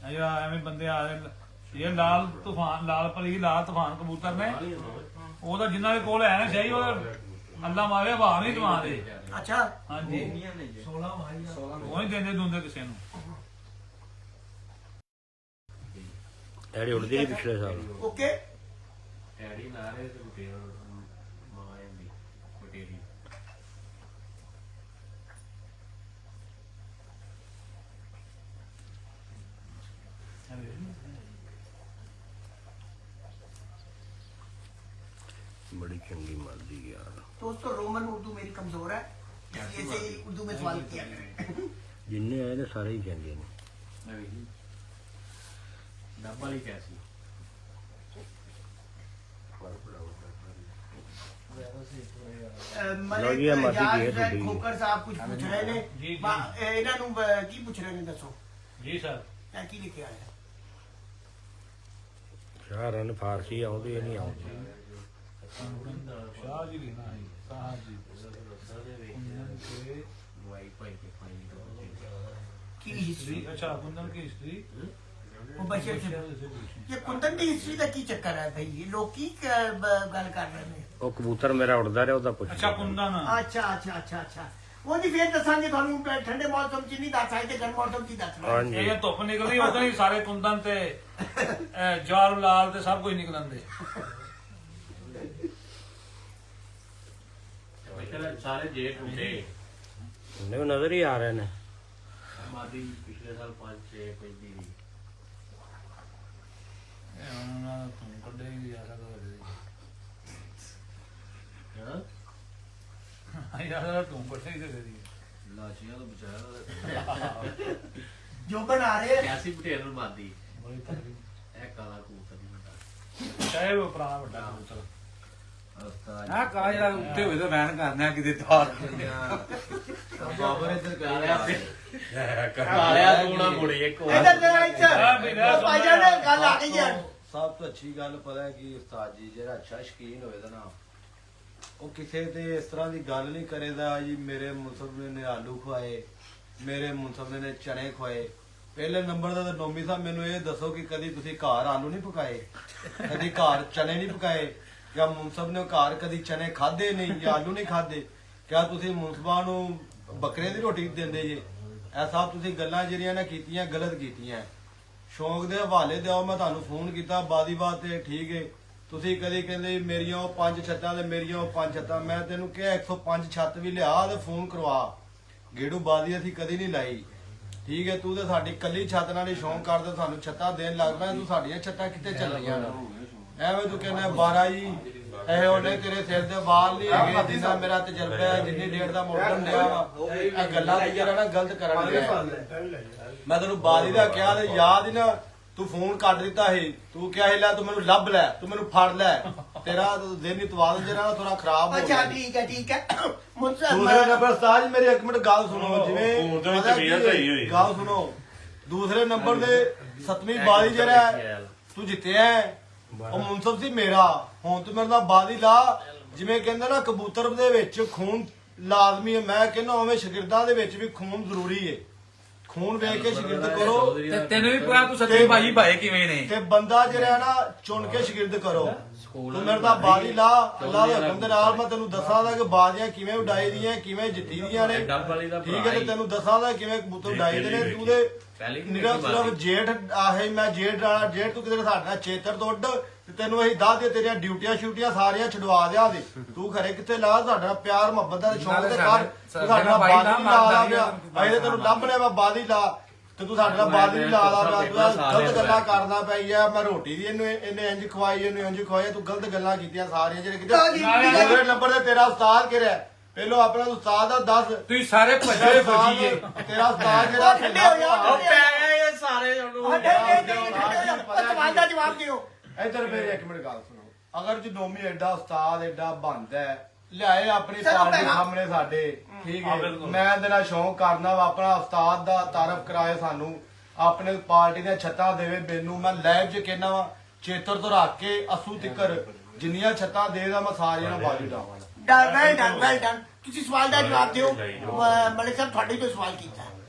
Speaker 3: ਐਵੇਂ ਬੰਦੇ ਆ ਰਹੇ ਇਹ ਲਾਲ ਤੂਫਾਨ ਕਬੂਤਰ ਨੇ ਉਹਦਾ ਜਿੰਨਾ ਦੇ ਕੋਲ ਹੈ ਨਾ ਸਹੀ ਉਹਦਾ ਅੱਲਾ ਮਾਰੇ ਬਾਹਰ ਨਹੀਂ ਦਵਾਉਂਦੇ
Speaker 1: अच्छा
Speaker 3: ਹਾਂਜੀ 16 ਉਹ ਨਹੀਂ ਦਿੰਦੇ ਦੁੰਦੇ ਕਿਸੇ ਨੂੰ
Speaker 7: ਐੜੀ ਉੜਦੀ ਨਹੀਂ ਪਿਛਲੇ ਸਾਲ
Speaker 1: ओके
Speaker 6: ਐੜੀ ਨਾ ਰਹੇ ਤੇ ਬੁਟੇਰ ਮਾਂ ਦੀ ਬੁਟੇਰੀ
Speaker 7: ਬੜੀ ਚੰਗੀ ਮਰਦੀ ਯਾਰ
Speaker 1: दोस्तों रोमन उर्दू मेरी कमजोर है ऐसे ही उर्दू में सवाल किया करें
Speaker 7: ਜਿੰਨੇ ਆਏ ਨੇ ਸਾਰੇ ਹੀ ਚੰਗੇ ਨੇ
Speaker 6: ਡੱਬਾ ਹੀ ਕੈਸੀ
Speaker 1: मलिक
Speaker 7: जी, हमारी
Speaker 1: यार
Speaker 7: ये तो
Speaker 1: फ्रेंड खोकर साहब कुछ पूछ रहे ने
Speaker 3: जी, जी।
Speaker 1: ਇਹਨਾਂ ਨੂੰ ਕੀ ਪੁੱਛ ਰਹੇ ਨੇ ਦੱਸੋ
Speaker 3: ਜੀ ਸਰ
Speaker 1: ਮੈਂ ਕੀ ਲਿਖਿਆ ਹੈ
Speaker 7: ਸ਼ਾਹਰਾਂ ਨੂੰ ਫਾਰਸੀ ਆਉਂਦੀ ਨਹੀਂ ਆਉਂਦੀ
Speaker 3: ਸ਼ਾਹ ਜੀ ਲਿਖਣਾ ਹੈ ਸਾਹਿਬ ਜੀ
Speaker 6: ਵਾਈ ਪਾਈ ਕੇ ਪਾਈ
Speaker 1: ਕੀ ਹਿਸਟਰੀ
Speaker 3: अच्छा कुंदन की हिस्ट्री
Speaker 1: ਉਹ ਬਸ਼ਰ ਸੇ ਇਹ ਕੁੰਦਨ ਦੀ ਹਿਸਟਰੀ ਦਾ ਕੀ ਚੱਕਰ ਹੈ ਭਾਈ ਇਹ ਲੋਕ ਕੀ ਗੱਲ ਕਰ ਰਹੇ ਨੇ
Speaker 7: ਉਹ ਕਬੂਤਰ ਮੇਰਾ ਉੜਦਾ ਰਿਹਾ ਉਹਦਾ ਪੁੱਛ
Speaker 3: अच्छा कुंदन
Speaker 1: ਅੱਛਾ ਉਹ ਜੀ ਫੇਰ ਦੱਸਾਂਗੇ ਤੁਹਾਨੂੰ ਠੰਡੇ ਮੌਸਮ ਚ ਨਹੀਂ ਦੱਸ ਸਕਦੇ ਗਰਮ ਮੌਸਮ ਚ ਹੀ ਦੱਸਣਾ
Speaker 7: ਹਾਂਜੀ
Speaker 3: ਇਹ ਧੁੱਪ ਨਿਕਲਦੀ ਉਦੋਂ ਹੀ ਸਾਰੇ ਕੁੰਦਨ ਤੇ ਜਵਾਰ ਲਾਲ ਤੇ ਸਭ ਕੁਝ ਨਿਕਲਣਦੇ
Speaker 6: ਸਾਰੇ ਜੇਠ ਹੁੰਦੇ
Speaker 7: ਉਹਨੇ ਨਜ਼ਰ ਹੀ ਆ ਰਹੇ ਨੇ
Speaker 6: ਮਾਦੀ ਪਿਛਲੇ ਸਾਲ 5-6 ਪੈਂਦੀ ਸੀ
Speaker 3: ਉਹਨਾਂ ਦਾ ਤੂੰ ਕੱਢੇਗੀ ਯਾਰ
Speaker 6: ਹਾਂ
Speaker 3: ਯਾਰ ਤੂੰ ਕੱਢੇਗੀ ਤੇ ਕਰੀ
Speaker 6: ਲਾਸ਼ੀਆਂ ਤੋਂ ਬਚਾਇਆ
Speaker 1: ਜੋ ਬਣਾ ਰਹੇ
Speaker 6: ਕੈਸੀ ਬਟੇਰ ਨੂੰ ਮਾਦੀ
Speaker 3: ਬੜੀ ਤਕੜੀ
Speaker 6: ਇਹ ਕਾਲਾ ਕਬੂਤਰ ਦੀ ਵੱਡਾ
Speaker 3: ਚਾਹੇ ਉਹ ਪੁਰਾਣਾ ਵੱਡਾ ਕਬੂਤਰ
Speaker 6: ਉਸਤਾਦ
Speaker 2: ਆ ਕਾ ਜਿਹੜਾ ਉੱਤੇ ਹੋਵੇ ਤਾਂ ਵੈਨ ਕਰਨਾ ਕਿਤੇ ਤਾਰ
Speaker 6: ਬਾਬਰ ਇੱਧਰ ਕਰ ਰਿਹਾ ਕਾਲਿਆ ਤੂਣਾ ਮੁੜੀ ਇੱਕ
Speaker 1: ਇਹਦਾ ਜਰਾ ਇੱਥੇ ਭਾਈ ਜਾਨ ਗੱਲ ਆ ਗਈ ਹੈ
Speaker 8: ਸਭ ਤੋਂ ਅੱਛੀ ਗੱਲ ਪਤਾ ਹੈ ਕਿ ਉਸਤਾਦ ਜੀ ਜਿਹੜਾ ਅੱਛਾ ਸ਼ਕੀਨ ਹੋਵੇਗਾ ਨਾ ਉਹ ਕਿਸੇ ਤੇ ਇਸ ਤਰ੍ਹਾਂ ਦੀ ਗੱਲ ਨਹੀਂ ਕਰੇਗਾ ਜੀ ਮੇਰੇ ਮੁਨਸਬ ਨੇ ਆਲੂ ਖਵਾਏ ਮੇਰੇ ਮੁਨਸਬ ਨੇ ਚਨੇ ਖਵਾਏ ਪਹਿਲੇ ਨੰਬਰ ਦਾ ਤਾਂ ਨੋਮੀ ਸਾਹਿਬ ਮੈਨੂੰ ਇਹ ਦੱਸੋ ਕਿ ਕਦੀ ਤੁਸੀਂ ਘਰ ਆਲੂ ਨਹੀਂ ਪਕਾਏ ਕਦੀ ਘਰ ਚਨੇ ਨਹੀਂ ਪਕਾਏ ਜਾਂ ਮੁਨਸਬ ਨੇ ਘਰ ਕਦੀ ਚਨੇ ਖਾਦੇ ਨਹੀਂ ਜਾਂ ਆਲੂ ਨਹੀਂ ਖਾਦੇ ਕਿਆ ਤੁਸੀਂ ਮੁਨਸਬਾਂ ਨੂੰ ਬੱਕਰੇ ਦੀ ਰੋਟੀ ਦਿੰਦੇ ਜੇ ਇਹ ਸਭ ਤੁਸੀਂ ਗੱਲਾਂ ਜਿਹੜੀਆਂ ਨੇ ਕੀਤੀਆਂ ਗਲਤ ਕੀਤੀਆਂ ਸ਼ੌਂਕ ਦੇ ਹਵਾਲੇ ਦਿਓ ਮੈਂ ਤੁਹਾਨੂੰ ਫੋਨ ਕੀਤਾ ਬਾਦੀ ਬਾਤ ਤੇ ਠੀਕ ਹੈ ਤੁਸੀਂ ਕਦੇ ਕਹਿੰਦੇ ਮੇਰੀਆਂ ਉਹ 5 ਛੱਤਾਂ ਤੇ ਮੇਰੀਆਂ ਉਹ 5 ਛੱਤਾਂ ਮੈਂ ਤੈਨੂੰ ਕਿਹਾ 105 ਛੱਤ ਵੀ ਲਿਆ ਤੇ ਫੋਨ ਕਰਵਾ ਗੇੜੂ ਬਾਦੀ ਅਸੀਂ ਕਦੀ ਨਹੀਂ ਲਾਈ ਠੀਕ ਹੈ ਤੂੰ ਤੇ ਸਾਡੀ ਕੱਲੀ ਛੱਤ ਨਾਲ ਹੀ ਸ਼ੌਂਕ ਕਰਦਾ ਸਾਨੂੰ ਛੱਤਾਂ ਦੇਣ ਲੱਗ ਪਿਆ ਤੂੰ ਸਾਡੀਆਂ ਛੱਤਾਂ ਕਿੱਥੇ ਚੱਲੀਆਂ ਐਵੇਂ ਤੂੰ ਕਹਿੰਦਾ 12 ਜੀ ਇਹ ਉਹਨੇ ਤੇਰੇ ਸਿਰ ਦੇ ਵਾਲ ਨਹੀਂ ਹੈਗੇ ਜਿੰਨਾ ਮੇਰਾ ਤਜਰਬਾ ਹੈ ਜਿੰਨੀ ਡੇਢ ਦਾ ਮੋਟਰ ਲਿਆ ਵਾ ਇਹ ਗੱਲਾਂ ਤੇ ਜਿਹੜਾ ਨਾ ਗਲਤ ਕਰਨ ਲਿਆ ਮੈਂ ਤੈਨੂੰ ਬਾਦੀ ਦਾ ਕਿਹਾ ਤੇ ਯਾਦ ਹੀ ਨਾ ਤੂੰ ਫੋਨ ਕੱਟ ਦਿੱਤਾ ਸੀ ਤੂੰ ਕਿਹਾ ਸੀ ਲੈ ਤੂੰ ਮੈਨੂੰ ਲੱਭ ਲੈ ਤੂੰ ਮੈਨੂੰ ਫੜ ਲੈ ਤੇਰਾ ਦਿਨ ਤਵਾਦ ਜਿਹੜਾ ਨਾ ਥੋੜਾ ਖਰਾਬ ਹੋ
Speaker 1: ਅੱਛਾ
Speaker 8: ਗਿਆ
Speaker 1: ਠੀਕ ਹੈ ਮੁਨਸਬ
Speaker 8: ਦੂਸਰੇ ਨੰਬਰ ਉਸਤਾਦ ਮੇਰੀ ਇੱਕ ਮਿੰਟ ਗੱਲ ਸੁਣੋ ਜਿਵੇਂ ਪਤਾ ਕੀ ਹੈ, ਗੱਲ ਸੁਣੋ ਦੂਸਰੇ ਨੰਬਰ ਦੇ 7ਵੀਂ ਬਾਦੀ ਜਿਹੜਾ ਹੈ, ਤੂੰ ਜਿੱਤਿਆ ਹੈ, ਉਹ ਮੁਨਸਬ ਸੀ ਮੇਰਾ ਹੁਣ ਤੂੰ ਮੇਰੇ ਨਾਲ ਬਾਦੀ ਲਾ ਜਿਵੇਂ ਕਹਿੰਦੇ ਨਾ ਕਬੂਤਰ ਦੇ ਵਿੱਚ ਖੂਨ ਲਾਜ਼ਮੀ ਹੈ ਮੈਂ ਕਹਿੰਦਾ ਉਵੇਂ ਸ਼ਾਗਿਰਦਾਂ ਦੇ ਵਿੱਚ ਵੀ ਖੂਨ ਜ਼ਰੂਰੀ ਹੈ ਖੂਨ ਵੇਖ ਕੇ ਸ਼ਾਗਿਰਦ ਕਰੋ
Speaker 2: ਤੇ ਤੈਨੂੰ ਵੀ ਪਤਾ ਤੂੰ ਸੱਚੀ ਭਾਈ ਭਾਏ ਕਿਵੇਂ ਨੇ
Speaker 8: ਤੇ ਬੰਦਾ ਜਿਹੜਾ ਨਾ ਚੁਣ ਕੇ ਸ਼ਾਗਿਰਦ ਕਰੋ ਤੂੰ ਮੇਰੇ ਨਾਲ ਬਾਦੀ ਲਾ ਅੱਲਾਹ ਦੇ ਹੁਕਮ ਦੇ ਨਾਲ ਮੈਂ ਤੈਨੂੰ ਦੱਸਾਂਗਾ ਕਿ ਬਾਜ਼ੀਆਂ ਕਿਵੇਂ ਉਡਾਈ ਦੀਆਂ ਕਿਵੇਂ ਜਿੱਤੀ ਦੀਆਂ ਨੇ
Speaker 6: ਡੱਬ ਵਾਲੀ ਦਾ
Speaker 8: ਠੀਕ ਹੈ ਤੇ ਤੈਨੂੰ ਦੱਸਾਂਗਾ ਕਿਵੇਂ ਕਬੂਤਰ ਉਡਾਈਦੇ ਨੇ ਤੂੰ ਦੇ ਨਿਰਾ ਸਿਰਫ ਜੇਠ ਆਹੇ ਮੈਂ ਜੇਠ ਵਾਲਾ ਜੇਠ ਤੂੰ ਕਿਤੇ ਸਾਡੇ ਨਾਲ ਚੇਤਰ ਤੋਂ ਉੱਡ ਤੇ ਤੈਨੂੰ ਅਸੀਂ ਦੱਸ ਦੇ ਤੇਰੀਆਂ ਡਿਊਟੀਆਂ ਸ਼ਿਊਟੀਆਂ ਸਾਰੀਆਂ ਛਡਵਾ ਦਿਆਂ ਦੇ ਤੂੰ ਖਰੇ ਕਿੱਥੇ ਲਾ ਸਾਡਾ ਪਿਆਰ ਮੁਹੱਬਤ ਦਾ ਸ਼ੌਂਕ ਦੇ ਕਰ ਤੂੰ ਸਾਡੇ ਨਾਲ ਬਾਦੀ ਲਾ ਗਿਆ ਅਸੀਂ ਤੈਨੂੰ ਲੱਭ ਲਿਆ ਮੈਂ ਬਾਦੀ ਲਾ ਤੇ ਤੂੰ ਸਾਡੇ ਨਾਲ ਬਾਦੀ ਲਾ ਲਾ ਤੂੰ ਗਲਤ ਗੱਲਾਂ ਕਰਦਾ ਪਈ ਆ ਮੈਂ ਰੋਟੀ ਦੀ ਇਹਨੇ ਇੰਜ ਖਵਾਈ ਇਹਨੂੰ ਇੰਜ ਖਵਾਈ ਤੂੰ ਗਲਤ ਗੱਲਾਂ ਕੀਤੀਆਂ ਸਾਰੀਆਂ ਜਿਹੜੇ ਕਿਤੇ ਦੂਸਰੇ ਨੰਬਰ ਤੇ ਤੇਰਾ ਉਸਤਾਦ ਕਿਹੜਾ ਪਹਿਲੋ ਆਪਣਾ ਉਸਤਾਦ ਦਾ ਦੱਸ
Speaker 2: ਤੁਸੀਂ ਸਾਰੇ ਭੱਜੇ ਫੌਜੀ ਏ
Speaker 8: ਤੇਰਾ ਉਸਤਾਦ ਜਿਹੜਾ
Speaker 1: ਠੰਡੇ ਹੋ ਜਾ
Speaker 6: ਉਹ ਪੈ ਗਏ ਇਹ ਸਾਰੇ ਉਹਨੂੰ
Speaker 1: ਸਵਾਲ ਦਾ ਜਵਾਬ ਦਿਓ
Speaker 8: ਇੱਧਰ ਮੇਰੇ ਇੱਕ ਮਿੰਟ ਗੱਲ ਸੁਣੋ ਅਗਰ ਜਨੋਮੀ ਐਡਾ ਉਸਤਾਦ ਐਡਾ ਬੰਦਾ ਹੈ ਲਿਆਏ ਆਪਣੀ
Speaker 1: ਚਲੋ
Speaker 8: ਪਾਰਟੀ
Speaker 1: ਪਹਿਲਾਂ।
Speaker 8: ਸਾਹਮਣੇ ਸਾਡੇ ਠੀਕ
Speaker 3: ਹਾਂ,
Speaker 8: ਹੈ
Speaker 3: ਬਿਲਕੁਲ।
Speaker 8: ਮੈਂ ਇਹਦੇ ਨਾਲ ਸ਼ੌਂਕ ਕਰਨਾ ਵਾ ਆਪਣਾ ਉਸਤਾਦ ਦਾ ਤਾਰਫ ਕਰਾਏ ਸਾਨੂੰ ਆਪਣੇ ਪਾਰਟੀ ਦੀਆਂ ਛੱਤਾਂ ਦੇਵੇ ਮੈਨੂੰ ਮੈਂ ਲਾਈਵ 'ਚ ਕਹਿਣਾ ਵਾ ਚੇਤਰ ਤੋਂ ਰੱਖ ਕੇ ਅਸੂ ਤਿੱਕਰ ਜਿੰਨੀਆਂ ਛੱਤਾਂ ਦੇਦਾ ਮੈਂ ਸਾਰੀਆਂ ਨੂੰ ਬਾਜੂ ਲਾਵਾਂਗਾ
Speaker 1: ਵੈਲ ਡਨ ਤੁਸੀਂ ਸਵਾਲ ਦਾ ਜਵਾਬ ਦਿਓ ਮਲਿਕ ਸਾਹਿਬ ਤੁਹਾਡੇ ਤੋਂ ਸਵਾਲ ਕੀਤਾ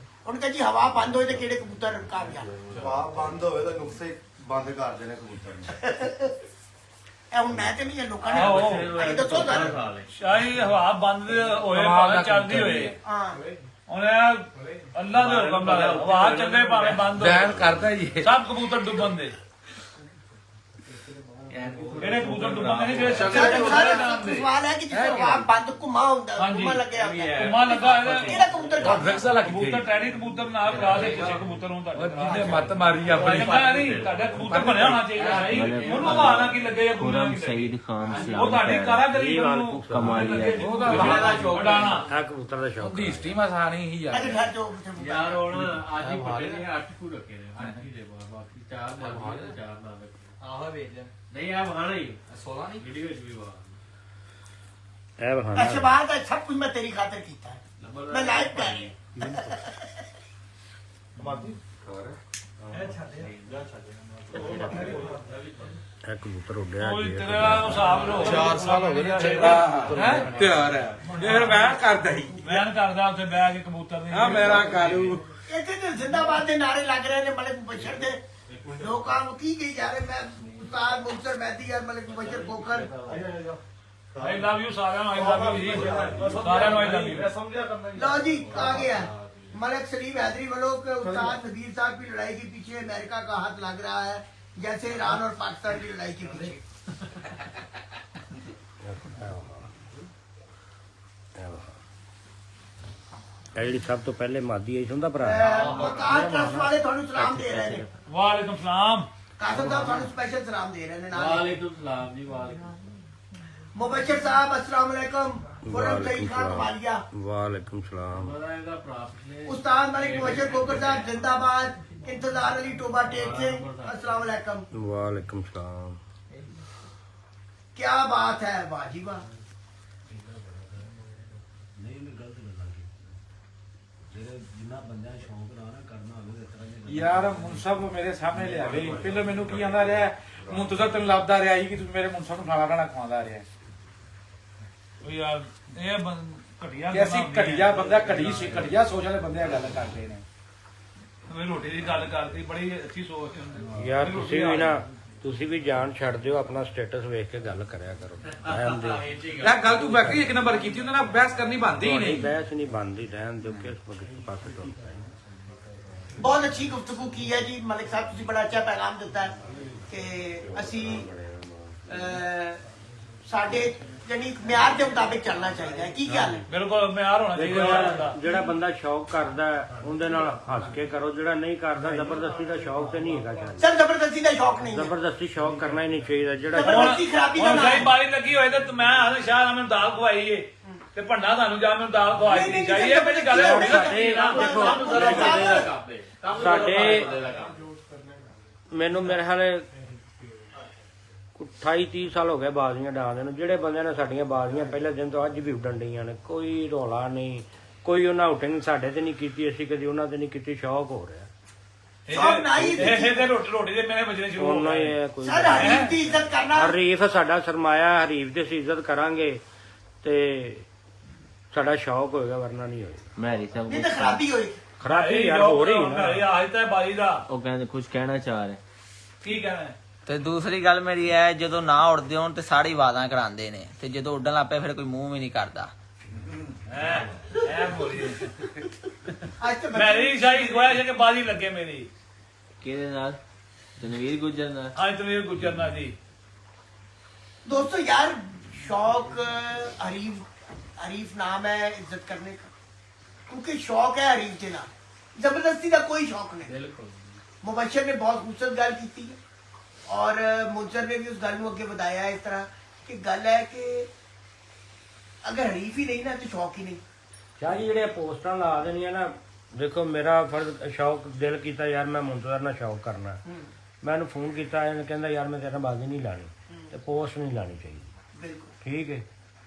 Speaker 1: ਉਹਨੇ ਕਿਹਾ ਜੀ ਹਵਾ ਬੰਦ ਹੋਏ ਤੇ ਕਿਹੜੇ ਕਬੂਤਰ ਕਾਮਯਾਬ।
Speaker 8: ਹਵਾ ਬੰਦ ਹੋਵੇ ਤਾਂ ਨੁਕਸੇ ਬੰਦ ਕਰ ਦੇਣੇ ਕਬੂਤਰ ਨੇ।
Speaker 1: ਇਹ ਹੁਣ ਮੈਂ ਤੇ ਨਹੀਂ ਇਹ ਲੋਕਾਂ
Speaker 3: ਆਹੋ।
Speaker 1: ਨੇ ਅਜੀ ਦੱਸੋ ਸਰ।
Speaker 3: ਸ਼ਾਹੀ ਹਵਾ ਬੰਦ ਹੋਏ ਭਾਵੇਂ ਚੱਲਦੀ ਹੋਏ
Speaker 1: ਹਾਂ
Speaker 3: ਉਹਨੇ ਅੱਲਾ ਦੇ ਹੁਕਮ ਨਾਲ ਹਵਾ ਚੱਲੇ ਭਾਵੇਂ ਬੰਦ
Speaker 2: ਬੈਨ
Speaker 3: ਹੋਏ
Speaker 2: ਕਰਦਾ ਜੀ ਇਹ।
Speaker 3: ਸਭ ਕਬੂਤਰ ਡੁੱਬਣ ਦੇ। ਕਿਹੜੇ ਕਬੂਤਰ ਡੁੱਬਣ ਦੇ ਨਹੀਂ ਜਿਹੜੇ
Speaker 1: ਸਰ
Speaker 3: ਚੱਲੇ ਕਬੂਤਰ ਡੁੱਬਣ ਦੇ।
Speaker 1: ਸਵਾਲ ਹੈ ਕਿ ਜਿਸ ਹਵਾ ਬੰਦ ਘੁਮਾ ਹੁੰਦਾ
Speaker 3: ਹਾਂਜੀ।
Speaker 1: ਘੁਮਾ ਲੱਗਿਆ ਹੁੰਦਾ
Speaker 3: ਘੁਮਾ ਲੱਗਾ ਇਹਦਾ
Speaker 1: ਕਿਹੜਾ ਕਬੂਤਰ ਕਾਮਯਾਬ?
Speaker 2: ਫਿਕਸ ਵਾਲਾ
Speaker 3: ਕਬੂਤਰ
Speaker 2: ਕਿੱਥੇ
Speaker 3: ਟੈਡੀ ਕਬੂਤਰ ਨਾਲ ਕਰਾ ਦੇ ਕਿਸੇ ਕਬੂਤਰ ਨੂੰ ਤੁਹਾਡੇ
Speaker 2: ਜਿਹਨੇ ਮੱਤ ਮਾਰੀ ਆਪਣੀ
Speaker 3: ਚੰਗਾ ਨਹੀਂ ਤੁਹਾਡਾ ਕਬੂਤਰ ਬਣਿਆ ਹੋਣਾ ਚਾਹੀਦਾ ਸਹੀ ਉਹਨੂੰ ਹਵਾ ਨਾਲ ਕੀ ਲੱਗੇ ਜਾਂ
Speaker 4: खुरम
Speaker 3: ਕਬੂਤਰ ਕੀ
Speaker 4: सईद
Speaker 3: ਲੱਗੇ
Speaker 4: खान
Speaker 3: ਉਹ
Speaker 4: सलाम
Speaker 3: ਤੁਹਾਡੀ
Speaker 4: खैर।
Speaker 3: ਕਾਰਾਗਰੀ ਨੂੰ
Speaker 4: ਕਮਾਲੀਆ।
Speaker 3: ਉਹਦਾ ਹਵਾ ਦਾ ਸ਼ੌਕ ਉਡਾਣਾ
Speaker 7: ਆ ਕਬੂਤਰ ਦਾ ਸ਼ੌਕ
Speaker 2: ਉਹਦੀ ਹਿਸਟਰੀ ਮਸਾਣੀ ਹੀ
Speaker 1: ਅਜੇ
Speaker 2: ਯਾਰ
Speaker 1: ਘਰ ਜੋ
Speaker 6: ਯਾਰ ਹੁਣ ਅੱਜ ਹੀ ਵੱਡੇ ਨੇ 8 ਕੁ ਰੱਖੇ ਨੇ 8 ਹੀ ਦੇ ਬਾਕੀ 4 ਨਾਲ 4 ਨਾਲ ਆਹ ਵੇਚ ਲੈ ਨਹੀਂ ਆ ਵਾਣਾ ਹੀ 16 ਨਹੀਂ ਵੀਡੀਓ ਵਿੱਚ ਵੀ ਵਾਹ
Speaker 7: ਇਹ ਬਹਾਨਾ
Speaker 1: ਅੱਛਾ ਬਾਤ ਹੈ ਸਭ ਕੁਝ ਮੈਂ ਤੇਰੀ ਖਾਤਰ ਕੀਤਾ ਹੈ ਮੈਂ ਲਾਈਵ ਕਰ ਰਹੀ
Speaker 7: ਇਹ ਕਬੂਤਰ ਉੱਡਿਆ
Speaker 3: ਕੋਈ
Speaker 7: ਜੀ
Speaker 3: ਤੇਰੇ ਨਾਲ ਹਿਸਾਬ ਲੋ
Speaker 2: 4 ਸਾਲ ਹੋ ਗਏ ਨੇ ਹੈ ਤਿਆਰ ਹੈ ਇਹ ਫਿਰ ਮੈਂ ਕਰਦਾ ਹੀ
Speaker 3: ਬਿਆਨ ਕਰਦਾ ਉੱਥੇ ਬਹਿ ਕੇ ਕਬੂਤਰ ਦੀ
Speaker 2: ਆ ਮੇਰਾ ਕਾਲੂ
Speaker 1: ਇੱਥੇ ਤੇ ਜ਼ਿੰਦਾਬਾਦ ਦੇ ਨਾਰੇ ਲੱਗ ਰਹੇ ਨੇ ਮਲਿਕ ਮੁਬਸ਼ਰ ਦੇ ਲੋਕਾਂ ਨੂੰ ਕੀ ਕਹੀ ਜਾ ਰਹੇ ਮੈਂ ਉਸਤਾਦ ਮੁਬਸ਼ਰ ਮਹਿਦੀ ਯਾਰ Malik Mubashar Kokar
Speaker 3: I love you ਸਾਰਿਆਂ ਨੂੰ ਆਈ ਲਵ ਯੂ ਜੀ ਸਾਰਿਆਂ ਨੂੰ ਆਈ ਲਵ ਯੂ
Speaker 1: लो जी आ गया मलिक सलीम हैदरी वालों के उस्ताद नबीर साहब की लड़ाई के पीछे अमेरिका का हाथ लग रहा है जैसे ईरान और पाकिस्तान की लड़ाई के पीछे
Speaker 7: ਇਹ ਜਿਹੜੀ ਸਭ ਤੋਂ ਪਹਿਲੇ ਮਾਦੀ ਆਈ ਸੀ ਉਹਦਾ ਭਰਾ
Speaker 1: मुल्तान ट्रस्ट वाले थोड़ी सलाम दे रहे हैं
Speaker 3: ਵਾਲੇਕੁਮ ਸਲਾਮ
Speaker 1: कासम साहब थोड़ी स्पेशल सलाम दे रहे हैं नाले।
Speaker 6: ਵਾਲੇਕੁਮ ਸਲਾਮ ਜੀ ਵਾਲੇਕੁਮ
Speaker 1: मुबशर साहब अस्सलाम वालेकुम खुरम सईद खान कमालिया
Speaker 7: ਵਾਲੇਕੁਮ ਸਲਾਮ
Speaker 6: ਬੜਾ ਇਹਦਾ ਭਰਾ ਪਿਛਲੇ
Speaker 1: उस्ताद मलिक मुबशर कोकर साहब जिंदाबाद इंतजार अली टोबा टेक से अस्सलाम वालेकुम
Speaker 7: ਵਾਲੇਕੁਮ ਸਲਾਮ
Speaker 1: क्या बात है बाजी वाह
Speaker 2: ਯਾਰ ਮੁਨਸਬ ਮੇਰੇ ਸਾਹਮਣੇ ਲਿਆ ਗਈ ਪਹਿਲਾਂ ਮੈਨੂੰ ਕੀ ਆਂਦਾ ਰਿਹਾ ਮੁੰਤਜ਼ਰ ਤੈਨੂੰ ਲੱਭਦਾ ਰਿਹਾ ਸੀ ਕਿ ਤੂੰ ਮੇਰੇ ਮੁਨਸਬ ਨੂੰ ਖਾਣਾ ਖਾਣਾ ਖਵਾਉਂਦਾ ਰਿਹਾ
Speaker 3: ਉਹ ਯਾਰ ਇਹ ਘਟਿਆ
Speaker 2: ਕਿ ਅਸੀਂ ਘਟੀਆ ਬੰਦਾ ਘਟੀਆ ਸੋਚ ਵਾਲੇ ਬੰਦੇ ਆ ਗੱਲ ਕਰਦੇ ਨੇ
Speaker 3: ਮੈਂ ਰੋਟੀ ਦੀ ਗੱਲ ਕਰਦੀ ਬੜੀ ਅੱਛੀ ਸੋਚ ਹੁੰਦੀ
Speaker 7: ਯਾਰ ਤੁਸੀਂ ਵੀ ਜਾਨ ਛੱਡ ਦਿਓ ਆਪਣਾ ਸਟੇਟਸ ਵੇਖ ਕੇ ਗੱਲ ਕਰਿਆ ਕਰੋ ਰਹਿਣ ਦਿਓ
Speaker 2: ਯਾਰ ਗੱਲ ਤੂੰ ਬਾਕੀ ਇੱਕ ਨੰਬਰ ਕੀਤੀ ਉਹਨਾਂ ਨਾਲ ਬਹਿਸ ਕਰਨੀ ਬਣਦੀ ਹੀ ਨਹੀਂ
Speaker 7: ਬਹਿਸ ਨਹੀਂ ਬਣਦੀ ਰਹਿਣ ਦਿਓ ਕਿਸ ਪਾਸੇ ਤੋਂ
Speaker 1: बहुत अच्छी गुफ्तगू की है जी मलिक साहब तुझे बड़ा अच्छा पैगाम देता है कि असी साढ़े यानी म्यार के मुताबिक चलना चाहिए की गल है
Speaker 3: ਬਿਲਕੁਲ ਮਿਆਰ ਹੋਣਾ ਚਾਹੀਦਾ ਬੰਦਾ
Speaker 7: ਜਿਹੜਾ ਬੰਦਾ ਸ਼ੌਕ ਕਰਦਾ ਹੈ, ਉਹਦੇ ਨਾਲ ਹੱਸ ਕੇ ਕਰੋ ਜਿਹੜਾ ਨਹੀਂ ਕਰਦਾ ਜ਼ਬਰਦਸਤੀ ਦਾ ਸ਼ੌਕ ਤੇ ਨਹੀਂ ਹੈਗਾ ਚਾਹੀਦਾ
Speaker 1: सर जबरदस्ती का शौक नहीं है
Speaker 7: ਜ਼ਬਰਦਸਤੀ ਸ਼ੌਕ ਕਰਨਾ ਹੀ ਨਹੀਂ ਚਾਹੀਦਾ ਜਿਹੜਾ
Speaker 1: ਜ਼ਬਰਦਸਤੀ ਖਰਾਬੀ ਦਾ
Speaker 3: ਹੁਣ
Speaker 1: ਨਾਮ
Speaker 3: ਸਹੀ ਬਾਰੀ ਲੱਗੀ ਹੋਏ ਤੇ ਮੈਂ ਆਹ ਸ਼ਾਹ ਮੈਨੂੰ ਦਾਲ ਖਵਾਈ ਏ ਤੇ ਭੰਡਾ ਤੁਹਾਨੂੰ ਜਾ ਮੈਨੂੰ ਦਾਲ ਖਵਾਈ ਨਹੀਂ ਚਾਹੀਏ ਮੇਰੀ ਗੱਲ ਹੋਣੀ
Speaker 7: ਮੈਨੂੰ ਮੇਰੇ ਹਾਲੇ 28-30 ਸਾਲ ਹੋ ਗਏ ਬਾਜ਼ੀਆਂ ਡਾਂਦੇ ਨੂੰ ਜਿਹੜੇ ਬੰਦਿਆਂ ਨੇ ਸਾਡੀਆਂ ਬਾਜ਼ੀਆਂ ਪਹਿਲੇ ਦਿਨ ਤੋਂ ਅੱਜ ਵੀ ਉੱਡਣ ਡਈਆਂ ਨੇ ਕੋਈ ਰੌਲਾ ਨਹੀਂ ਕੋਈ ਉਹਨਾਂ ਆਊਟਿੰਗ ਸਾਡੇ ਤੇ ਨਹੀਂ ਕੀਤੀ ਅਸੀਂ ਕਦੀ ਉਹਨਾਂ ਤੇ ਨਹੀਂ ਕੀਤੀ ਸ਼ੌਕ ਹੋ ਰਿਹਾ
Speaker 1: शौक नहीं
Speaker 3: ਇਹ ਤੇ ਰੋਟੀ ਦੇ ਮੇਰੇ ਵਜਣੇ ਸ਼ੁਰੂ ਹੋ
Speaker 7: ਉਹਨਾਂ ਹੀ
Speaker 3: ਗਏ
Speaker 7: ਹੈ ਕੋਈ
Speaker 1: सर हरीफ की इज्जत करना
Speaker 7: ਹਰੀਫ ਸਾਡਾ ਸਰਮਾਇਆ ਹਰੀਫ ਦੀ ਅਸੀਂ ਇੱਜ਼ਤ ਕਰਾਂਗੇ ਤੇ ਸਾਡਾ ਸ਼ੌਕ ਹੋਏਗਾ ਵਰਨਾ ਨਹੀਂ ਹੋਏਗਾ
Speaker 4: ਮੈਰੀ ਸਾਹਿਬ
Speaker 1: नहीं तो खराबी होगी
Speaker 7: ਖਰਾਬੀ ਯਾਰ ਹੋ ਰਹੀ ਨਾ
Speaker 3: ਆਜ ਤਾਂ ਬਾਈ ਦਾ
Speaker 4: ਉਹ ਕਹਿੰਦੇ ਕੁਝ ਕਹਿਣਾ ਚਾਹ ਰਹੇ
Speaker 3: ਕੀ ਕਹਿਣਾ ਹੈ?
Speaker 5: ਤੇ ਦੂਸਰੀ ਗੱਲ ਮੇਰੀ ਹੈ ਜਦੋਂ ਨਾ ਉੜਦੇ ਹੋਣ ਤੇ ਸਾੜੀ ਵਾਦਾਂ ਕਰਾਉਂਦੇ ਨੇ ਤੇ ਜਦੋਂ ਉੱਡਣ ਲੱਗ ਪਏ ਫਿਰ ਕੋਈ ਮੂੰਹ ਵੀ ਨਹੀਂ ਕਰਦਾ
Speaker 3: ਐ ਬੋਲੀ
Speaker 1: आज तो
Speaker 3: ਮੇਰੀ ਸ਼ਾਹੀ ਗੋਇਆ ਸੀ ਕਿ ਬਾਜੀ ਲੱਗੇ ਮੇਰੀ
Speaker 4: ਕਿਹਦੇ ਨਾਲ ਜਨਵੀਰ ਗੁੱਜਰ ਨਾਲ
Speaker 3: ਅੱਜ ਤਵੀਰ ਗੁਜਰਨਾ ਜੀ
Speaker 1: दोस्तों यार शौक हरीफ नाम है इज्जत करने का क्योंकि शौक है हरीफ के नाम जबरदस्ती का कोई शौक नहीं
Speaker 6: ਬਿਲਕੁਲ
Speaker 1: मुबशर ने बहुत खूबसूरत गल की है और मुंसर ने भी उस गल को अगे बताया है इस तरह कि गल है कि अगर हरीफ ही नहीं ना तो शौक ही नहीं
Speaker 7: ਸ਼ਾਹ ਜੀ ਜਿਹੜੇ ਪੋਸਟਾਂ ਲਾ ਦੇਣੀਆਂ ਨਾ ਦੇਖੋ ਮੇਰਾ ਫਰਜ਼ ਸ਼ੌਕ ਦਿਲ ਕੀਤਾ ਯਾਰ ਮੈਂ ਮੁੰਤਜ਼ਰ ਨਾਲ ਸ਼ੌਕ ਕਰਨਾ ਮੈਂ ਇਹਨੂੰ ਫੋਨ ਕੀਤਾ ਇਹਨੇ ਕਹਿੰਦਾ ਯਾਰ ਮੈਂ ਤੇਰੇ ਨਾਲ ਬਾਜ਼ੀ ਨਹੀਂ ਲਾਣੀ ਤੇ ਪੋਸਟ ਨਹੀਂ ਲਾਣੀ ਚਾਹੀਦੀ
Speaker 1: बिल्कुल
Speaker 7: ਠੀਕ ਹੈ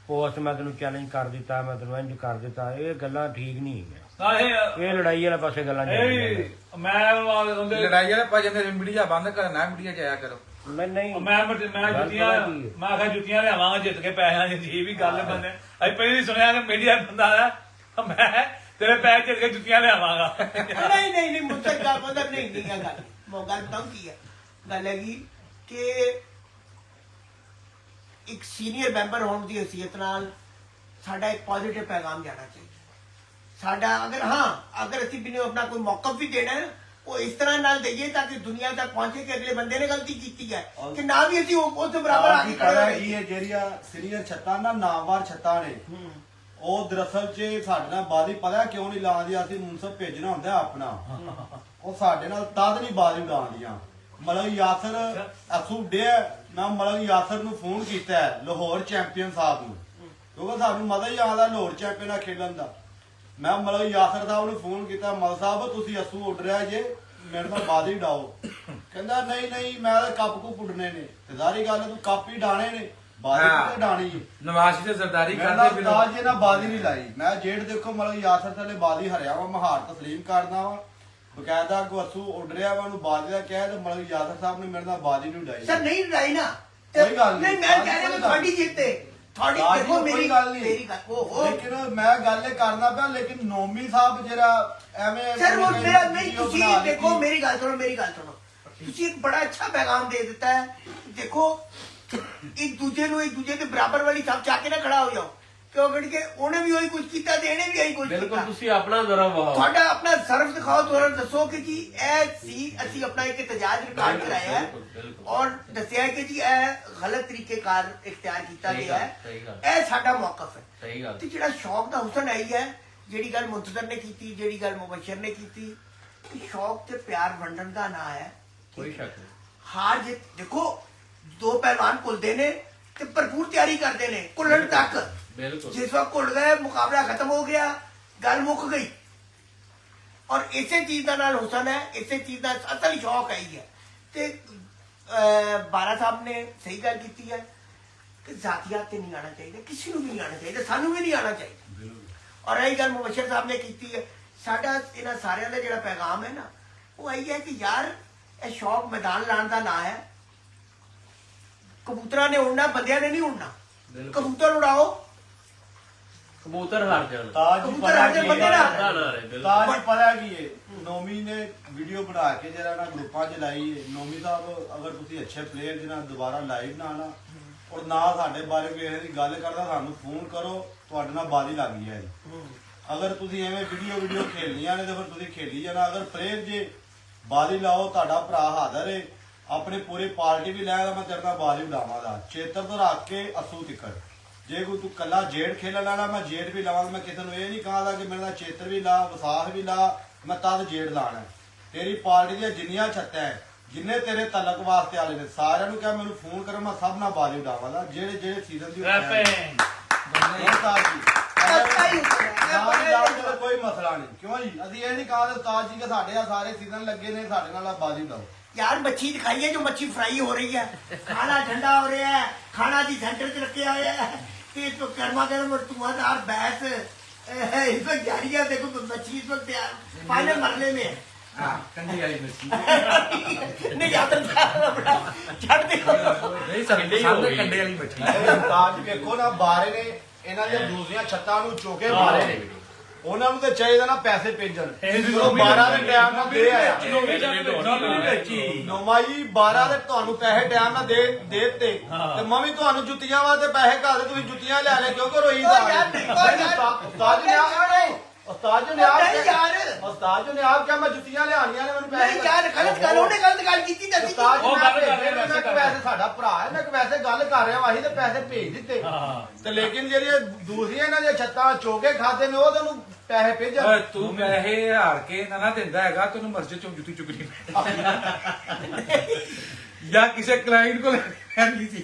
Speaker 7: ਪੋਸਟ ਮੈਂ ਤੈਨੂੰ ਚੈਲੰਜ ਕਰ ਦਿੱਤਾ ਮੈਂ ਤੈਨੂੰ ਇੰਜ ਕਰ ਦਿੱਤਾ ਇਹ ਗੱਲਾਂ ਠੀਕ ਨਹੀਂ ਹੈਗੀਆਂ
Speaker 3: ਤਾਂ ਇਹ
Speaker 7: ਇਹ ਲੜਾਈ ਵਾਲੇ ਪਾਸੇ ਗੱਲਾਂ ਨਹੀਂ
Speaker 3: ਇਹ ਮੈਂ ਉਹਦੇ
Speaker 2: ਲੜਾਈ ਵਾਲੇ ਭਜਨ ਦੇ ਮੀਡੀਆ ਬੰਦ ਕਰਨਾ ਮੀਡੀਆ ਜਾਇਆ ਕਰੋ
Speaker 7: ਮੈਂ ਨਹੀਂ
Speaker 3: ਮੈਂ ਜੁੱਤੀਆਂ ਮੈਂ ਆਖਿਆ ਜੁੱਤੀਆਂ ਲਿਆਵਾਂਗਾ ਜਿੱਤ ਕੇ ਪੈਸਿਆਂ ਦੀ ਜੀ ਵੀ ਗੱਲ ਬੰਦੇ ਅਸੀਂ ਪਹਿਲੀ ਸੁਣਿਆ ਕਿ ਮੀਡੀਆ ਬੰਦਾ ਹੈ ਮੈਂ ਤੇਰੇ ਪੈਰ ਝੜ ਕੇ ਜੁੱਤੀਆਂ ਲਿਆਵਾਂਗਾ।
Speaker 1: नहीं मुझसे मतलब नहीं गल वो गल बताऊं की है गल हैगी कि एक सीनियर मैंबर होने की हैसीयत नाल साडा एक पॉजिटिव पैगाम जाना चाहिए साडा अगर हाँ अगर असीं भी अपना कोई मौकफ भी देना है वो इस तरह नाल दईए ताकि दुनिया तक पहुंचे कि अगले बंदे ने गलती की है कि ना भी असीं उस बराबर आगे खड़े
Speaker 8: ਪਤਾ
Speaker 1: होइए।
Speaker 8: ਕੀ ਹੈ ਜਿਹੜੀਆਂ ਸੀਨੀਅਰ ਛੱਤਾਂ ਨਾ ਨਾਮਵਾਰ ਛੱਤਾਂ ਨੇ ਉਹ ਦਰਅਸਲ 'ਚ ਸਾਡੇ ਨਾਲ ਬਾਦੀ ਪਤਾ ਕਿਉਂ ਨਹੀਂ ਲਾਉਂਦੀ ਅਸੀਂ ਮੁਨਸਬ ਭੇਜਣਾ ਹੁੰਦਾ ਆਪਣਾ ਉਹ ਸਾਡੇ ਨਾਲ ਤਦ ਨਹੀਂ ਬਾਦੀ ਉਡਾਉਂਦੀਆਂ ਮਤਲਬ ਯਾਸਰ ਅਸੂ ਡੇ ਮੈਂ ਮਤਲਬ ਯਾਸਰ ਨੂੰ ਫੋਨ ਕੀਤਾ ਹੈ, ਲਾਹੌਰ ਚੈਂਪੀਅਨ ਸਾਹਿਬ ਨੂੰ ਕਿਉਂਕਿ ਸਾਨੂੰ ਮਜ਼ਾ ਹੀ ਆਉਂਦਾ ਲਾਹੌਰ ਚੈਂਪੀਅਨ ਨਾਲ ਖੇਡਣ ਦਾ ਮੈਂ ਮਤਲਬ ਯਾਸਰ ਸਾਹਿਬ ਨੂੰ ਫੋਨ ਕੀਤਾ ਮਲ ਸਾਹਿਬ ਤੁਸੀਂ ਅਸੂ ਉੱਡ ਰਿਹਾ ਜੇ ਮੇਰੇ ਨਾਲ ਬਾਦੀ ਉਡਾਓ ਕਹਿੰਦਾ ਨਹੀਂ ਮੈਂ ਤਾਂ ਕੱਪ ਕੋ ਪੁੱਟਣੇ ਨੇ ਤੇ ਸਾਰੀ ਗੱਲ ਤੂੰ ਕੱਪ ਹੀ ਡਾਣੇ ਨੇ ਬਾਦੀ ਕਿੱਥੇ ਡਾਣੀ ਹੈ
Speaker 2: ਨਵਾਜ਼ੀ ਤੇ ਜ਼ਰਦਾਰੀ
Speaker 8: ਮੈਂ
Speaker 2: ਕਰਦੇ ਬਿਨਾਂ
Speaker 8: ਉਸਤਾਦ ਜੀ ਨਾਲ ਬਾਦੀ ਨਹੀਂ ਲਾਈ ਮੈਂ ਜੇੜ ਦੇਖੋ ਮਤਲਬ ਯਾਸਰ ਥੱਲੇ ਬਾਦੀ ਹਰਿਆ ਵਾ ਮਹਾਰ ਤਸਲੀਮ ਕਰਦਾ ਵਾ ਬਕਾਇਦਾ ਕੋ ਅਸੂ ਉੱਡ ਰਿਹਾ ਵਾ ਉਹਨੂੰ ਬਾਦੀ ਦਾ ਕਿਹਾ ਤੇ ਮਤਲਬ ਯਾਸਰ ਸਾਹਿਬ ਨੇ ਮੇਰੇ ਨਾਲ ਬਾਦੀ ਨਹੀਂ ਉਡਾਈ
Speaker 1: सर नहीं लड़ाई ना
Speaker 8: कोई गल नहीं।
Speaker 1: मैं कह रहा हूं थोड़ी जीते थोड़ी
Speaker 8: ਬਾਦੀ
Speaker 1: देखो
Speaker 8: ਕੋਈ
Speaker 1: मेरी
Speaker 8: ਗੱਲ ਨਹੀਂ
Speaker 1: मेरी गल ओ
Speaker 8: ਲੇਕਿਨ ਮੈਂ ਗੱਲ ਇਹ ਕਰਨਾ ਪਿਆ ਲੇਕਿਨ ਨੋਮੀ ਸਾਹਿਬ ਜਿਹੜਾ ਐਵੇਂ
Speaker 1: सर वो
Speaker 8: ਕੋਈ
Speaker 1: मेरा नहीं
Speaker 8: ਵੀਡੀਓ
Speaker 1: तुसी
Speaker 8: ਬਣਾ
Speaker 1: देखो
Speaker 8: ਦਿੱਤੀ।
Speaker 1: मेरी गल सुनो तुसी एक बड़ा अच्छा पैगाम दे देता है देखो एक दूजे के बराबर वाली सब चाके ना खड़ा हो जाओ क्यों करके उन्हें भी वही कुछ किया ते इन्हें भी यही कुछ
Speaker 6: ਬਿਲਕੁਲ
Speaker 1: किया
Speaker 6: ਤੁਸੀਂ ਆਪਣਾ ਜ਼ਰਾ ਵਹਾਓ
Speaker 1: ਤੁਹਾਡਾ ਆਪਣਾ ਸਰਫ ਦਿਖਾਓ ਤੁਹਾਨੂੰ ਦੱਸੋ ਕਿ ਜੀ ਇਹ ਸੀ ਅਸੀਂ ਆਪਣਾ ਇੱਕ ਤਜਾਜ ਰਿਕਾਰਡ ਕਰਾਇਆ ਹੈ
Speaker 6: ਬਿਲਕੁਲ।
Speaker 1: ਔਰ ਦੱਸਿਆ ਕਿ ਜੀ ਇਹ ਗਲਤ ਤਰੀਕੇਕਾਰ ਇਖਤਿਆਰ ਕੀਤਾ
Speaker 6: ਸਹੀ
Speaker 1: ਗਿਆ
Speaker 6: ਗੱਲ,
Speaker 1: ਹੈ
Speaker 6: ਸਹੀ ਗੱਲ।
Speaker 1: ਇਹ ਸਾਡਾ ਮੌਕਫ ਹੈ
Speaker 6: ਸਹੀ ਗੱਲ
Speaker 1: ਤੇ ਜਿਹੜਾ ਸ਼ੌਕ ਦਾ ਹੁਸਨ ਆਈ ਹੈ ਜਿਹੜੀ ਗੱਲ ਮੁੰਤਜ਼ਰ ਨੇ ਕੀਤੀ ਜਿਹੜੀ ਗੱਲ ਮੁਬਸ਼ਰ ਨੇ ਕੀਤੀ ਕਿ ਸ਼ੌਕ ਤੇ ਪਿਆਰ ਵੰਡਣ ਦਾ ਨਾਂ ਹੈ
Speaker 6: ਕੋਈ ਸ਼ੱਕ ਨਹੀਂ
Speaker 1: ਹਾਰ ਜਿੱਤ ਦੇਖੋ ਦੋ ਪਹਿਲਵਾਨ ਘੁਲਦੇ ਨੇ ਤੇ ਭਰਪੂਰ ਤਿਆਰੀ ਕਰਦੇ ਨੇ ਘੁਲਣ ਤੱਕ
Speaker 6: ਬਿਲਕੁਲ
Speaker 1: जिस वक्त घुल गए मुकाबला खत्म हो गया गल मुक गई और इसे चीज का नाल हुसन है इसे चीज का असल शौक आई है ते बारा साहब ने सही गल की है कि जातियात ते नहीं आना चाहिए किसी को भी नहीं आना चाहिए सानू भी नहीं आना चाहिए और रही गल मुबशर साहब ने की है साडा इन्हां सारियां दा जिहड़ा पैगाम है ना वो आई है कि यार ये शौक मैदान लाने का ना है कबूतरा ने उड़ना बंदियां ने नहीं उड़ना कबूतर उड़ाओ
Speaker 6: ਕਬੂਤਰ ਹਾਰ ਜਾਣ
Speaker 8: ਤਾਜ ਜੀ
Speaker 1: ਕਬੂਤਰ
Speaker 8: ਪਤਾ
Speaker 1: ਹਾਰ ਜਾਣ,
Speaker 8: ਕੀ
Speaker 1: ਬੰਦੇ
Speaker 8: ਹੈ?
Speaker 1: ਨਾ
Speaker 6: ਨਾ ਨਾ ਰੇ ਬਿਲਕੁਲ
Speaker 8: ਤਾਜ ਜੀ ਪਤਾ ਕੀ ਹੈ ਨੋਮੀ ਨੇ ਵੀਡੀਓ ਬਣਾ ਕੇ ਜਿਹੜਾ ਨਾ ਗਰੁੱਪਾਂ 'ਚ ਲਾਈ ਹੈ ਨੋਮੀ ਸਾਹਿਬ ਅਗਰ ਤੁਸੀਂ ਅੱਛੇ ਪਲੇਅਰ ਜਿਹਨਾਂ ਦੁਬਾਰਾ ਲਾਈਵ ਨਾ ਆਣਾ ਔਰ ਨਾ ਸਾਡੇ ਬਾਰੇ ਕਿਸੇ ਦੀ ਗੱਲ ਕਰਦਾ ਸਾਨੂੰ ਫੋਨ ਕਰੋ ਤੁਹਾਡੇ ਨਾਲ ਬਾਦੀ ਲੱਗ ਗਈ ਹੈ ਅਗਰ ਤੁਸੀਂ ਐਵੇਂ ਵੀਡੀਓ ਖੇਲਣੀਆਂ ਨੇ ਤਾਂ ਫਿਰ ਤੁਸੀਂ ਖੇਲੀ ਜਾਣਾ ਅਗਰ ਪਲੇਅਰ ਜੇ ਬਾਦੀ ਲਾਓ ਤੁਹਾਡਾ ਭਰਾ ਹਾਜ਼ਰ ਹੈ ਆਪਣੇ ਪੂਰੇ ਪਾਰਟੀ ਵੀ ਲੈ ਮੈਂ ਤੇਰੇ ਨਾਲ ਬਾਦੀ ਉਡਾਵਾਂਗਾ ਚੇਤਰ ਤੋਂ ਰੱਖ ਕੇ ਅਸੂ ਤਿੱਕਰ ਜੇ ਕੋਈ ਤੂੰ ਕੱਲਾ ਜੇੜ ਖੇਲਣ ਵਾਲਾ ਮੈਂ ਜੇੜ ਵੀ ਲਾਵਾਂਗਾ ਮੈਂ ਕਿਸੇ ਨੂੰ ਇਹ ਨਹੀਂ ਕਹਾਂਗਾ ਕਿ ਮੇਰੇ ਨਾਲ ਚੇਤਰ ਵੀ ਲਾ ਵਿਸਾਖ ਵੀ ਲਾ ਮੈਂ ਤਦ ਜੇੜ ਲਾਣਾ ਤੇਰੀ ਪਾਰਟੀ ਦੀਆਂ ਜਿੰਨੀਆਂ ਛੱਤਾਂ ਹੈ ਜਿੰਨੇ ਤੇਰੇ ਤਲਕ ਵਾਸਤੇ ਵਾਲੇ ਨੇ ਸਾਰਿਆਂ ਨੂੰ ਕਿਹਾ ਮੈਨੂੰ ਫੋਨ ਕਰੋ ਮੈਂ ਸਭ ਨਾਲ ਬਾਜੀ ਉਡਾਵਾਂਗਾ ਜਿਹੜੇ ਸੀਜ਼ਨ ਦੀ ਕੋਈ ਮਸਲਾ ਨਹੀਂ ਕਿਉਂ ਜੀ ਅਸੀਂ ਇਹ ਨਹੀਂ ਕਹਾਂਗੇ ਉਸਤਾਦ ਜੀ ਕਿ ਸਾਡੇ ਆ ਸਾਰੇ ਸੀਜ਼ਨ ਲੱਗੇ ਨੇ ਸਾਡੇ ਨਾਲ ਬਾਜੀ ਉਡਾਓ
Speaker 1: यार मच्छी दिखाइए जो मच्छी फ्राई हो रही है खाना ठंडा हो रहा है खाना जी सेंटर च रखे हुए है कि तो गर्मा गर्म और धुआंधार बहस इस वक्त जारी है देखो मच्छी इस वक्त फाइनल मरने में है
Speaker 2: ਹਾਂ ਕੰਡੀ ਵਾਲੀ ਮੱਛੀ
Speaker 1: नहीं याद छड़ देखो
Speaker 2: ਨਹੀਂ ਸਾਡੇ ਕੰਡੇ ਵਾਲੀ ਮੱਛੀ
Speaker 8: ਉਸਤਾਦ ਜੀ ਵੇਖੋ ਨਾ ਬਾਰੇ ਨੇ ਇਹਨਾਂ ਦੀਆਂ ਦੂਸਰੀਆਂ ਛੱਤਾਂ ਨੂੰ ਚੋਕੇ ਮਾਰੇ ਨੇ ਉਹਨਾਂ ਨੂੰ ਤੇ ਚਾਹੀਦਾ ਨਾ ਪੈਸੇ ਭੇਜਣ ਜਦੋਂ 12 ਦੇ ਟਾਈਮ ਨਾਲ ਦੇ ਆਇਆ ਨੋਮਾਈ 12 ਦੇ ਤੁਹਾਨੂੰ ਪੈਸੇ ਟਾਈਮ ਨਾਲ ਦੇ ਦਿੱਤੇ ਤੇ ਮੈਂ ਵੀ ਤੁਹਾਨੂੰ ਜੁੱਤੀਆਂ ਵਾਸਤੇ ਪੈਸੇ ਘਾਲੇ ਤੁਸੀਂ ਜੁੱਤੀਆਂ ਲੈ ਲੈ ਕਿਉਂਕਿ ਰੋਈ ਦਾ ਉਸਤਾਦ ਜੀ ਨੇ ਉਸਤਾਦ ਜੀ ਨੇ ਉਸਤਾਦ ਜੀ ਨੇ ਆਪ ਕਿਹਾ ਮੈਂ ਜੁੱਤੀਆਂ ਲਿਆਣੀਆਂ ਨੇ ਮੈਨੂੰ ਪੈਸੇ
Speaker 1: नहीं यार गलत गल ਉਹਨੇ गलत गल ਕੀਤੀ ਤਾਂ
Speaker 8: ਉਸਤਾਦ ਜੀ
Speaker 3: ਉਹ
Speaker 8: ਮੈਂ
Speaker 3: ਗੱਲ ਕਰ ਰਹੇ
Speaker 8: ਮੈਂ ਕਿ ਵੈਸੇ ਸਾਡਾ ਭਰਾ ਹੈ ਮੈਂ ਕਿ ਵੈਸੇ ਗੱਲ ਕਰ ਰਿਹਾ ਵਾਹੀ ਤੇ ਪੈਸੇ ਭੇਜ ਦਿੱਤੇ ਤੇ ਲੇਕਿਨ ਜਿਹੜੀਆਂ ਦੂਸਰੀਆਂ ਇਹਨਾਂ ਦੀਆਂ ਛੱਤਾਂ ਚੋਕੇ ਖਾਦੇ ਨੇ ਉਹ ਤੁਹਾਨੂੰ ਪੈਸੇ ਭੇਜਣ
Speaker 2: ਓਏ ਤੂੰ ਪੈਸੇ ਹਾਰ ਕੇ ਨਾ ਦਿੰਦਾ ਹੈਗਾ ਤੈਨੂੰ ਮਸਜਿਦ ਚੋਂ ਜੁੱਤੀ ਚੁੱਕਣੀ ਜਾਂ ਕਿਸੇ ਕਲਾਇੰਟ ਕੋਲ ਲੈਣੀ ਸੀ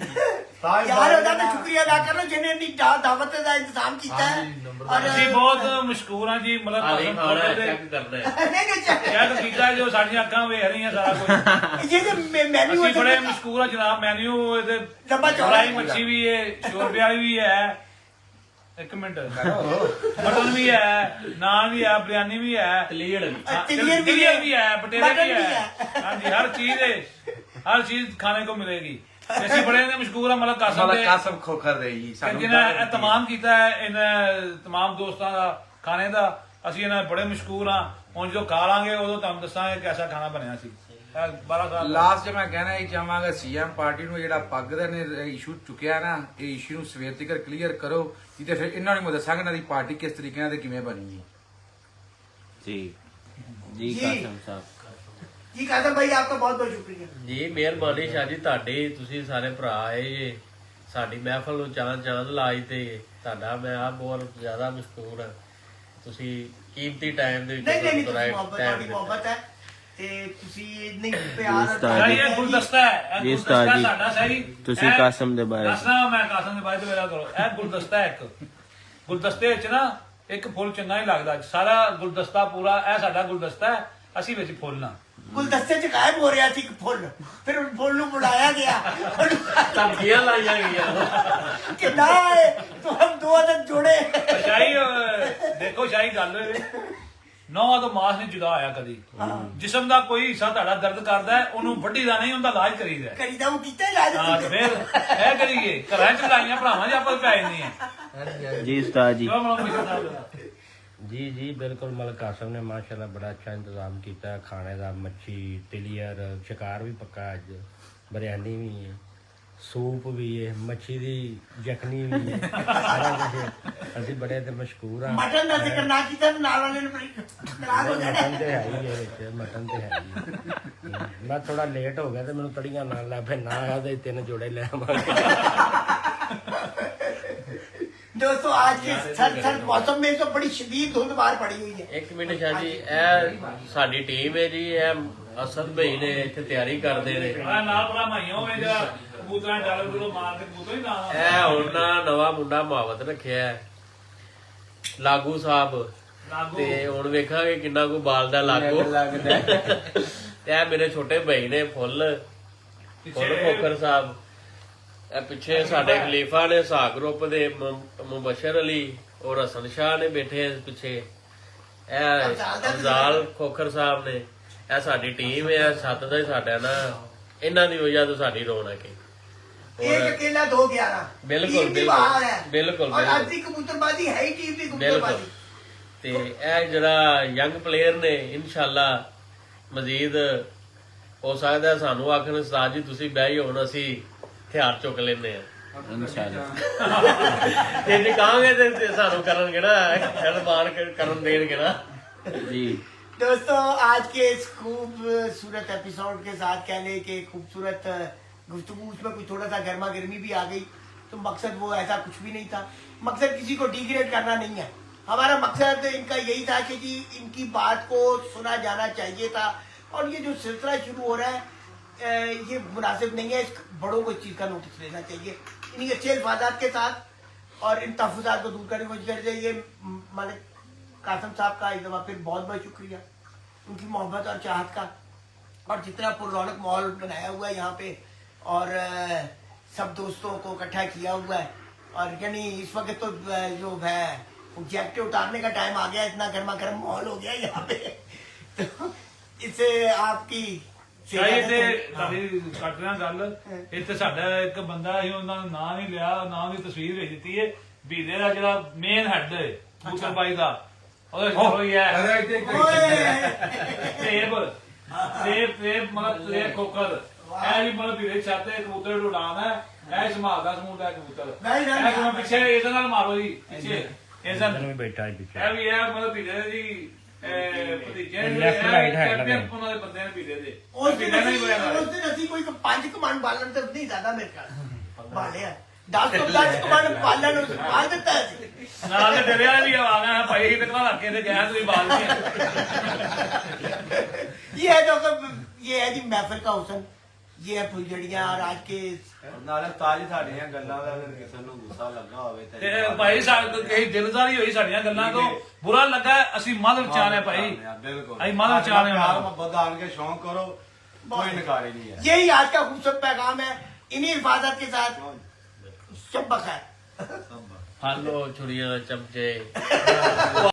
Speaker 1: यार ਉਹਦਾ ਤਾਂ ਸ਼ੁਕਰੀਆ ਅਦਾ ਕਰੋ ਜਿਹਨੇ ਇੰਨੀ ਦਾਵਤ ਦਾ ਇੰਤਜ਼ਾਮ ਕੀਤਾ ਹੈ ਔਰ
Speaker 3: ਅਸੀਂ ਬਹੁਤ ਮਸ਼ਕੂਰ ਹਾਂ ਜੀ ਮਤਲਬ
Speaker 6: ਆਲੀ
Speaker 3: ਕਸਮ
Speaker 6: ਖਾਣਾ
Speaker 3: ਖੁਦਾ ਦੇ
Speaker 6: ਚੈੱਕ ਕਰਨਾ ਹੈ
Speaker 1: ਨਹੀਂ ਨਹੀਂ ਚੱਲ
Speaker 3: ਚੈੱਕ ਕੀਤਾ ਜੋ ਸਾਡੀਆਂ ਅੱਖਾਂ ਵੇਖ ਰਹੀਆਂ ਸਾਰਾ ਕੁਝ
Speaker 1: ਜਿਹਦੇ ਮੈਨੂ
Speaker 3: ਅਸੀਂ ਬੜੇ ਮਸ਼ਕੂਰ ਹਾਂ ਜਨਾਬ ਮੈਨੂ ਇਹਦੇ
Speaker 1: ਲੰਬਾ ਚੌੜਾ
Speaker 3: ਫਰਾਈ ਮੱਛੀ ਵੀ ਹੈ ਸ਼ੋਰਬੇ ਵਾਲੀ ਵੀ ਹੈ ਇੱਕ ਮਿੰਟ ਮਟਨ ਵੀ ਹੈ ਨਾਨ ਵੀ ਹੈ ਬਿਰਿਆਨੀ ਵੀ ਹੈ
Speaker 6: ਕਲੀਅਰ
Speaker 3: क्लियर भी है बटेरे भी है हाँ जी हर चीज खाने को मिलेगी ऐसी बड़े ने मशहूर है मतलब
Speaker 2: ਕਾਸਮ ਖੋਖਰ ਦੇ ਜੀ
Speaker 3: जिन्हें तमाम किया है इन तमाम दोस्तों का खाने का ਅਸੀਂ ਇਹਨਾਂ ਦੇ ਬੜੇ ਮਸ਼ਹੂਰ ਹਾਂ। ਹੁਣ ਜਦੋਂ ਖਾ ਲਾਂਗੇ ਉਦੋਂ ਤੁਹਾਨੂੰ ਦੱਸਾਂਗੇ ਕਿਹਦਾ ਖਾਣਾ ਬਣਿਆ ਸੀ। ਇਹ 12 ਸਾਲ
Speaker 2: ਲਾਸਟ 'ਚ ਮੈਂ ਕਹਿਣਾ ਇਹ ਚਾਹਾਂਗਾ ਸੀਐਮ ਪਾਰਟੀ ਨੂੰ ਜਿਹੜਾ ਪੱਗ ਦਾ ਨੇ ਇਸ਼ੂ ਚੁੱਕਿਆ ਨਾ, ਇਹ ਇਸ਼ੂ ਨੂੰ ਸਵੇਰ ਤੱਕ ਕਲੀਅਰ ਕਰੋ, ਨਹੀਂ ਤੇ ਫਿਰ ਇਹਨਾਂ ਨੂੰ ਮੈਂ ਦੱਸਾਂਗਾ ਇਹਨਾਂ ਦੀ ਪਾਰਟੀ ਕਿਸ ਤਰੀਕੇ ਨਾਲ ਤੇ ਕਿਵੇਂ ਬਣੀ।
Speaker 4: जी जी कासम साहब
Speaker 1: जी कासम भाई आपका बहुत बहुत शुक्रिया।
Speaker 6: ਜੀ ਮਿਹਰਬਾਨੀ ਸ਼ਾਹ ਜੀ ਤੁਹਾਡੀ, ਤੁਸੀਂ ਸਾਰੇ ਭਰਾ ਆਏ ਜੇ ਸਾਡੀ ਮਹਿਫਲ ਨੂੰ ਚਾਂਦ ਲਾਈ ਤੇ ਤੁਹਾਡਾ ਮੈਂ ਆ ਬਹੁਤ ਜ਼ਿਆਦਾ ਮਸ਼ਕੂਰ ਹਾਂ। ਤੁਸੀਂ ਕੀਮਤੀ ਟਾਈਮ ਦੇ
Speaker 1: नहीं नहीं नहीं
Speaker 6: ਥੋੜ੍ਹਾ
Speaker 1: मोहब्बत
Speaker 6: time
Speaker 1: बड़ी
Speaker 6: ਦਿੱਤਾ।
Speaker 1: मोहब्बत है ते तुसी नहीं प्यार
Speaker 4: उस्ताद
Speaker 3: ਸ਼ਾਹੀ ਇਹ ਗੁਲਦਸਤਾ ਹੈ,
Speaker 4: ਜੀ
Speaker 3: ਇਹ
Speaker 4: ਉਸਤਾਦ
Speaker 3: ਗੁਲਦਸਤਾ
Speaker 4: ਜੀ,
Speaker 3: ਸਾਡਾ ਸਹੀ।
Speaker 4: ਤੁਸੀਂ
Speaker 3: ਇਹ
Speaker 4: ਕਾਸਮ ਦੇ ਬਾਰੇ
Speaker 3: ਦੱਸਣਾ ਮੈਂ ਕਾਸਮ ਦੇ ਬਾਰੇ ਤੇ ਮੇਰਾ ਕਰੋ। ਇਹ ਗੁਲਦਸਤਾ ਹੈ ਇੱਕ, ਗੁਲਦਸਤੇ ਵਿੱਚ ਨਾ ਇੱਕ ਫੁੱਲ ਚੰਗਾ ਨਹੀਂ ਲੱਗਦਾ, ਸਾਰਾ ਗੁਲਦਸਤਾ ਪੂਰਾ ਇਹ ਸਾਡਾ ਗੁਲਦਸਤਾ ਹੈ, ਅਸੀਂ ਵਿੱਚ ਫੁੱਲ ਨਾ।
Speaker 1: गुलदस्ते च गायब हो रहा थी फुल, फिर उन फुल नु बुलाया गया
Speaker 6: ਧਮਕੀਆਂ ਲਾਈਆਂ ਗਈਆਂ।
Speaker 1: कि ना आए तो हम दो आदत जोड़े।
Speaker 3: ਸ਼ਾਹੀ ਦੇਖੋ ਸ਼ਾਹੀ ਗੱਲ ਨੌਵਾਂ ਤੋਂ ਮਾਸ ਨਹੀਂ ਜੁਦਾ ਹੋਇਆ ਕਦੀ। ਜਿਸਮ ਦਾ ਕੋਈ ਹਿੱਸਾ ਤੁਹਾਡਾ ਦਰਦ ਕਰਦਾ ਹੈ ਉਹਨੂੰ ਵੱਢੀ ਦਾ ਨਹੀਂ, ਉਹਦਾ ਇਲਾਜ ਕਰੀਦਾ ਹੈ।
Speaker 1: करीदा वो कीता इलाज।
Speaker 3: ਹਾਂ ਤੇ ਫਿਰ ਇਹ ਕਰੀਏ ਘਰਾਂ ਚ ਲੜਾਈਆਂ ਭਰਾਵਾਂ ਚ ਆਪਸ ਪੈ ਜਾਂਦੀਆਂ।
Speaker 4: जी उस्ताद जी
Speaker 3: ਜੋ ਮਤਲਬ ਮਿਸ਼ਨ ਸਾਹਿਬ
Speaker 7: जी जी बिल्कुल मलिक कासम ने माशाल्लाह बड़ा अच्छा इंतजाम किया खाने का। मच्छी तिलियर शिकार भी पक्का, अज बिरयानी भी है, सूप भी है, मच्छी की जखनी भी है, सारा कुछ असी बड़े ते मशहूर हाँ।
Speaker 1: मटन का जिक्र ना कीता तो नाल वाले ने बड़ी नाराज हो जाना।
Speaker 7: मटन तो है ही है विच, मटन तो है ही। मैं थोड़ा लेट हो गया तो मैंने तड़ियां नाल ला, फिर ना आया तो 3 जोड़े ले आवांगे।
Speaker 1: दोस्तों आज के सर्द मौसम में तो बड़ी शदीद धुंध बाहर पड़ी हुई है।
Speaker 6: ਇੱਕ ਮਿੰਟ ਸ਼ਾਹ ਜੀ, ਇਹ ਸਾਡੀ ਟੀਮ ਹੈ ਜੀ, ਇਹ ਅਸਦ ਭਾਈ ਨੇ ਇੱਥੇ ਤਿਆਰੀ ਕਰਦੇ ਨੇ।
Speaker 3: ਆ ਨਾਲ ਭਰਾ ਮਾਈਆਂ ਹੋਵੇ ਜਿਹੜਾ ਕਬੂਤਰਾਂ ਡਾਲ ਗੁਰੂ ਮਾਰ ਕੇ ਕਬੂਤਰ ਹੀ ਨਾ
Speaker 6: ਇਹ ਹੁਣ ਨਾ ਨਵਾਂ ਮੁੰਡਾ ਮੁਹਾਵਤ ਰੱਖਿਆ ਹੈ, ਲਾਗੂ ਸਾਹਿਬ,
Speaker 3: ਲਾਗੂ
Speaker 6: ਤੇ ਹੁਣ ਵੇਖਾਂਗੇ ਕਿੰਨਾ ਕੁ ਬਾਲਦਾ ਲਾਗੂ। ਤੇ ਇਹ ਮੇਰੇ ਛੋਟੇ ਭਾਈ ਨੇ ਫੁੱਲ ਖੋਖਰ ਸਾਹਿਬ। ਇਹ ਪਿੱਛੇ ਸਾਡੇ ਖਲੀਫਾ ਨੇ ਸਾਹ ਗਰੁੱਪ ਦੇ ਮੁਬਸ਼ਰ ਅਲੀ ਔਰ ਹਸਨ ਸ਼ਾਹ ਨੇ ਬੈਠੇ ਪਿੱਛੇ। ਇਹ ਅਫਜ਼ਾਲ ਖੋਖਰ ਸਾਹਿਬ ਨੇ। ਇਹ ਸਾਡੀ ਟੀਮ ਹੈ, ਸੱਤ ਦਾ ਹੀ ਸਾਡਾ ਨਾ, ਇਹਨਾਂ ਦੀ ਵਜ੍ਹਾ ਤੋਂ ਸਾਡੀ ਰੌਣਕ ਹੈ।
Speaker 1: एक अकेला 2-11
Speaker 6: बिल्कुल,
Speaker 1: टीम भी
Speaker 6: बिल्कुल,
Speaker 1: बाहर है।
Speaker 6: बिल्कुल,
Speaker 1: और
Speaker 6: बिल्कुल।
Speaker 1: आज की कबूतरबाजी है ही टीम की
Speaker 6: ਬਿਲਕੁਲ।
Speaker 1: कबूतरबाजी।
Speaker 6: ਤੇ ਇਹ ਜਿਹੜਾ ਯੰਗ ਪਲੇਅਰ ਨੇ ਇਨਸ਼ਾਅੱਲਾ ਮਜ਼ੀਦ ਹੋ ਸਕਦਾ ਹੈ ਸਾਨੂੰ ਆਖਣ ਉਸਤਾਦ ਜੀ ਤੁਸੀਂ ਬਹਿ ਹੀ ਹੁਣ ਅਸੀਂ ਹਥਿਆਰ ਚੁੱਕ ਲੈਨੇ ਆ।
Speaker 4: इंशाल्लाह
Speaker 6: ਤੇ ਜੇ ਕਹਾਂਗੇ ਤੇ ਸਾਨੂੰ ਕਰਨਗੇ ਨਾ, ਐਲਬਾਨ ਕਰਨ ਦੇਣਗੇ ਨਾ।
Speaker 4: जी
Speaker 1: दोस्तों आज के इस खूबसूरत एपिसोड के साथ कहने के खूबसूरत गुफ्तगू उसमें कुछ थोड़ा सा गर्मा गर्मी भी आ गई, तो मकसद वो ऐसा कुछ भी नहीं था। मकसद किसी को डिग्रेड करना नहीं है, हमारा मकसद इनका यही था कि जी इनकी बात को सुना जाना चाहिए था। और ये जो सिलसिला शुरू हो रहा है ये मुनासिब नहीं है, इस बड़ों को इस चीज़ का नोटिस लेना चाहिए। इन्हीं अच्छे अल्फाजात के साथ और इन तहफ़्फ़ुज़ात को दूर करने की कोशिश करनी चाहिए। मलिक कासम साहब का एक दफ़ा फिर बहुत बहुत शुक्रिया, उनकी मोहब्बत और चाहत का, और जितना पुररौनक माहौल बनाया हुआ है यहाँ पे, और सब दोस्तों को इकट्ठा किया हुआ है। और यानी इस वक्त तो जो है जैकेट उतारने का टाइम आ गया, इतना गर्मा गर्म माहौल हो गया यहाँ पे। तो इससे आपकी
Speaker 3: ਸ਼ਾਹੀ ਤੇ ਤੁਹਾਡੀ ਕੱਟ ਰਿਹਾ ਗੱਲ। ਇੱਥੇ ਸਾਡਾ ਇੱਕ ਬੰਦਾ ਸੀ, ਉਹਨਾਂ ਦਾ ਨਾਂ ਨਹੀਂ ਲਿਆ, ਨਾਂ ਦੀ ਤਸਵੀਰ ਭੇਜ ਦਿੱਤੀ ਹੈ। ਬੀਦੇ ਦਾ ਜਿਹੜਾ ਮੇਨ ਹੈਡ ਹੈ ਕਬੂਤਰਬਾਜੀ ਦਾ, ਉਹਦਾ ਸ਼ੋਰ ਹੀ ਹੈ ਸੇਬ ਮਤਲਬ ਸੇਬ ਖੋਖਰ। ਇਹ ਵੀ ਮਤਲਬ ਵੀਰੇ ਛੱਤ ਤੇ ਕਬੂਤਰ ਉਡਾਉਣਾ ਹੈ, ਇਹ ਸੰਭਾਲਦਾ ਸਮੂਹਦਾ ਕਬੂਤਰ। ਇਹ ਕਿਵੇਂ ਪਿੱਛੇ ਇਹਦੇ ਨਾਲ ਮਾਰੋ ਜੀ, ਪਿੱਛੇ ਇਹਦਾ
Speaker 7: भी बैठा है पीछे।
Speaker 3: ਇਹ ਵੀ ਹੈ ਮਤਲਬ ਵੀਰੇ ਦੀ ਭਤੀਜੇ
Speaker 7: Left right hand लगे।
Speaker 3: ਉਹਨਾਂ ਦੇ ਬੰਦੇ ਨੇ ਵੀਰੇ ਦੇ
Speaker 1: उस
Speaker 3: ਵੀਰੇ ਨੇ ਹੀ ਬੋਲਿਆ
Speaker 1: दिन असी कोई 5 कमांड बालन तो नहीं ज्यादा मेरे ख्याल बाले 10 कमांड बालन बाल देता है।
Speaker 3: ਨਾਲ ਤੇ ਡਰਿਆ ਵੀ ਆ ਗਿਆ ਭਾਈ ਤੇ ਘਰ ਕੇ ਤੇ ਗਿਆ ਤੁਸੀਂ ਬਾਲ ਨਹੀਂ
Speaker 1: ये है तो ये है जी महफिल का हुसन, ये है फुलझड़ियां। और आज के
Speaker 8: ਨਾਲੇ ਤਾਜੀ ਸਾਡੀਆਂ ਗੱਲਾਂ ਦਾ ਅਗਰ ਕਿਸੇ ਨੂੰ ਗੁੱਸਾ ਲੱਗਾ ਹੋਵੇ
Speaker 3: ਤੇ ਭਾਈ ਸਾਡੇ ਕਹੀ ਦਿਲਦਾਰੀ ਹੋਈ ਸਾਡੀਆਂ ਗੱਲਾਂ ਤੋਂ ਬੁਰਾ ਲੱਗਾ, ਅਸੀਂ ਮਦਦ ਚਾਹਨੇ ਭਾਈ,
Speaker 8: ਬਿਲਕੁਲ
Speaker 3: ਅਸੀਂ ਮਦਦ ਚਾਹਨੇ
Speaker 8: ਪਿਆਰ ਮੁਹੱਬਤ ਆਣ ਕੇ ਸ਼ੌਂਕ ਕਰੋ, ਕੋਈ ਨਕਾਰੀ ਨਹੀਂ ਹੈ।
Speaker 1: यही आज का खूबसूरत पैगाम है। इन्हीं हिफाजत के साथ शब बखैर।
Speaker 6: ਹਾਲੋ ਛੁਰੀਆਂ ਚਮਚੇ